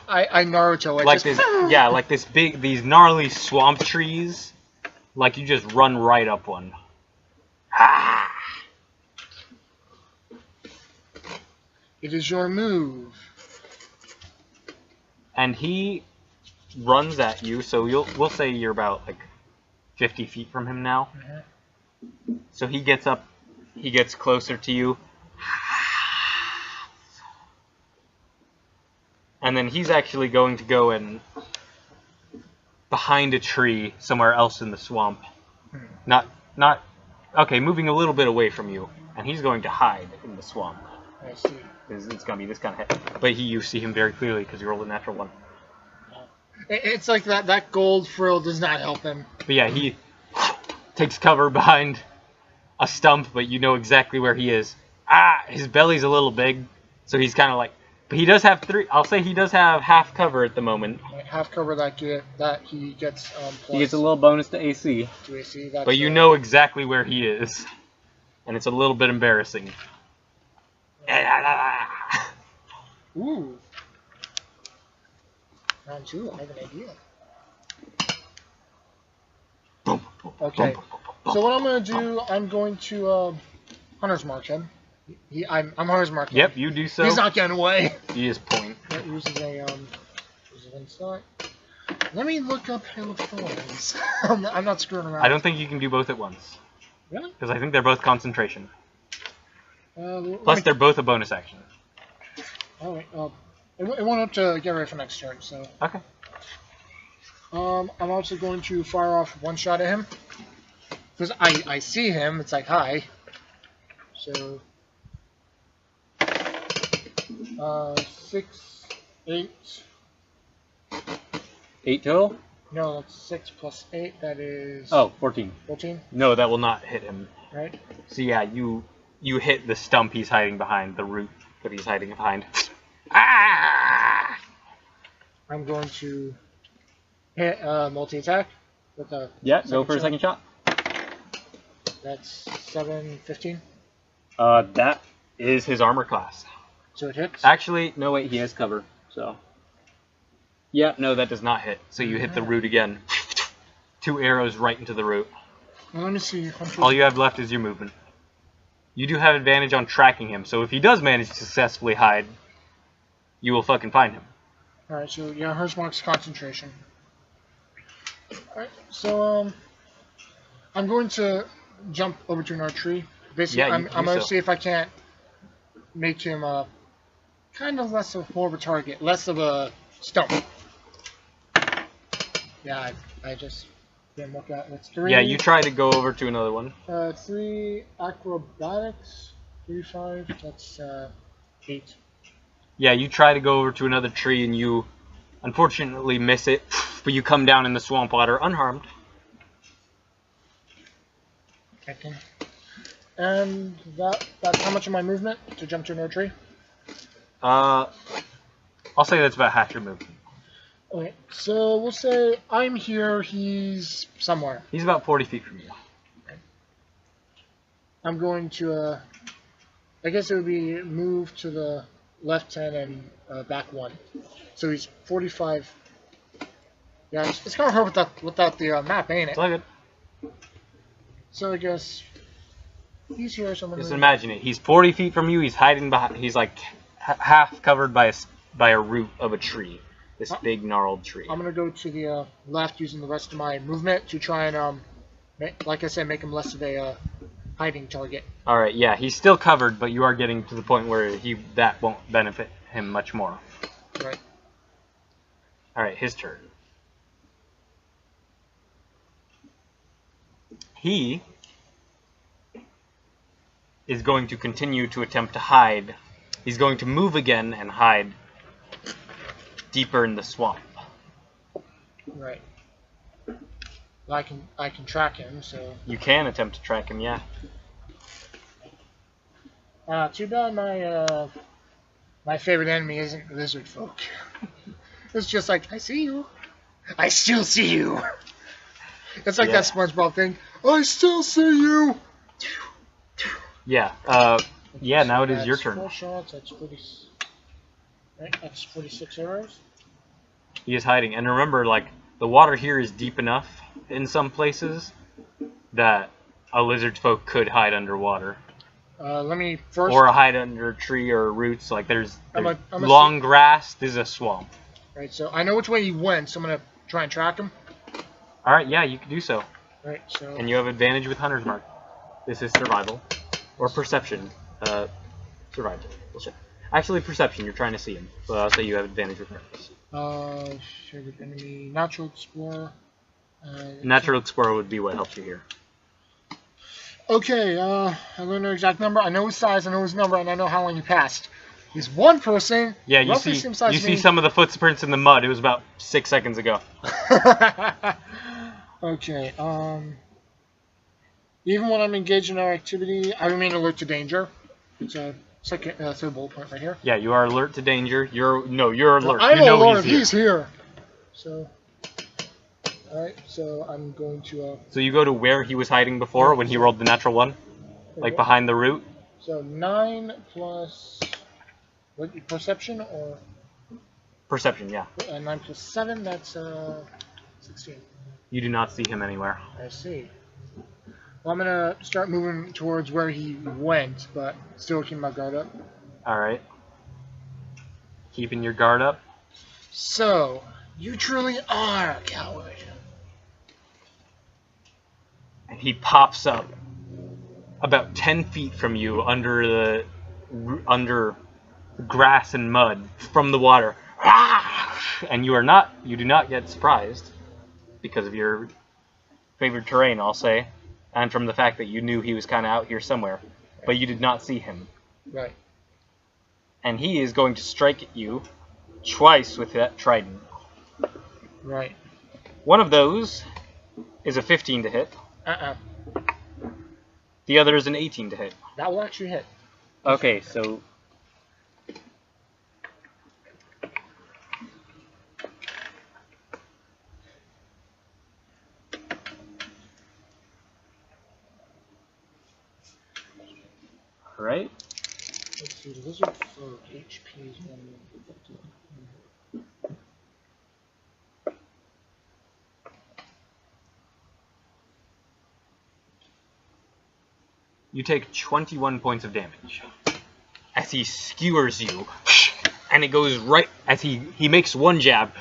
I Naruto. Like this, yeah, like these gnarly swamp trees. Like you just run right up one. It is your move. And he runs at you, so we'll say you're about like 50 feet from him now. Mm-hmm. So he gets up, he gets closer to you. And then he's actually going to go in behind a tree somewhere else in the swamp. Not okay, moving a little bit away from you. And he's going to hide in the swamp. I see. It's going to be this kind of hit. But you see him very clearly because you rolled a natural one. It's like that gold frill does not help him. But yeah, he takes cover behind a stump, but you know exactly where he is. His belly's a little big, so he's kind of like... But he does have I'll say he does have half cover at the moment. Half cover that he gets plus. He gets a little bonus to AC. To AC, But you know exactly where he is. And it's a little bit embarrassing. Ooh. Round 2, I have an idea. Okay. So what I'm going to do, I'm going to Hunter's Mark him. I'm Hunter's Mark him. Yep, you do so. He's not getting away. He is point. That uses a insight. Let me look up Hail of Thorns. I'm not screwing around. I don't think you can do both at once. Really? Because I think they're both concentration. Plus, Plus, they're both a bonus action. Oh wait. It went up to get ready for next turn. So. Okay. I'm also going to fire off one shot at him because I see him. It's like hi. So. 6, 8. 8 total? No, that's 6 plus 8. That is. Oh, 14. 14. No, that will not hit him. Right. So yeah, you hit the stump he's hiding behind, the root that he's hiding behind. Ah! I'm going to hit multi-attack with a Yeah, go for a second shot. That's 7-15. That is his armor class. So it hits. Actually, no, wait, he has cover, so. Yeah, no, that does not hit. So you hit the root again. 2 arrows right into the root. Well, let me see. All you have left is your movement. You do have advantage on tracking him, so if he does manage to successfully hide, you will fucking find him. Alright, so yeah, hers marks concentration. Alright, so I'm going to jump over to another tree. Basically, Yeah, I'm going to see if I can't make him kind of less of more of a target, less of a stump. Yeah, I just didn't look at it. It's 3. Yeah, you try to go over to another one. 3 acrobatics, 3, 5, that's 8. Yeah, you try to go over to another tree and you unfortunately miss it, but you come down in the swamp water unharmed. Okay. And that's how much of my movement to jump to another tree? I'll say that's about half your movement. Okay, so we'll say I'm here, he's somewhere. He's about 40 feet from you. Okay. I'm going to, I guess it would be move to the left 10 and back 1. So he's 45. Yeah, it's kind of hard without the map, ain't it? It's all good. So I guess he's here somewhere. Just imagine it. He's 40 feet from you. He's hiding behind. He's like half covered by a root of a tree. This big gnarled tree. I'm gonna go to the left using the rest of my movement to try and like I said, make him less of a hiding target. All right. Yeah, he's still covered, but you are getting to the point where that won't benefit him much more. Right. All right, his turn. He is going to continue to attempt to hide. He's going to move again and hide deeper in the swamp. Right. Well, I can track him, so. You can attempt to track him, yeah. Too bad my favorite enemy isn't Lizardfolk. It's just like, I see you. I still see you. It's like that SpongeBob thing. I still see you. Yeah. Yeah. Now it is your turn. 4 shots. That's 40. Right. That's 46 arrows. He is hiding, and remember, like the water here is deep enough in some places that a Lizardfolk could hide underwater. Let me first. Or hide under a tree or roots. Like there's I'm long grass. This is a swamp. Right. So I know which way he went, so I'm gonna try and track him. All right. Yeah, you can do so. Right. So. And you have advantage with Hunter's Mark. This is survival or perception. Survival. We'll check. Actually, perception. You're trying to see him, so I'll say you have advantage with purpose. Favorite enemy, Natural Explorer. Natural Explorer would be what helps you here. Okay, I learned the exact number. I know his size, I know his number, and I know how long he passed. He's one person. Yeah, you see some of the footprints in the mud. It was about 6 seconds ago. Okay, even when I'm engaged in our activity, I remain alert to danger. It's a third bullet point right here. Yeah, you are alert to danger. You're alert. I'm you know alert. He's here. So, all right. So I'm going to. So you go to where he was hiding before when he rolled the natural 1, like behind the root. So 9 plus what? Perception or? Perception, yeah. 9 plus 7. That's 16. You do not see him anywhere. I see. Well, I'm gonna start moving towards where he went, but still keeping my guard up. Alright. Keeping your guard up. So, you truly are a coward. And he pops up about 10 feet from you under the grass and mud from the water. And you do not get surprised because of your favored terrain, I'll say. And from the fact that you knew he was kind of out here somewhere. But you did not see him. Right. And he is going to strike at you twice with that trident. Right. One of those is a 15 to hit. The other is an 18 to hit. That will actually hit. Okay, so... right? Let's see, Lizardfolk HP is 150. You take 21 points of damage as he skewers you, and it goes right as he makes one jab,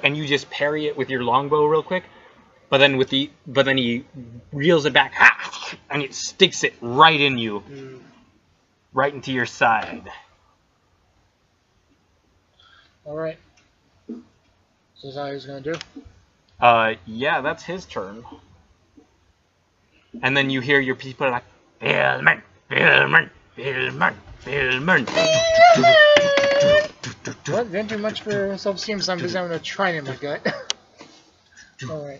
and you just parry it with your longbow real quick. But then he reels it back, and it sticks it right in you, right into your side. All right. So is that what he's gonna do? Yeah, that's his turn. And then you hear your people like, Billman, Billman, Billman, Billman. Well, didn't do much for self-esteem, so I'm just having a try in my gut. All right.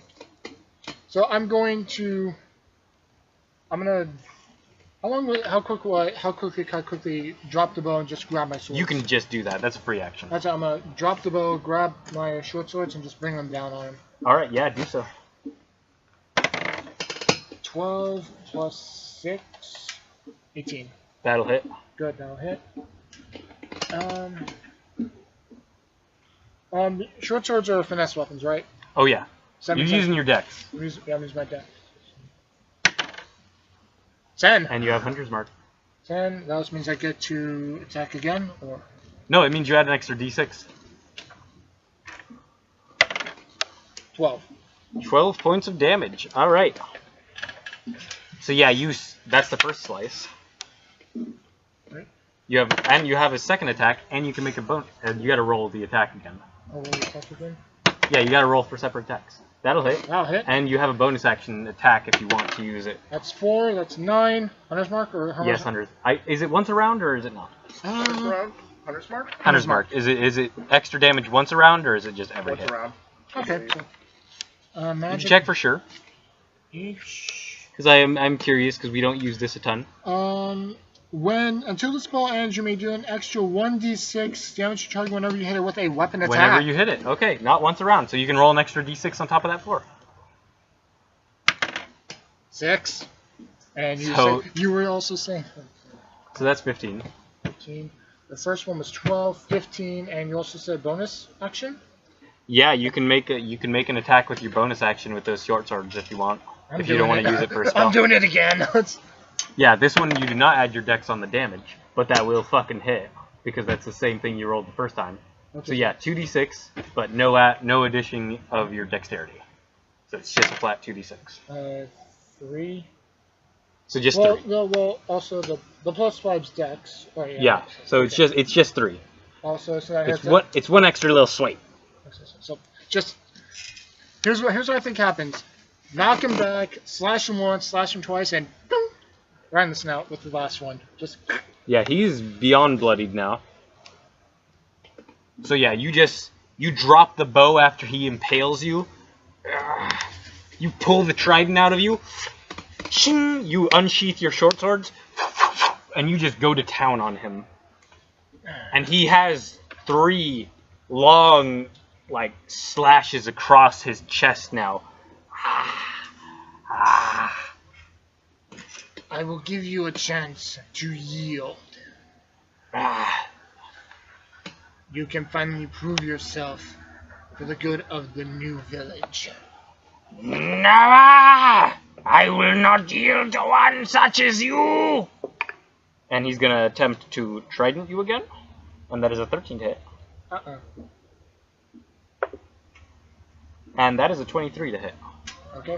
So I'm gonna. How quickly can I quickly drop the bow and just grab my sword? You can just do that. That's a free action. That's how I'm gonna drop the bow, grab my short swords, and just bring them down on him. All right, yeah, do so. 12 plus 6, 18. That'll hit. Good, that'll hit. Short swords are finesse weapons, right? Oh yeah. 7, You're using your dex. I'm using my dex. 10. And you have Hunter's Mark. 10. That also means I get to attack again, or? No, it means you add an extra d6. 12. 12 points of damage. All right. So yeah, that's the first slice. Right. You have a second attack, and you can make a bonus. You got to roll the attack again. I'll roll the attack again. Yeah, you got to roll for separate attacks. That'll hit. That'll hit. And you have a bonus action attack if you want to use it. That's 4. That's 9. Hunter's Mark or how Yes, Hunter's. Is it once a round or is it not? Hunter's round. Hunter's Mark? Hunter's Mark. Is it extra damage once a round or is it just every Once hit? around. Okay. So, Did magic. you check for sure? Each. Because I'm curious because we don't use this a ton. Until the spell ends, you may do an extra 1d6 damage to target whenever you hit it with a weapon attack. Whenever you hit it. Okay, not once a round. So you can roll an extra d6 on top of that 4. 6. And you were also saying. So that's 15. 15. The first one was 12, 15, and you also said bonus action? Yeah, you can make an attack with your bonus action with those short swords if you want. If you don't want to use it for a spell. I'm doing it again. Yeah, this one you do not add your dex on the damage, but that will fucking hit because that's the same thing you rolled the first time. Okay. So yeah, 2d6, but no addition of your dexterity. So it's just a flat 2d6. 3. So just 3. Well, also the plus 5's dex. Oh, Yeah. So it's just 3. Also, so that It's one extra little swipe. So just here's what I think happens. Knock him back, slash him once, slash him twice, and boom, right in the snout with the last one. Just. Yeah, he's beyond bloodied now. So yeah, you drop the bow after he impales you. You pull the trident out of you. You unsheath your short swords, and you just go to town on him. And he has 3 long, slashes across his chest now. I will give you a chance to yield. You can finally prove yourself for the good of the new village. Never! I will not yield to one such as you! And he's gonna attempt to trident you again. And that is a 13 to hit. And that is a 23 to hit. Okay,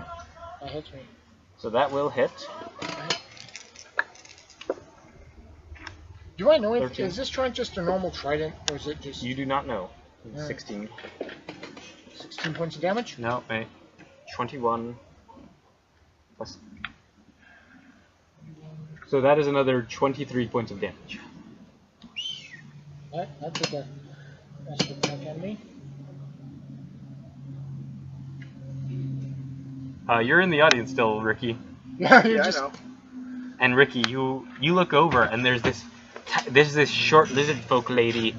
that hits me. So that will hit. Do I know if 13. is this trident just a normal trident, or is it just You do not know. 16. 16 points of damage? No, wait. 21. Plus. So that is another 23 points of damage. That's a good attack on me. You're in the audience still, Ricky. Yeah, I know. And Ricky, you look over and there's this short Lizardfolk lady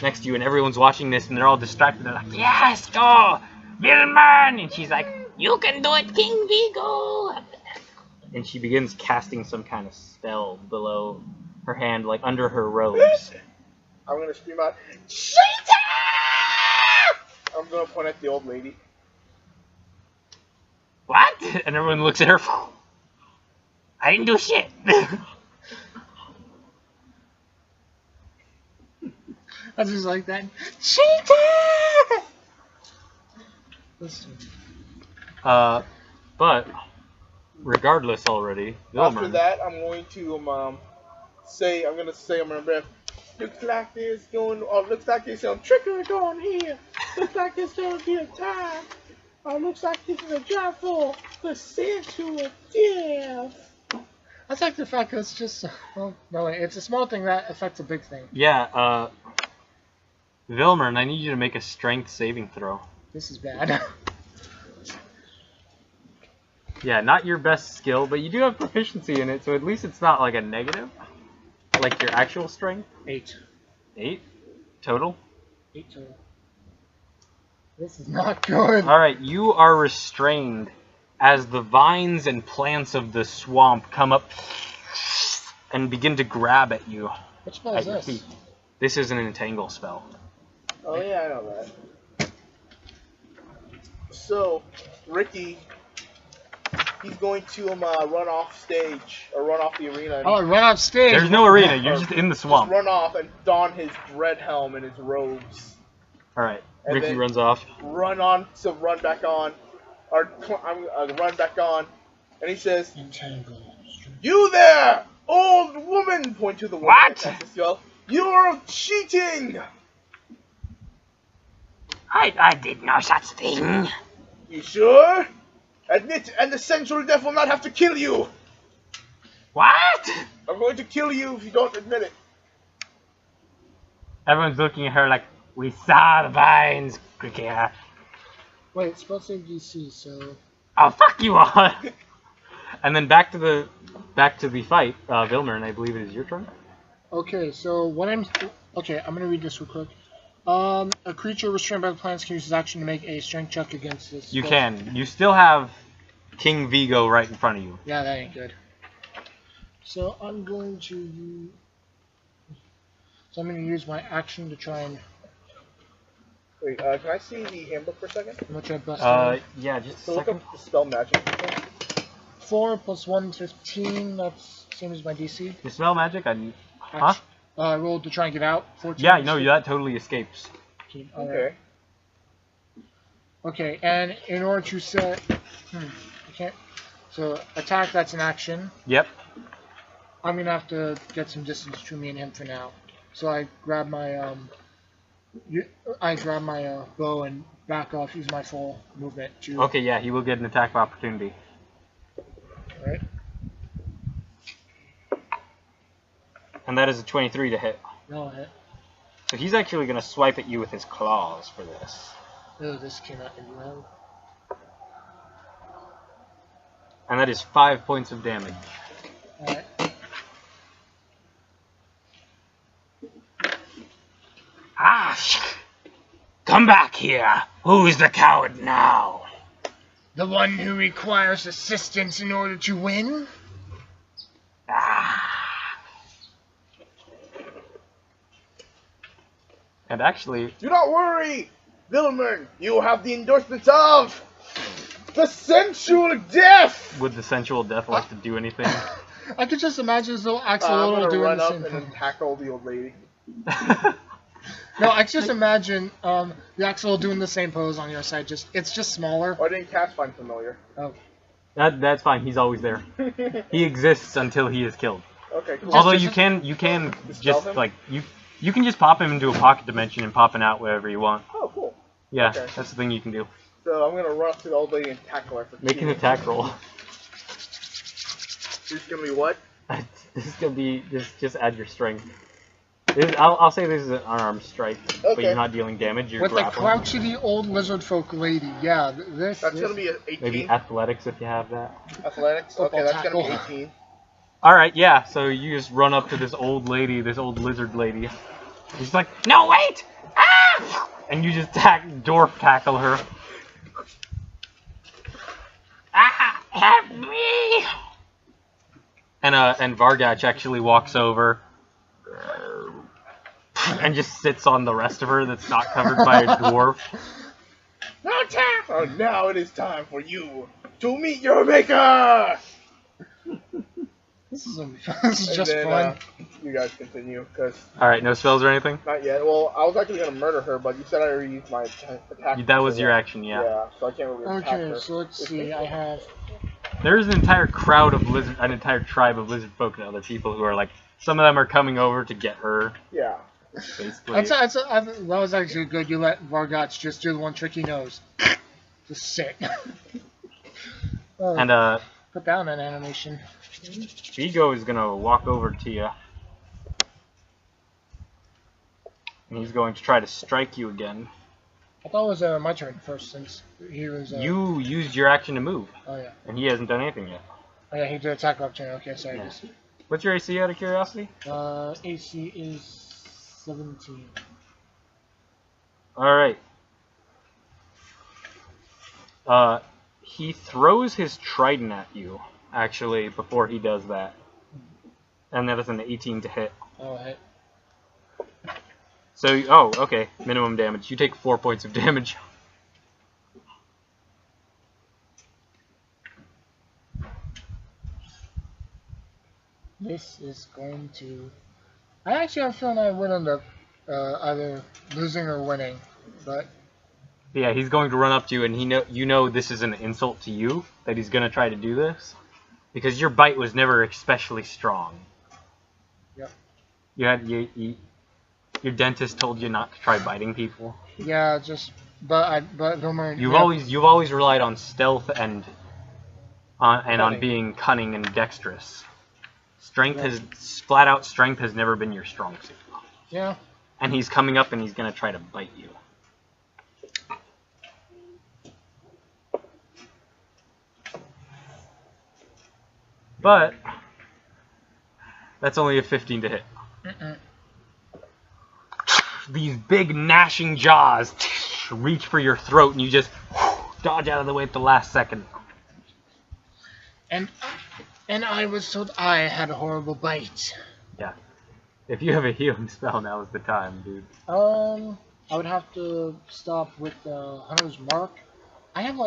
next to you, and everyone's watching this, and they're all distracted. They're like, "Yes, go, Vilman!" And she's like, "You can do it, King Vigo!" And she begins casting some kind of spell below her hand like under her robes. I'm gonna scream out, Cheetah! I'm gonna point at the old lady. What? And everyone looks at her. I didn't do shit. I just like that. Cheetah! But regardless, already. After Vilmer. that, I'm going to say I'm gonna breath. Looks like there's some trickery going here. Looks like there's gonna be a time. Looks like this is a job for the sensual death. I like the fact that it's just, well, no, it's a small thing that affects a big thing. Yeah. Vilmer, I need you to make a strength saving throw. This is bad. Yeah, not your best skill, but you do have proficiency in it, so at least it's not like a negative. Like your actual strength. 8. 8 total. 8 total. This is not good. Alright, you are restrained as the vines and plants of the swamp come up and begin to grab at you. What spell At is your this? feet. This is an entangle spell. Oh yeah, I know that. So, Ricky, he's going to run off stage or run off the arena. And Oh, run off stage. There's no arena, you're just in the swamp. Just run off and don his dread helm and his robes. Alright, And Ricky then- runs off. Run back on, run back on, and he says, Entangle. "You there, old woman!" Point to the woman. What? At the skull. You're cheating. I did no such thing. You sure? Admit, and the sensual death will not have to kill you. What? I'm going to kill you if you don't admit it. Everyone's looking at her like, we saw the vines, Ricky. Wait, spell save DC, so... Oh, fuck you all. And then back to the fight, Vilmer, and I believe it is your turn. Okay, so what I'm... Okay, I'm gonna read this real quick. A creature restrained by the plants can use his action to make a strength check against this. You can. You still have King Vigo right in front of you. Yeah, that ain't good. So I'm going to use... So I'm going to use my action to try and... Wait, can I see the handbook for a second? I'm gonna try to bust it. Yeah, just a So look second. up the spell magic. 4 plus 1, 15. That's same as my DC. Dispel magic? Huh? I rolled to try and get out. 14. Yeah, no, that totally escapes. Okay. Okay, and in order to set... I can't... So, attack, that's an action. Yep. I'm gonna have to get some distance between me and him for now. So I grab my, bow and back off, use my full movement to... Okay, yeah, he will get an attack of opportunity. Alright. And that is a 23 to hit. No hit. So he's actually going to swipe at you with his claws for this. Oh, this came out in low. And that is 5 points of damage. Alright. Ah! Come back here! Who's the coward now? The one who requires assistance in order to win? Ah! And actually, Do not worry, Vilmer. You have the endorsements of the sensual death. would the sensual death like to do anything? I could just imagine as though I'm Axolotl gonna doing run the up same and thing. tackle the old lady. No, I just imagine the Axolotl doing the same pose on your side. It's just smaller. Oh, I didn't cast Find Familiar. Oh. That's fine. He's always there. He exists until he is killed. Okay, cool. Although just- you can Dispel just him? like you can just pop him into a pocket dimension and pop him out wherever you want. Oh, cool. Yeah, Okay. that's the thing you can do. So I'm gonna run up to the old lady and tackle her. For Make an cheating. attack roll. This is gonna be what? This is gonna be just add your strength. I'll say this is an unarmed strike, but Okay. you're not dealing damage. You're With the grappling. crouchety old lizardfolk lady. Yeah, this. That's gonna be an 18. Maybe athletics if you have that. Athletics. Okay, Football that's gonna be tackle. 18. All right, yeah. So you just run up to this old lady, this old lizard lady. She's like, "No, wait! Ah!" And you just dwarf tackle her. Ah, help me! And Vargach actually walks over and just sits on the rest of her that's not covered by a dwarf. Now time! Oh, now it is time for you to meet your maker! This is just fun. You guys continue, because... Alright, no spells or anything? Not yet. Well, I was actually going to murder her, but you said I already used my attack. That was your action, yeah. Yeah, so I can't really attack her. Okay, so let's see. I have... There's an entire crowd of an entire tribe of lizard folk and other people who are like, some of them are coming over to get her. Yeah. Basically. That was actually good. You let Vargots just do the one trick he knows. Just sit. And Put down an animation. Vigo is gonna walk over to you. And he's going to try to strike you again. I thought it was my turn first, since he was... You used your action to move. Oh, yeah. And he hasn't done anything yet. Oh, yeah, he did attack opportunity. Okay, sorry. Yeah. What's your AC out of curiosity? AC is 17. Alright. He throws his trident at you, actually, before he does that. And that is an 18 to hit. Oh, hit. So, oh, okay. Minimum damage. You take 4 points of damage. This is going to... I actually have a feeling I would end up either losing or winning, but... Yeah, he's going to run up to you, and you know this is an insult to you, that he's going to try to do this. Because your bite was never especially strong. Yep. Your dentist told you not to try biting people. Yeah, but You've always relied on stealth and on being cunning and dexterous. Flat out strength has never been your strong suit. Yeah. And he's coming up and he's gonna try to bite you. But that's only a 15 to hit. These big gnashing jaws reach for your throat, and you just dodge out of the way at the last second. And I was told I had a horrible bite. Yeah. If you have a healing spell, now is the time, dude. I would have to stop with Hunter's Mark. I have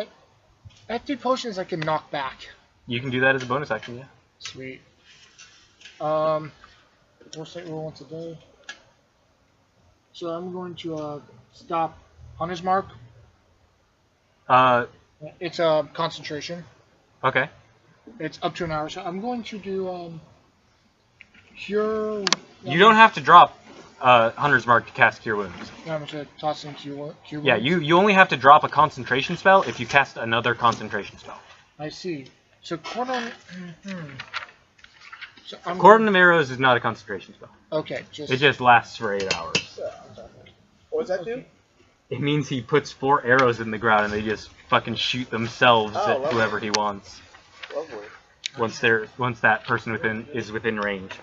3 potions I can knock back. You can do that as a bonus action, yeah. Sweet. We'll say roll once a day. So I'm going to stop Hunter's Mark. It's a concentration. Okay. It's up to an hour, so I'm going to do Cure... You don't have to drop Hunter's Mark to cast Cure Wounds. I'm going to toss in Cure Wounds. Yeah, you only have to drop a concentration spell if you cast another concentration spell. I see. So Cordon... So Cordon of Arrows is not a concentration spell. Okay, It just lasts for 8 hours. What does that do? It means he puts 4 arrows in the ground and they just fucking shoot themselves at lovely. whoever he wants. Lovely. Once that person is within range.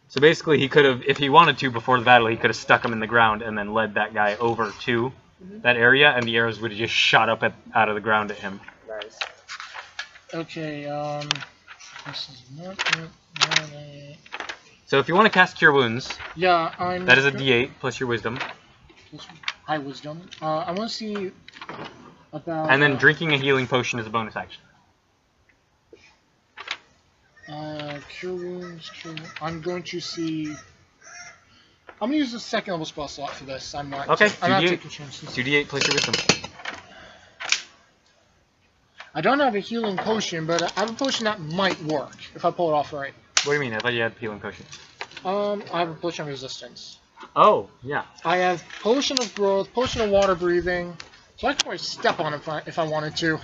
So basically, he could have, if he wanted to, before the battle, he could have stuck him in the ground and then led that guy over to that area, and the arrows would have just shot up out of the ground at him. Nice. Okay, this is not So if you want to cast Cure Wounds, yeah, that is a D8 plus your Wisdom. High Wisdom. I want to see about... And then drinking a healing potion is a bonus action. Cure Wounds, I'm going to see... I'm going to use the second level spell slot for this. I'm not taking chances. 2D8 plus your Wisdom. I don't have a healing potion, but I have a potion that might work, if I pull it off right. What do you mean? I thought you had healing potion. I have a potion of resistance. Oh, yeah. I have potion of growth, potion of water breathing, so I can always step on it if I wanted to.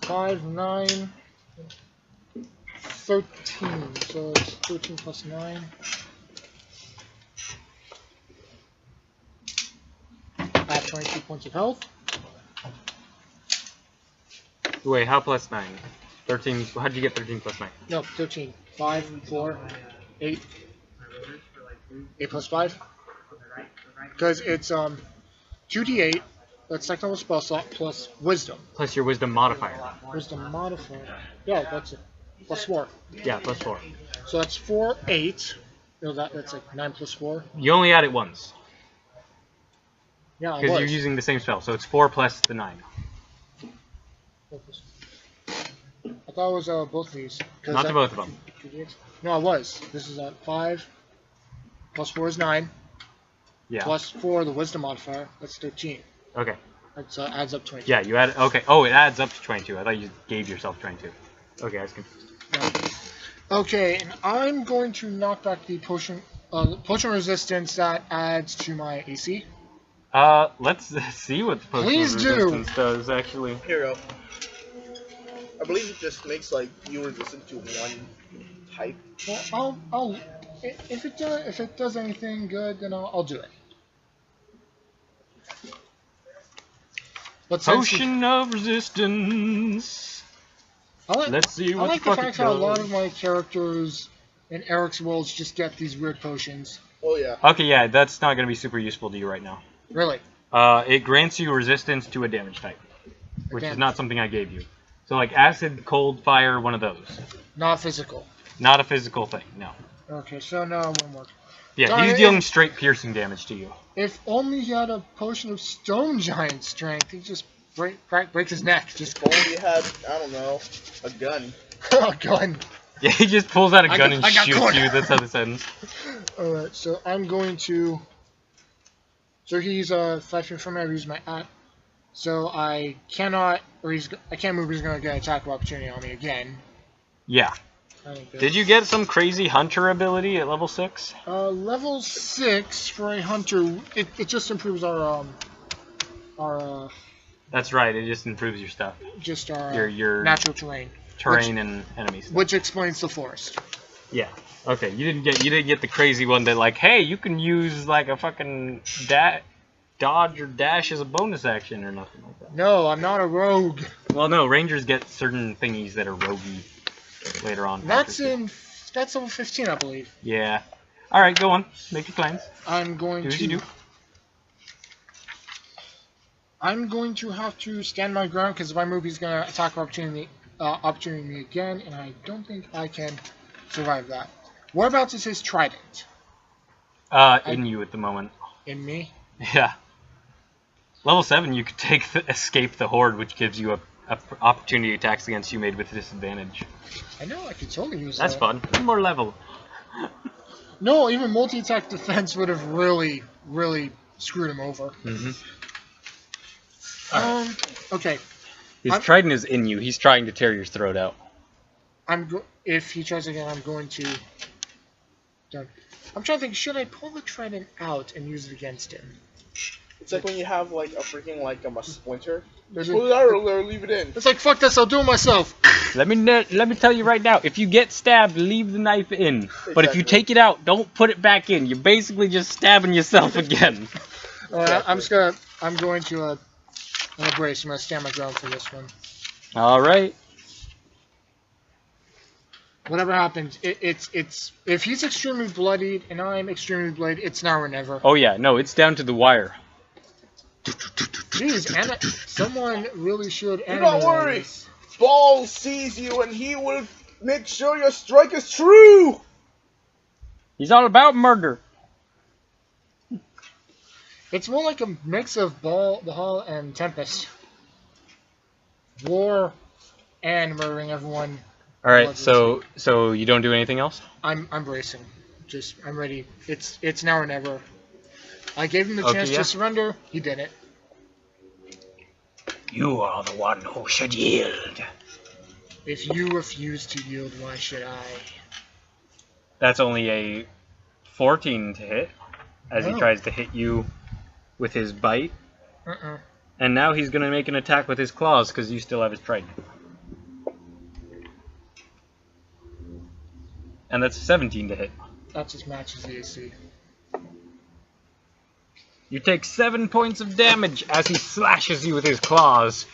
5, 9, 13. So it's 13 plus 9. I have 22 points of health. Wait, how plus 9? 13. How'd you get 13 plus 9? No, 13. 5, 4, 8. 8 plus 5. Because it's 2d8. That's second level spell slot plus wisdom. Plus your Wisdom modifier. Wisdom modifier. Yeah, that's it. Plus 4. Yeah, plus 4. So that's 4, 8. No, that's like 9 plus 4. You only add it once. Yeah, I Because was. you're using the same spell, so it's 4 plus the 9. I thought it was both of these. Not to both of them. No, I was. This is at 5. Plus 4 is 9. Yeah. Plus 4, the wisdom modifier. That's 13. Okay. That adds up 22. Yeah, you add. Okay. Oh, it adds up to 22. I thought you gave yourself 22. Okay, I was confused. Yeah. Okay, and I'm going to knock back the potion resistance that adds to my AC. Let's see what the potion Please do. resistance does, actually. Here you go. I believe it just makes like you resistant to one type. Well, I'll if it does anything good, then I'll do it. But Potion of resistance. Let's see I what like the the fuck fact it how a does. lot of my characters in Eric's worlds just get these weird potions. Oh yeah. Okay, yeah, that's not going to be super useful to you right now. Really? It grants you resistance to a damage type, which is Damage. not something I gave you. So like acid, cold, fire, one of those. Not physical. Not a physical thing, no. Okay, so no, it won't work. Yeah, Darn he's it. dealing straight piercing damage to you. If only he had a potion of stone giant strength, he'd just break his neck. Just If only you had, I don't know, a gun. oh, gun. Yeah, he just pulls out a I gun got- and I got shoots cornered. you. That's how this ends. Alright, so I'm going to. So he's 5 feet from me. I use my at. So I cannot, or I can't move. He's gonna get an attack of opportunity on me again. Yeah. Did you get some crazy hunter ability at level 6? Level 6 for a hunter. It just improves our That's right. It just improves your stuff, just our your natural terrain, terrain and enemies. which explains the forest. Yeah. Okay. You didn't get the crazy one that like, hey, you can use like a fucking dodge or dash as a bonus action or nothing like that. No, I'm not a rogue. Well, no, rangers get certain thingies that are roguey later on. That's level 15, I believe. Yeah. All right, go on. Make your plans. I'm going Do as to. you do. I'm going to have to stand my ground because if I move, he's going to attack opportunity me again, and I don't think I can survive that. Whereabouts is his trident? In you at the moment. In me? Yeah. Level 7, you could take escape the horde, which gives you a opportunity attacks against you made with disadvantage. I know, I could totally use That's that. fun. One more level. No, even multi-attack defense would have really, really screwed him over. Mm-hmm. Okay. His trident is in you. He's trying to tear your throat out. If he tries again, I'm going to. Done. I'm trying to think. Should I pull the trident out and use it against him? It's like when you have like a freaking like a splinter. There's Pull it out or leave it in. It's like fuck this. I'll do it myself. Let me tell you right now. If you get stabbed, leave the knife in. But if you Exactly. take it out, don't put it back in. You're basically just stabbing yourself again. Alright, I'm going to brace. I'm gonna stand my ground for this one. All right. Whatever happens, it's if he's extremely bloodied and I'm extremely bloodied, it's now or never. Oh yeah, no, it's down to the wire. Jeez, someone really should. Do not animate worry. this. Ball sees you and he will make sure your strike is true. He's all about murder. It's more like a mix of Ball and Tempest. War and murdering everyone. All right, so you don't do anything else? I'm bracing. I'm ready. It's now or never. I gave him the chance to surrender. He did it. You are the one who should yield. If you refuse to yield, why should I? That's only a 14 to hit, as he Oh. tries to hit you with his bite. Uh-uh. And now he's going to make an attack with his claws, because you still have his trident. And that's 17 to hit. That just matches the AC. You take 7 points of damage as he slashes you with his claws.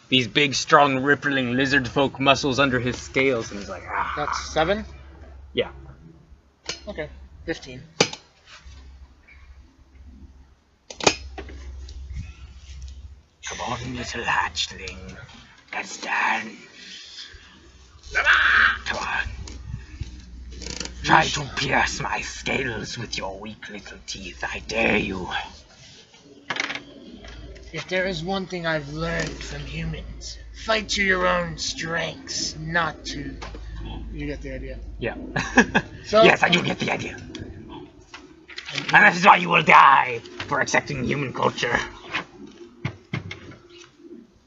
These big, strong, rippling lizardfolk muscles under his scales, and he's like, ah. That's 7? Yeah. Okay. 15. Come on, little hatchling. Let's dance. Come on. Try to pierce my scales with your weak little teeth, I dare you. If there is one thing I've learned from humans, fight to your own strengths, not to... You get the idea. Yeah. So, yes, I do get the idea. And that is why you will die for accepting human culture.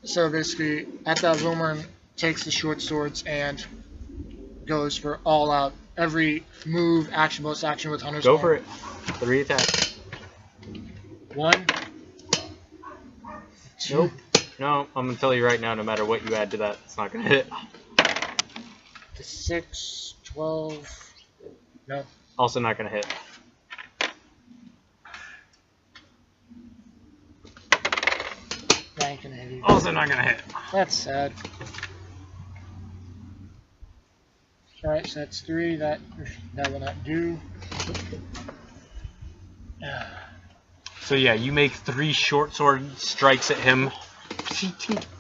So basically, at that Wilmern takes the short swords and goes for all out. Every move, action, bonus action with Hunter's Go Horn. for it. 3 attacks. 1. 2. Nope. No, I'm gonna tell you right now, no matter what you add to that, it's not gonna hit. 6, 12. No. Also not gonna hit. That ain't gonna hit either. Also not gonna hit. That's sad. Alright, so that's 3. That will not do. So yeah, you make 3 short sword strikes at him.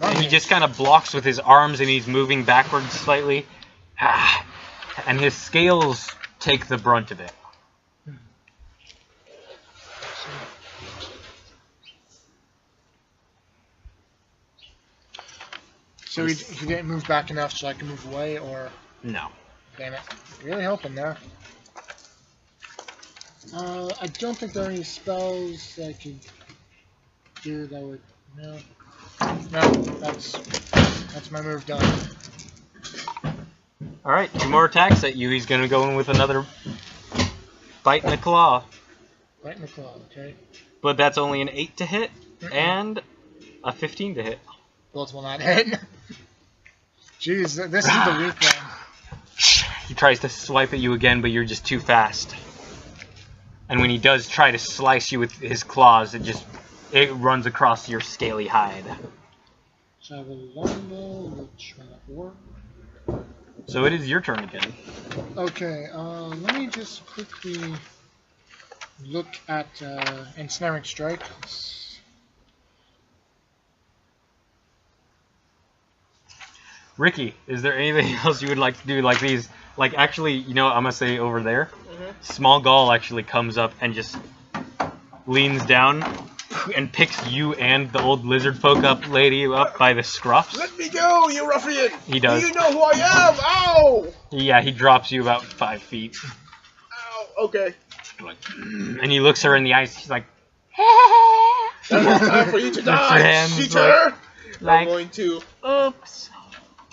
And he just kind of blocks with his arms and he's moving backwards slightly. And his scales take the brunt of it. So he didn't move back enough so I can move away, or... No. Damn it. Really helping there. I don't think there are any spells that I could do that would... No. No, that's my move done. Alright, 2 more attacks at you. He's gonna go in with another bite in the claw. Right in the claw, okay. But that's only an 8 to hit and a 15 to hit. Both will not hit. Jeez, this is the weak one. He tries to swipe at you again, but you're just too fast. And when he does try to slice you with his claws, it runs across your scaly hide. So I have a longbow, which will not work. So it is your turn again. Okay, let me just quickly look at Ensnaring Strike. Ricky, is there anything else you would like to do like these? Like actually, you know what I'm gonna say over there? Small Gall actually comes up and just leans down and picks you and the old Lizardfolk lady up by the scruffs. Let me go, you ruffian! He does. Do you know who I am? Ow! Yeah, he drops you about 5 feet. Ow, okay. And he looks her in the eyes, he's like, That's time for you to die, cheater! I'm going to... Oops.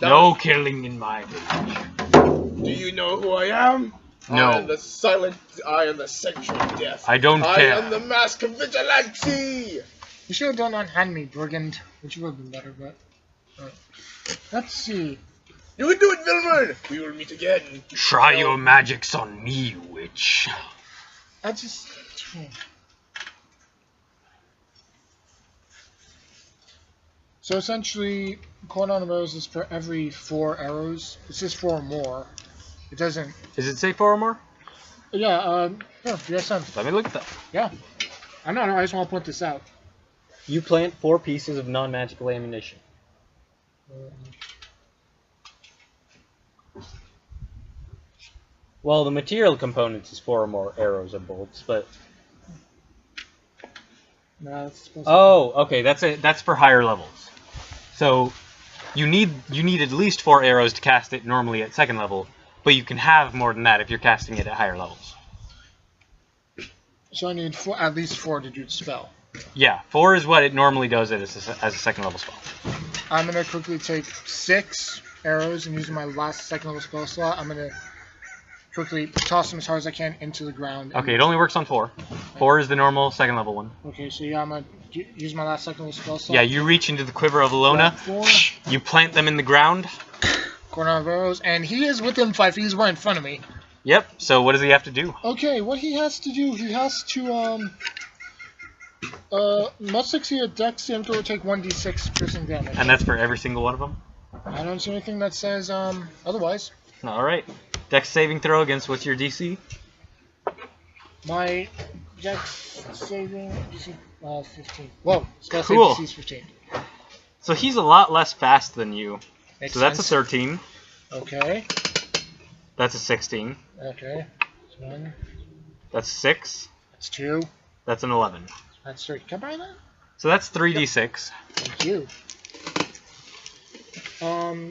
No killing in my village. Do you know who I am? No. I am the silent eye on the central death. I don't care. I am the mask of vigilante! You should have done Unhand Me, Brigand, which would have been better, but... let's see. You can do it, Vilmer! We will meet again. Try your magics on me, witch. I just... So essentially, Cordon Arrows is for every 4 arrows. It says 4 or more. It doesn't... Does it say 4 or more? Yeah, yes, Let me look at that. yeah. I know, I just want to point this out. You plant 4 pieces of non-magical ammunition. Well, the material components is 4 or more arrows or bolts, but... No, it's supposed Oh, okay, that's for higher levels. So, you need at least 4 arrows to cast it normally at 2nd level, but you can have more than that if you're casting it at higher levels. So I need at least 4 to do the spell. Yeah, 4 is what it normally does as a 2nd level spell. I'm going to quickly take 6 arrows and using my last 2nd level spell slot, I'm going to quickly toss them as hard as I can into the ground. Okay, it only works on 4. 4 is the normal 2nd level one. Okay, so yeah, I'm going to use my last 2nd level spell slot. Yeah, you reach into the quiver of Alona, 4, you plant them in the ground. corner of arrows, and he is within 5 feet. He's right in front of me. Yep, so what does he have to do? Okay, what he has to do, he has to, must succeed a dex saving throw or take 1d6 piercing damage. And that's for every single one of them? I don't see anything that says, otherwise. Alright. Dex saving throw against what's your DC? My dex saving DC, 15. Whoa, spell Cool. save DC is 15. So he's a lot less fast than you. Makes So that's sense. a 13. Okay. That's a 16. Okay. That's 1. That's 6. That's 2. That's an 11. That's 3. Can I buy that? So that's 3d6. Thank you.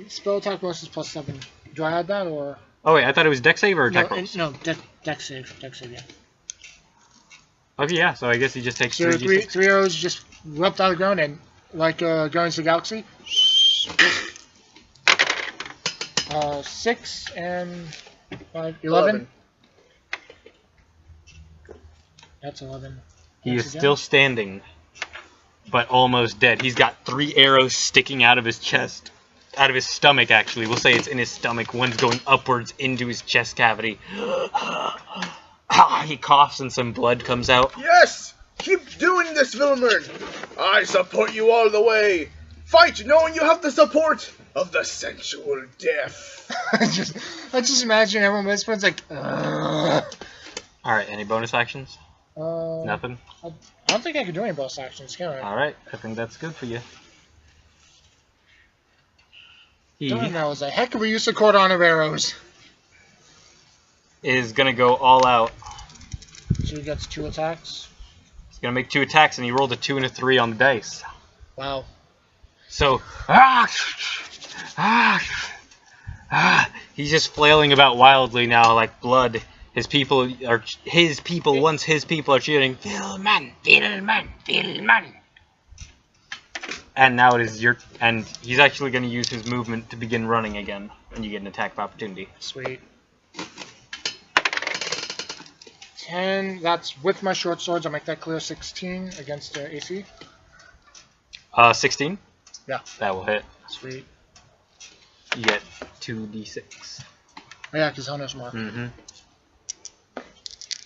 Spell attack bonus is +7. Do I add that or? Oh wait, I thought it was dex save or attack rolls? No, dex save. Dex save, yeah. Okay, yeah. So I guess he just takes So 3d6. three arrows just ripped out of the ground and like Guardians of the Galaxy. 6 and 5, 11. That's 11. He is still standing, but almost dead. He's got 3 arrows sticking out of his chest. Out of his stomach, actually. We'll say it's in his stomach. One's going upwards into his chest cavity. He coughs and some blood comes out. Yes! Keep doing this, Vilmer! I support you all the way! Fight knowing you have the support of the sensual death! I just imagine everyone whispering like, Alright, any bonus actions? Nothing? I don't think I can do any bonus actions, can I? Alright, I think that's good for you. He Darn, that was a heck of a use of cordon of arrows. is gonna go all out. So he gets 2 attacks. He's gonna make 2 attacks and he rolled a 2 and a 3 on the dice. Wow. So, he's just flailing about wildly now like blood. Once his people are cheering, Vilman, Vilman, Vilman. And now it is and he's actually going to use his movement to begin running again, and you get an attack of opportunity. Sweet. 10, that's with my short swords, I'll make that clear. 16 against AC. 16? Yeah. That will hit. Sweet. You get 2d6. Oh yeah, because Hunter's more. Mm-hmm.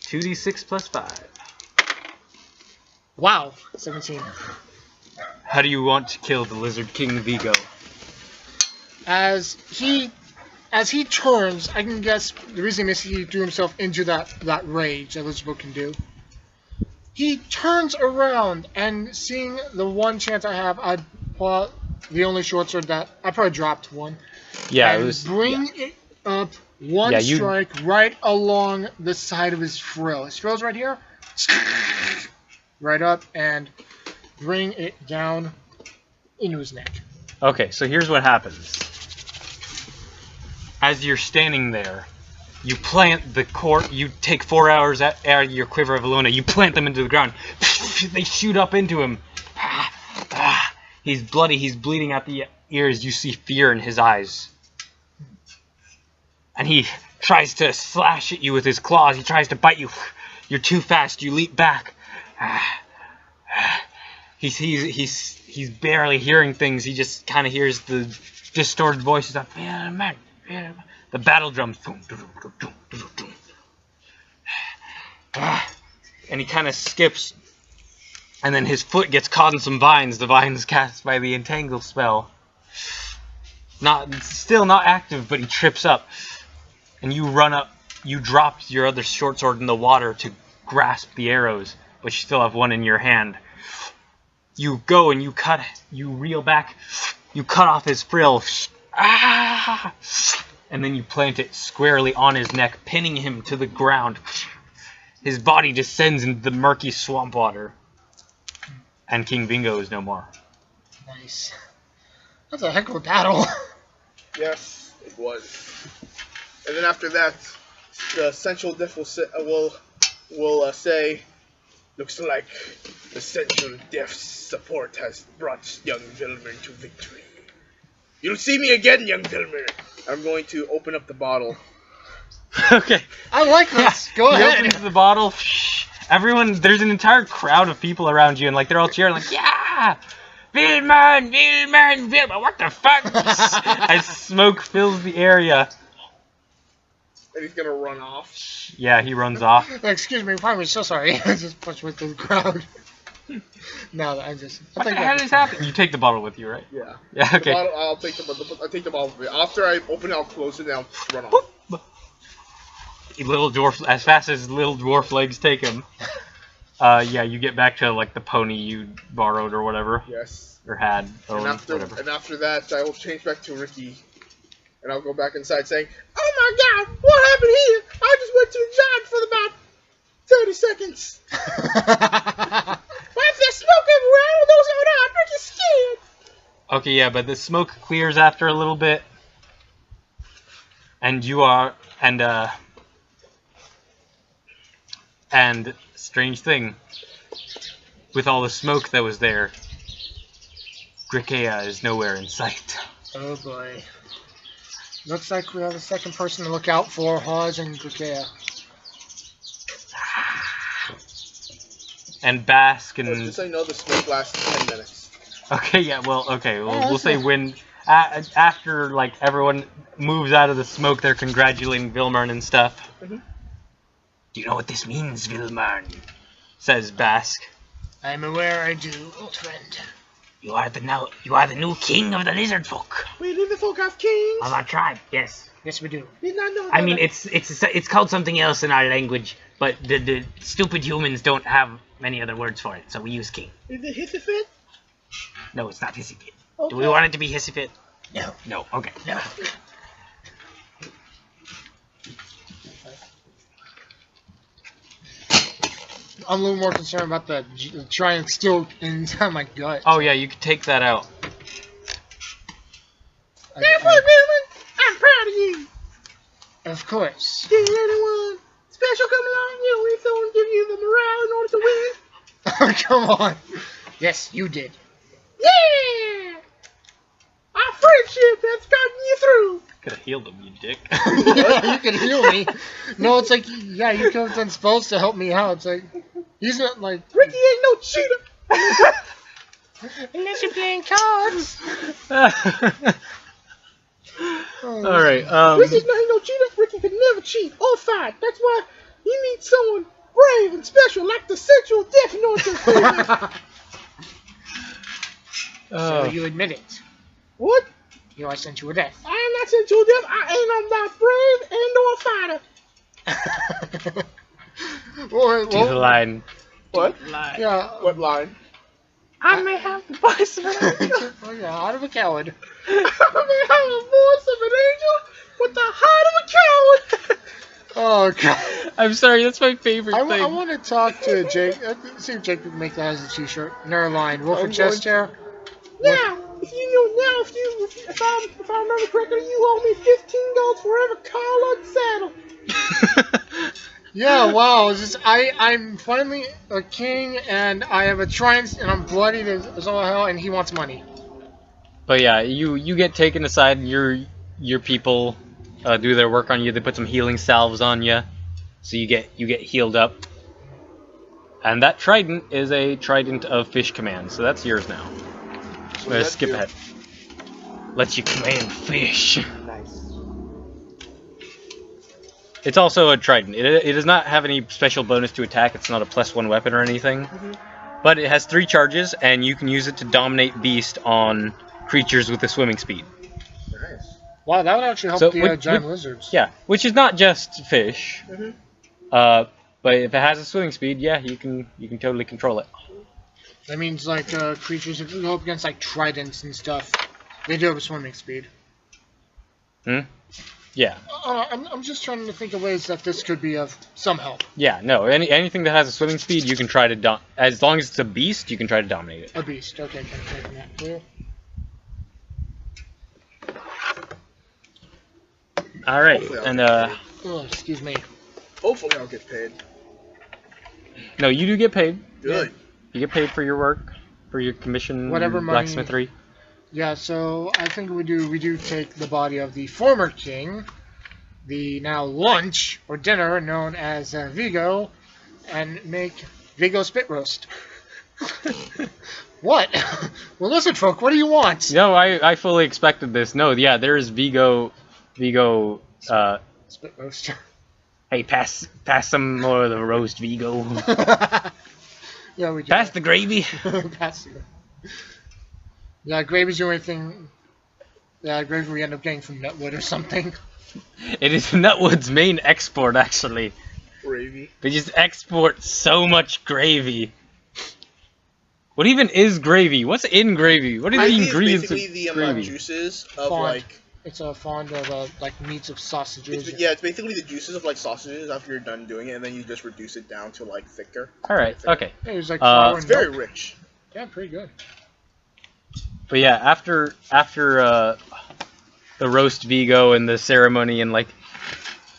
2d6 plus 5. Wow, 17. How do you want to kill the Lizard King Vigo? As he turns, I can guess the reason is he threw himself into that rage that Lizardfolk can do. He turns around and seeing the one chance I have, I'd pull out the only short sword that I probably dropped one. Yeah, and it was bring it up one strike right along the side of his frill. His frill's right here. Right up and bring it down into his neck. Okay, so here's what happens. As you're standing there, you plant the you take 4 hours out of your quiver of Aluna, you plant them into the ground. They shoot up into him. He's bloody, he's bleeding out the ears. You see fear in his eyes. And he tries to slash at you with his claws. He tries to bite you. You're too fast. You leap back. He's barely hearing things. He just kind of hears the distorted voices of the battle drums. And he kind of skips. And then his foot gets caught in some vines. The vines cast by the entangle spell. Still not active, but he trips up. And you run up. You drop your other short sword in the water to grasp the arrows, but you still have one in your hand. You go and you reel back, you cut off his frill, and then you plant it squarely on his neck, pinning him to the ground. His body descends into the murky swamp water, and King Bingo is no more. Nice. That's a heck of a battle. Yes, it was. And then after that, the Sensual Death will say, looks like the Sensual Death's support has brought young Vilmer to victory. You'll see me again, young Vilmer. I'm going to open up the bottle. Okay. I like this. Go ahead. He opens the bottle. Everyone, there's an entire crowd of people around you, and like they're all cheering, like, yeah! Vilmer, Vilmer, Vilmer, what the fuck? As smoke fills the area. And he's gonna run off. Yeah, he runs off. Excuse me, I'm so sorry. I just punched with the crowd. No, I think how does this happen? You take the bottle with you, right? Yeah. Yeah, okay. I'll take the bottle with me. After I open it, I'll close it and I'll run off. Little dwarf, as fast as little dwarf legs take him. Yeah, you get back to like the pony you borrowed or whatever. Yes. Or had, or and whatever. after that, I will change back to Ricky. And I'll go back inside saying, "Oh my God, what happened here? I just went to the giant for about 30 seconds. Why is there smoke everywhere? I don't know what's going on. I'm pretty scared." Okay, yeah, but the smoke clears after a little bit, and you are, and strange thing, with all the smoke that was there, Grikea is nowhere in sight. Oh boy. Looks like we have a second person to look out for, Hawes and Grikea. And Bask and... Just so you know, the smoke lasts 10 minutes. Okay, yeah, well, okay, we'll say when... after, like, everyone moves out of the smoke, they're congratulating Vilmarn and stuff. Mm-hmm. Do you know what this means, Vilmarn? Says Bask. I'm aware I do, old friend. You are the new king of the Lizardfolk. We Lizardfolk have kings. Of our tribe, yes. Yes, we do. Did not know that. I mean, it's called something else in our language, but the stupid humans don't have many other words for it, so we use king. Is it Hissifit? No, it's not Hissifit. Okay. Do we want it to be Hissifit? No. No. Okay. No. I'm a little more concerned about the giant still inside my gut. Oh yeah, you could take that out. I'm proud of you. Of course. Did anyone special come along? You know, if someone give you the morale in order to win. Come on. Yes, you did. Yeah! Our friendship has gotten you through. Could have healed him, you dick. Yeah, you can heal me. No, it's like, yeah, you could have done spells to help me out. It's like, he's not like... Ricky ain't no cheater. Unless you're playing cards. Alright, Ricky ain't no cheater. Ricky could never cheat or fight. That's why you need someone brave and special like the Sensual Death Note. So you admit it. What? You are Sensual Death. I am not Sensual Death. I ain't on that brave and or fighter. to the line. What? Line. Yeah. What line? I may have the voice of an angel. Oh yeah, out of a coward. I may have the voice of an angel with the heart of a coward. Oh god. I'm sorry, that's my favorite thing. I want to talk to Jake. See if Jake can make that as a t-shirt. Never mind. Wolf and chest hair. Now, if I remember correctly, you owe me 15 gold for every collar saddle. Yeah, wow. It's just, I'm finally a king, and I have a trident, and I'm bloody as all hell, and he wants money. But yeah, you get taken aside, and your people do their work on you. They put some healing salves on you, so you get healed up. And that trident is a trident of fish command, so that's yours now. Skip ahead. Lets you command fish. Nice. It's also a trident. It does not have any special bonus to attack. It's not a +1 weapon or anything. Mm-hmm. But it has 3 charges, and you can use it to dominate beast on creatures with a swimming speed. Nice. Wow, that would actually help So, the giant lizards. Yeah, which is not just fish. Mm-hmm. But if it has a swimming speed, yeah, you can totally control it. That means like creatures, if you go up against like tridents and stuff, they do have a swimming speed. Yeah. I'm just trying to think of ways that this could be of some help. Yeah, no, anything that has a swimming speed, you can try to as long as it's a beast, you can try to dominate it. A beast, okay, can I take that too? Alright, and Oh, excuse me. Hopefully I'll get paid. no, you do get paid. Good. You get paid for your work, for your commission, Whatever money- blacksmithery. Yeah, so I think we do take the body of the former king, the now lunch or dinner known as Vigo, and make Vigo spit roast. What? Well, listen, folk, what do you want? No, I fully expected this. No, yeah, there is Vigo, Spit roast. hey, pass some more of the roast, Vigo. Yeah, we do. Pass the gravy. Pass it. Yeah, gravy's the only thing. Yeah, gravy we end up getting from Nutwood or something. It is Nutwood's main export, actually. Gravy. They just export so much gravy. What even is gravy? What's in gravy? What are the Gravy is ingredients basically of the gravy? juices of Font. like It's fond of like meats of sausages. It's basically the juices of like sausages after you're done doing it, and then you just reduce it down to like thicker. All right. Okay. Yeah, it's like flour It's and very milk. rich. Yeah, pretty good. But yeah, after the roast Vigo and the ceremony and like,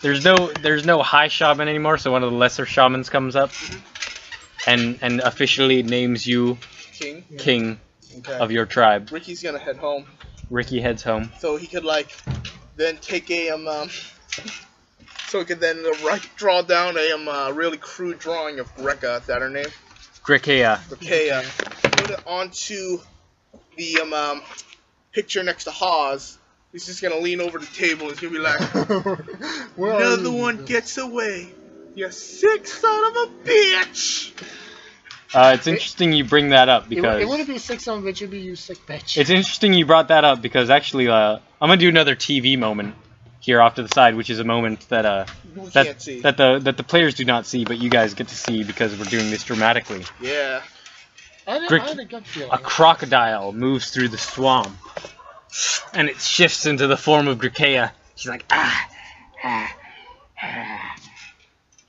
there's no high shaman anymore, so one of the lesser shamans comes up and officially names you king of your tribe. Ricky's gonna head home. Ricky heads home. So he could like then take a so he could then draw down a really crude drawing of Rekka. Is that her name? Grekea. Rekka. Put it onto the picture next to Hawes. He's just gonna lean over the table and he's gonna be like, "Another one gets away. You sick son of a bitch." It's interesting you bring that up because it wouldn't be sick son of a bitch, it'd be you sick bitch. It's interesting you brought that up because actually, I'm gonna do another TV moment here off to the side, which is a moment that the players do not see, but you guys get to see because we're doing this dramatically. Yeah. I had a good feeling. A crocodile moves through the swamp, and it shifts into the form of Grekea. She's like,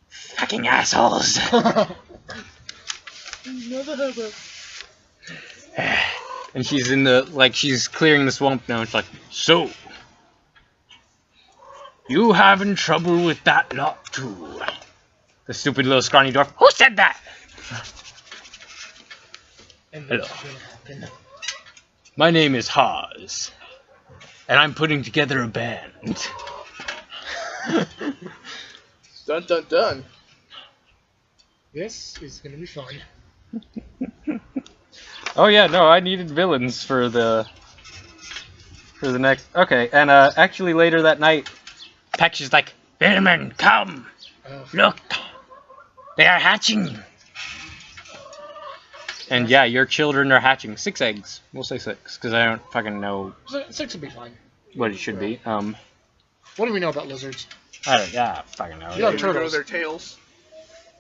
fucking assholes. And she's she's clearing the swamp now, and she's like, so, you having trouble with that lot too? The stupid little scrawny dwarf. Who said that? Hello. My name is Hawes, and I'm putting together a band. Dun dun dun. This is gonna be fun. Oh yeah, no, I needed villains for the next. Okay, and actually later that night, Pex is like, "Villain, come, look, they are hatching." And yeah, your children are hatching 6 eggs. We'll say 6 because I don't fucking know 6 would be fine. what it should be. What do we know about lizards? I don't fucking know. You They got regrow turtles. their tails.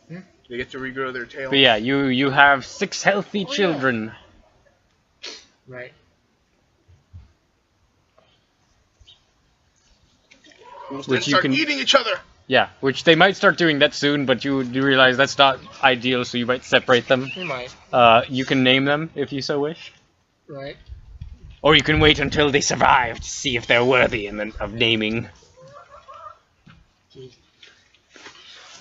They get to regrow their tails. But yeah, you have 6 healthy children. Right. Which you start can eating each other. Yeah, which they might start doing that soon, but you do realize that's not ideal, so you might separate them. We might. You can name them if you so wish. Right. Or you can wait until they survive to see if they're worthy of naming. Jeez.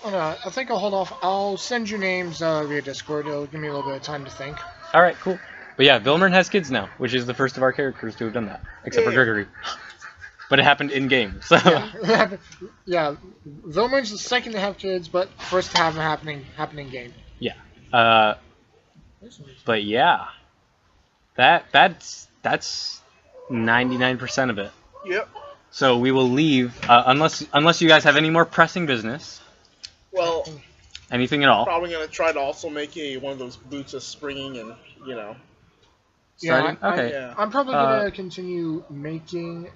Oh, no, I think I'll hold off. I'll send you names via Discord. It'll give me a little bit of time to think. Alright, cool. But yeah, Vilmern has kids now, which is the first of our characters to have done that. Except for Gregory. But it happened in-game, so... Yeah, Vilmern's the second to have kids, but first to have them happen in game. Yeah. But yeah. That's 99% of it. Yep. So we will leave, unless you guys have any more pressing business. Well, anything at all. Probably gonna try to also make one of those boots of springing and Starting? Yeah, Okay. I'm probably gonna continue making.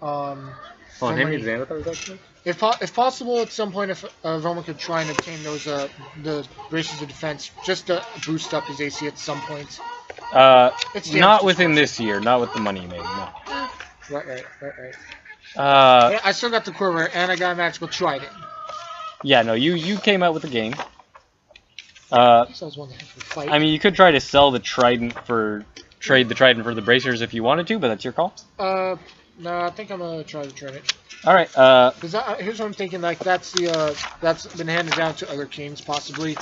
If possible, at some point, if Velma could try and obtain those the braces of defense, just to boost up his AC at some point. Not within this year, not with the money you made, no. Right. Yeah, I still got the quiver, and I got a magical trident. Yeah, no, you came out with the game. I was one to have to fight. I mean, you could try to sell the trident trade the trident for the bracers if you wanted to, but that's your call. No, I think I'm gonna try to trade it. All right. Because here's what I'm thinking. Like that's been handed down to other kings, possibly.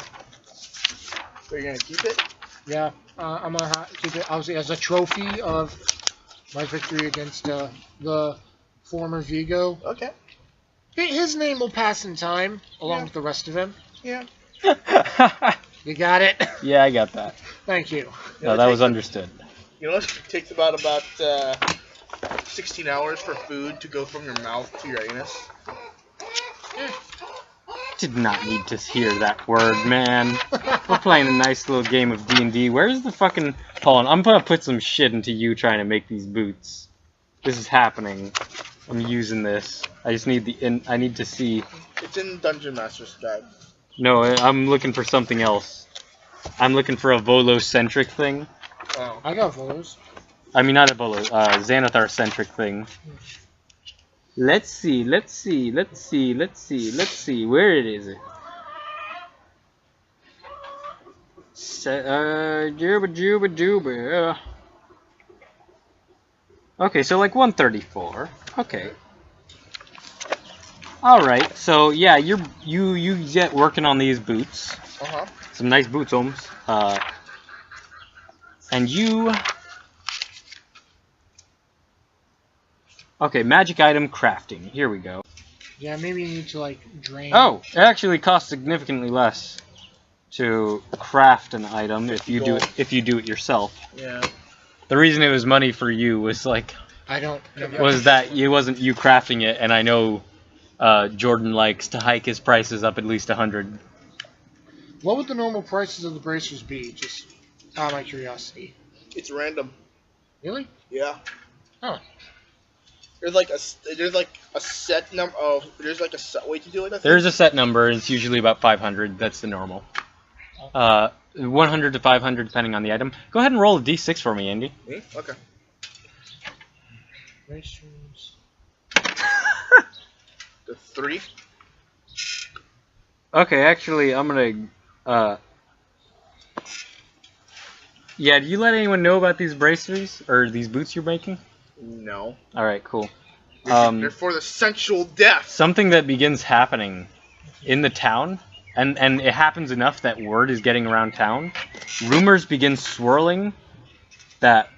So you're gonna keep it? Yeah, I'm gonna keep it obviously as a trophy of my victory against the former Vigo. Okay. His name will pass in time, along with the rest of him. Yeah. You got it? Yeah, I got that. Thank you. No, that was understood. You know, it takes about 16 hours for food to go from your mouth to your anus. Did not need to hear that word, man. We're playing a nice little game of D&D. Where's the fucking... Hold on, I'm gonna put some shit into you trying to make these boots. This is happening. I'm using this. I just need I need to see... It's in Dungeon Master's Guide. No, I'm looking for something else. I'm looking for a Volo-centric thing. Oh. I got Volos. I mean, not a Volo, Xanathar-centric thing. Let's see. Where it is it? Juba. Okay, so like 134. Okay. All right. So yeah, you get working on these boots. Some nice boots, Holmes. And you. Okay, magic item crafting. Here we go. Yeah, maybe you need to like drain. Oh, it actually costs significantly less to craft an item if you do it yourself. Yeah. The reason it was money for you was like was that it wasn't you crafting it, and I know Jordan likes to hike his prices up at least 100. What would the normal prices of the bracers be? Just out of my curiosity. It's random. Really? Yeah. Oh. There's like a set number. Oh, there's like a set way to do it. I think. There's a set number, and it's usually about 500. That's the normal. 100 to 500 depending on the item. Go ahead and roll a d6 for me, Andy. Me? Okay. Bracers. The 3. Okay, actually, I'm gonna. Yeah, do you let anyone know about these bracers or these boots you're making? No. All right, cool. They're for the sensual death. Something that begins happening in the town, and it happens enough that word is getting around town. Rumors begin swirling that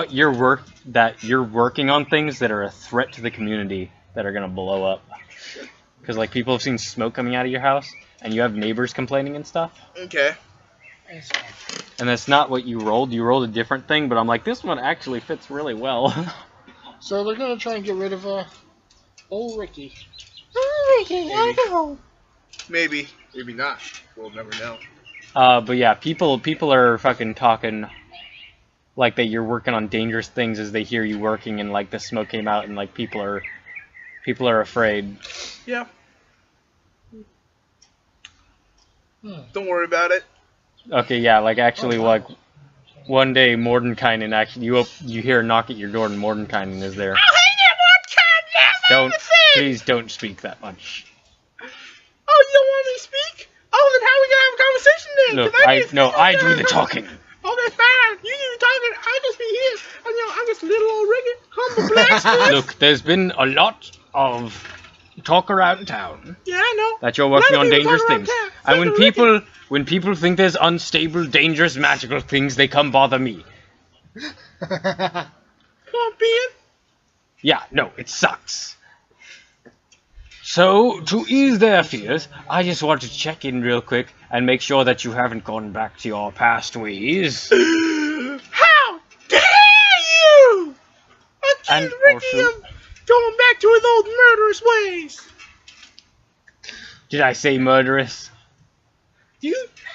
you're working on things that are a threat to the community that are gonna blow up. Because like people have seen smoke coming out of your house, and you have neighbors complaining and stuff. Okay. And that's not what you rolled. You rolled a different thing, but I'm like, this one actually fits really well. So they're gonna try and get rid of old Ricky. Ricky, I know. Maybe not. We'll never know. But yeah, people are fucking talking like that you're working on dangerous things as they hear you working, and like the smoke came out, and like people are afraid. Yeah. Don't worry about it. Okay, yeah, like actually, like one day Mordenkainen actually you hear a knock at your door, and Mordenkainen is there. Please don't speak that much. Oh, you don't want me to speak? Oh, then how are we gonna have a conversation then? Look, I do the talking. Okay, fine. You do the talking. I'll just be here. And, I'm just little old Ricky, humble blacksmith. Look, there's been a lot of talk around town. Yeah, I know. That you're working on dangerous things. And when people think there's unstable, dangerous, magical things, they come bother me. Come on, Ben. Yeah, no, it sucks. So, to ease their fears, I just want to check in real quick and make sure that you haven't gone back to your past ways. How dare you! Accuse Ricky of going back to his old murderous ways. Did I say murderous?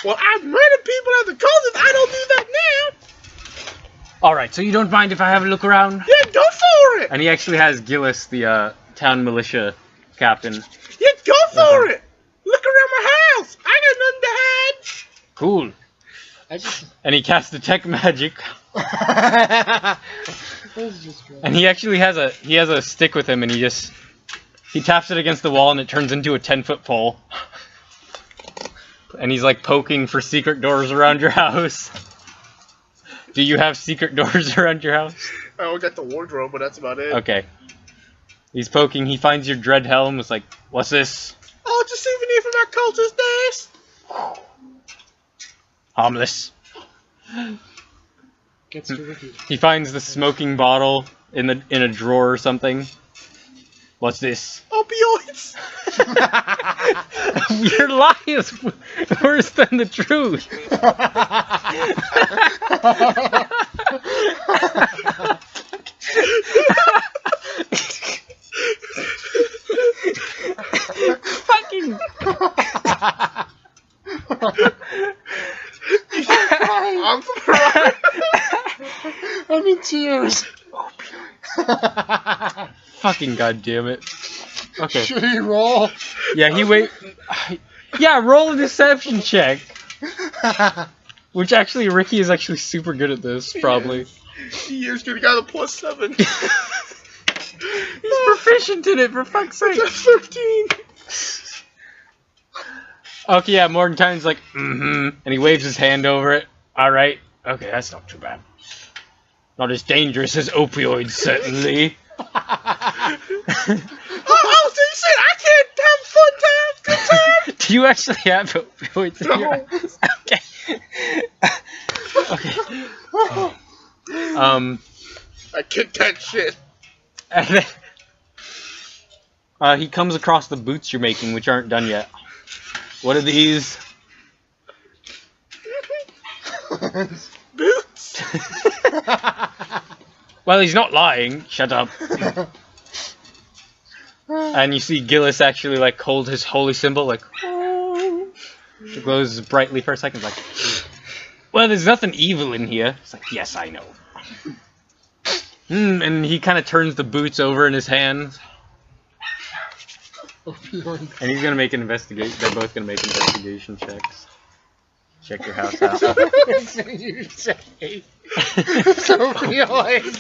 Well, I've murdered people as a cultist. I don't do that now. Alright, so you don't mind if I have a look around? Yeah, go for it. And he actually has Gillis, the town militia captain. Yeah, go for it. Look around my house. I got nothing to hide. Cool. And he casts detect magic. And he actually has a stick with him, and he taps it against the wall, and it turns into a 10-foot pole. And he's like poking for secret doors around your house. Do you have secret doors around your house? I only got the wardrobe, but that's about it. Okay. He's poking. He finds your dread helm. It's like, what's this? Oh, it's a souvenir from our cultist days. Harmless. Gets to Ricky. He finds the smoking bottle in a drawer or something. What's this? Opioids. Your lie is worse than the truth. Fucking. I'm surprised. I'm in tears. Fucking goddamn it. Okay. Should he roll? Yeah, yeah, roll a deception check. Which actually, Ricky is actually super good at this, probably. He is gonna got a +7. He's proficient in it, for fuck's sake. 13. Okay, yeah, Mordenkainen's like, and he waves his hand over it. Alright, okay, that's not too bad. Not as dangerous as opioids, certainly. So you said I can't have fun times, good times? Do you actually have opioids in your house? Okay. Okay. I kicked that shit. And then, he comes across the boots you're making, which aren't done yet. What are these? Boots? Well, he's not lying. Shut up. And you see Gillis actually like hold his holy symbol, like it glows brightly for a second, like, well, there's nothing evil in here. It's like, yes, I know. And he kind of turns the boots over in his hands. And he's gonna make an investigation. They're both gonna make investigation checks. Check your house out. You say opioids.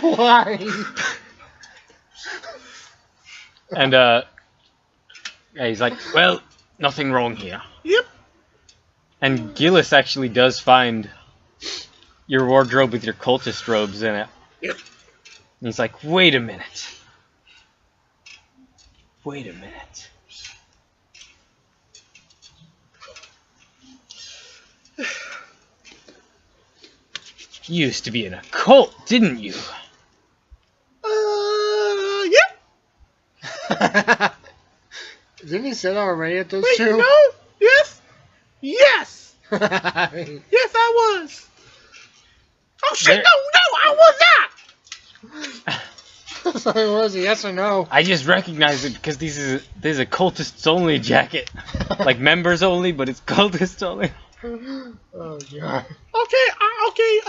Why? And yeah, he's like, well, nothing wrong here. Yep. And Gillis actually does find your wardrobe with your cultist robes in it. Yep. And he's like, wait a minute. Wait a minute. You used to be in a cult, didn't you? Yep. Didn't he say that already at those Wait, two? no? Yes? Yes! Yes, I was. Oh shit, There- no, I was not! So was it yes or no? I just recognized it because this is a cultists only jacket. Like members only, but it's cultists only. Oh god. Okay,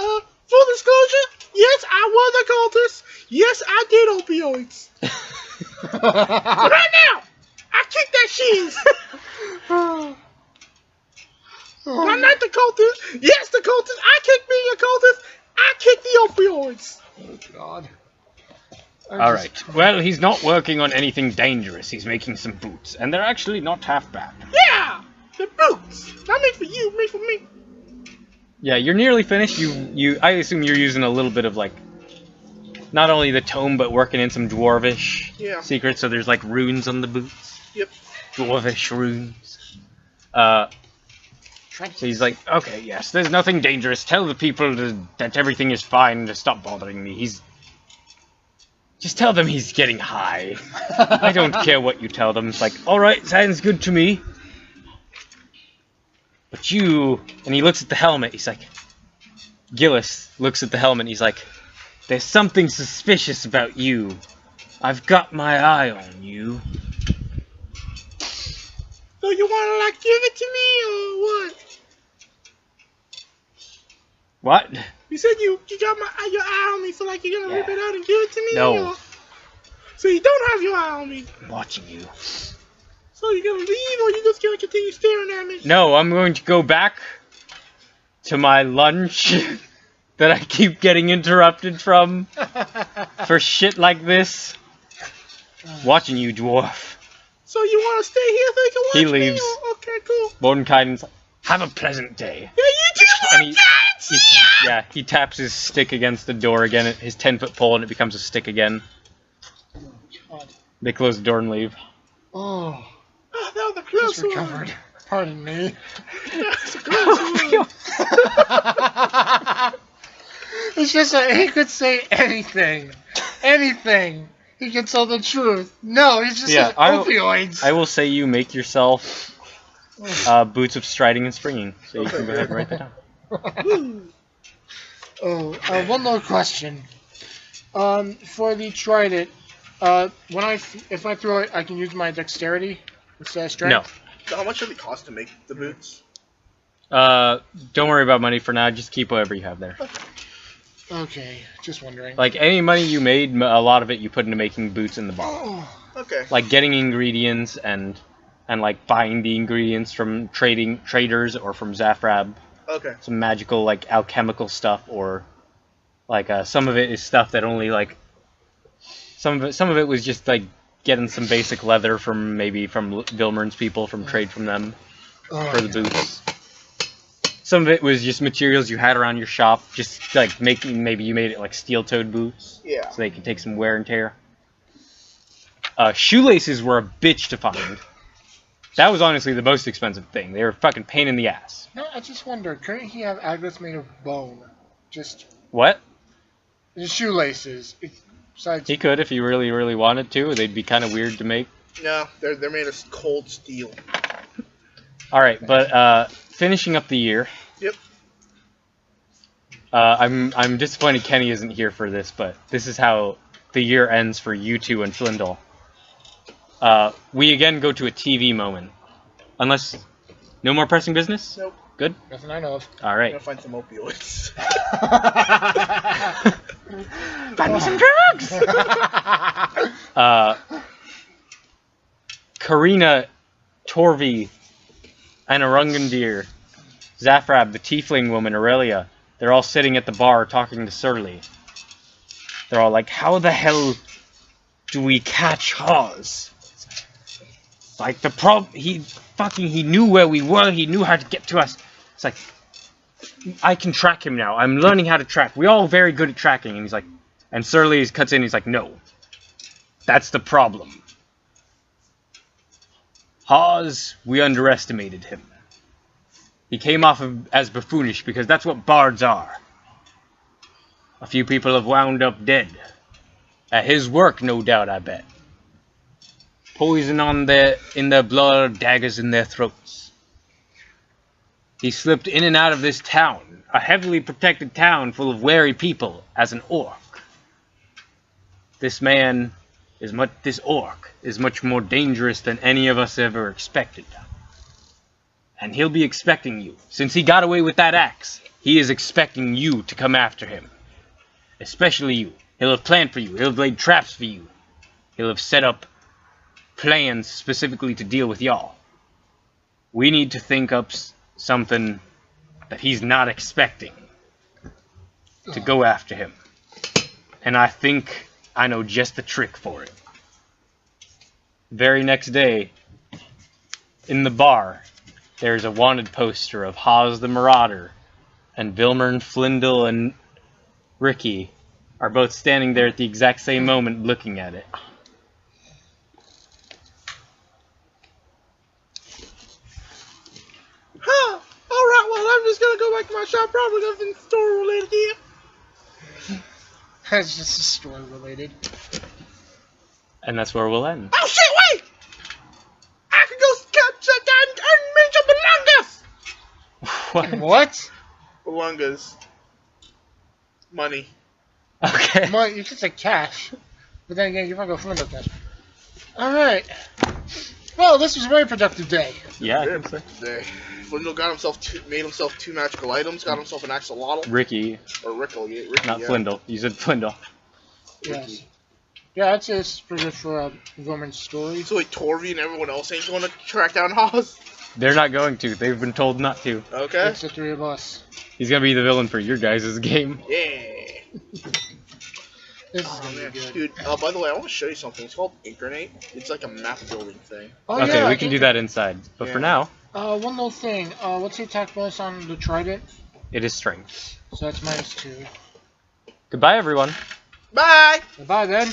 full disclosure, yes, I was a cultist. Yes, I did opioids. But right now, I kicked that cheese. I'm not the cultist. Yes, the cultist. I kicked being a cultist. I kicked the opioids. Oh god. Alright, well, he's not working on anything dangerous. He's making some boots, and they're actually not half bad. Yeah, the boots. Not made for you, made for me. Yeah, you're nearly finished. I assume you're using a little bit of, like, not only the tome, but working in some dwarvish secrets, so there's, like, runes on the boots. Yep. Dwarvish runes. So he's like, okay, yes, there's nothing dangerous. Tell the people that everything is fine, to stop bothering me. Just tell them he's getting high. I don't care what you tell them. It's like, alright, sounds good to me. But you... And he looks at the helmet, he's like... Gillis looks at the helmet, he's like, there's something suspicious about you. I've got my eye on you. So you wanna, like, give it to me, or what? What? You said you got your eye on me, so like you're gonna rip it out and give it to me? No. Or? So you don't have your eye on me. I'm watching you. So you're gonna leave, or you just gonna continue staring at me? No, I'm going to go back to my lunch that I keep getting interrupted from for shit like this. Watching you, dwarf. So you wanna stay here so you can watch He me? leaves. Or? Okay, cool. Mordenkainen's like, have a pleasant day. Yeah, you too, And Morgan! yeah, he taps his stick against the door again, his 10-foot pole, and it becomes a stick again. God. They close the door and leave. Oh. Oh, that was a Just close one. recovered. Pardon me. That's a close one. It's just that he could say anything. Anything. He can tell the truth. No, he's just Yeah, said opioids. I will say you make yourself boots of striding and springing, so you can go ahead and write that down. One more question. For the trident, if I throw it, I can use my dexterity instead of strength? No. So how much does it cost to make the boots? Don't worry about money for now, just keep whatever you have there. Okay, just wondering. Like, any money you made, a lot of it you put into making boots in the bar. Oh, Okay. Like, getting ingredients and like, buying the ingredients from traders or from Zafrab. Okay. Some magical, like, alchemical stuff, or, like, some of it is stuff that only, like, Some of it was just like getting some basic leather from Vilmern's people, from trade from them for the boots. Some of it was just materials you had around your shop, just like maybe you made it like steel-toed boots, Yeah. so they could take some wear and tear. Shoelaces were a bitch to find. That was honestly the most expensive thing. They were a fucking pain in the ass. No, I just wonder, couldn't he have aglets made of bone? Just What? the shoelaces. Besides, He could if he really, really wanted to. They'd be kind of weird to make. No, they're made of cold steel. All right, but finishing up the year. Yep. I'm disappointed Kenny isn't here for this, but this is how the year ends for you two and Flindle. We again go to a TV moment. Unless... No more pressing business? Nope. Good? nothing I know of. All I'm right. gonna find some opioids. Find me some drugs! Karina, Torvi, and Arungandir, Zafrab, the tiefling woman, Aurelia, they're all sitting at the bar talking to Surly. They're all like, how the hell do we catch Hawes? Like, the problem, he knew where we were, he knew how to get to us. It's like, I can track him now, I'm learning how to track. We're all very good at tracking. And he's like, and Surly cuts in, he's like, no. That's the problem. Hawes, we underestimated him. He came off as buffoonish because that's what bards are. A few people have wound up dead. At his work, no doubt, I bet. Poison in their blood, daggers in their throats. He slipped in and out of this town, a heavily protected town full of wary people, as an orc. This orc is much more dangerous than any of us ever expected. And he'll be expecting you. Since he got away with that axe, he is expecting you to come after him. Especially you. He'll have planned for you. He'll have laid traps for you. He'll have set up plans specifically to deal with y'all. We need to think up something that he's not expecting to go after him. And I think I know just the trick for it. Very next day, in the bar, there's a wanted poster of Hawes the Marauder, and Vilmern, Flindle, and Ricky are both standing there at the exact same moment looking at it. Huh, alright, well, I'm just gonna go back to my shop. Probably nothing store related here. That's just a story related. And that's where we'll end. Oh shit, wait! I can go catch that and What? What? Belongas. Money. Okay. Well, you could say cash, but then again, you're not going to find cash. Alright. Well, this was a very productive day. Yeah, I think so. Today. Flindle got himself made himself 2 magical items, got himself an axolotl. Ricky, Or Rickle, Ricky, not yeah. Flindle. You said Flindle. Yes. Yeah, I'd say it's pretty good for Roman's story. So wait, Torvi and everyone else ain't going to track down Hawes? They're not going to. They've been told not to. Okay. It's the 3 of us. He's gonna be the villain for your guys' game. Yeah. This is Oh, going to man. be good. Dude, by the way, I want to show you something. It's called Incarnate. It's like a map building thing. Oh, Okay, yeah, we can do that inside. But for now, one little thing. What's the attack bonus on the trident? it is strength. So that's -2. Goodbye, everyone. Bye! Bye then.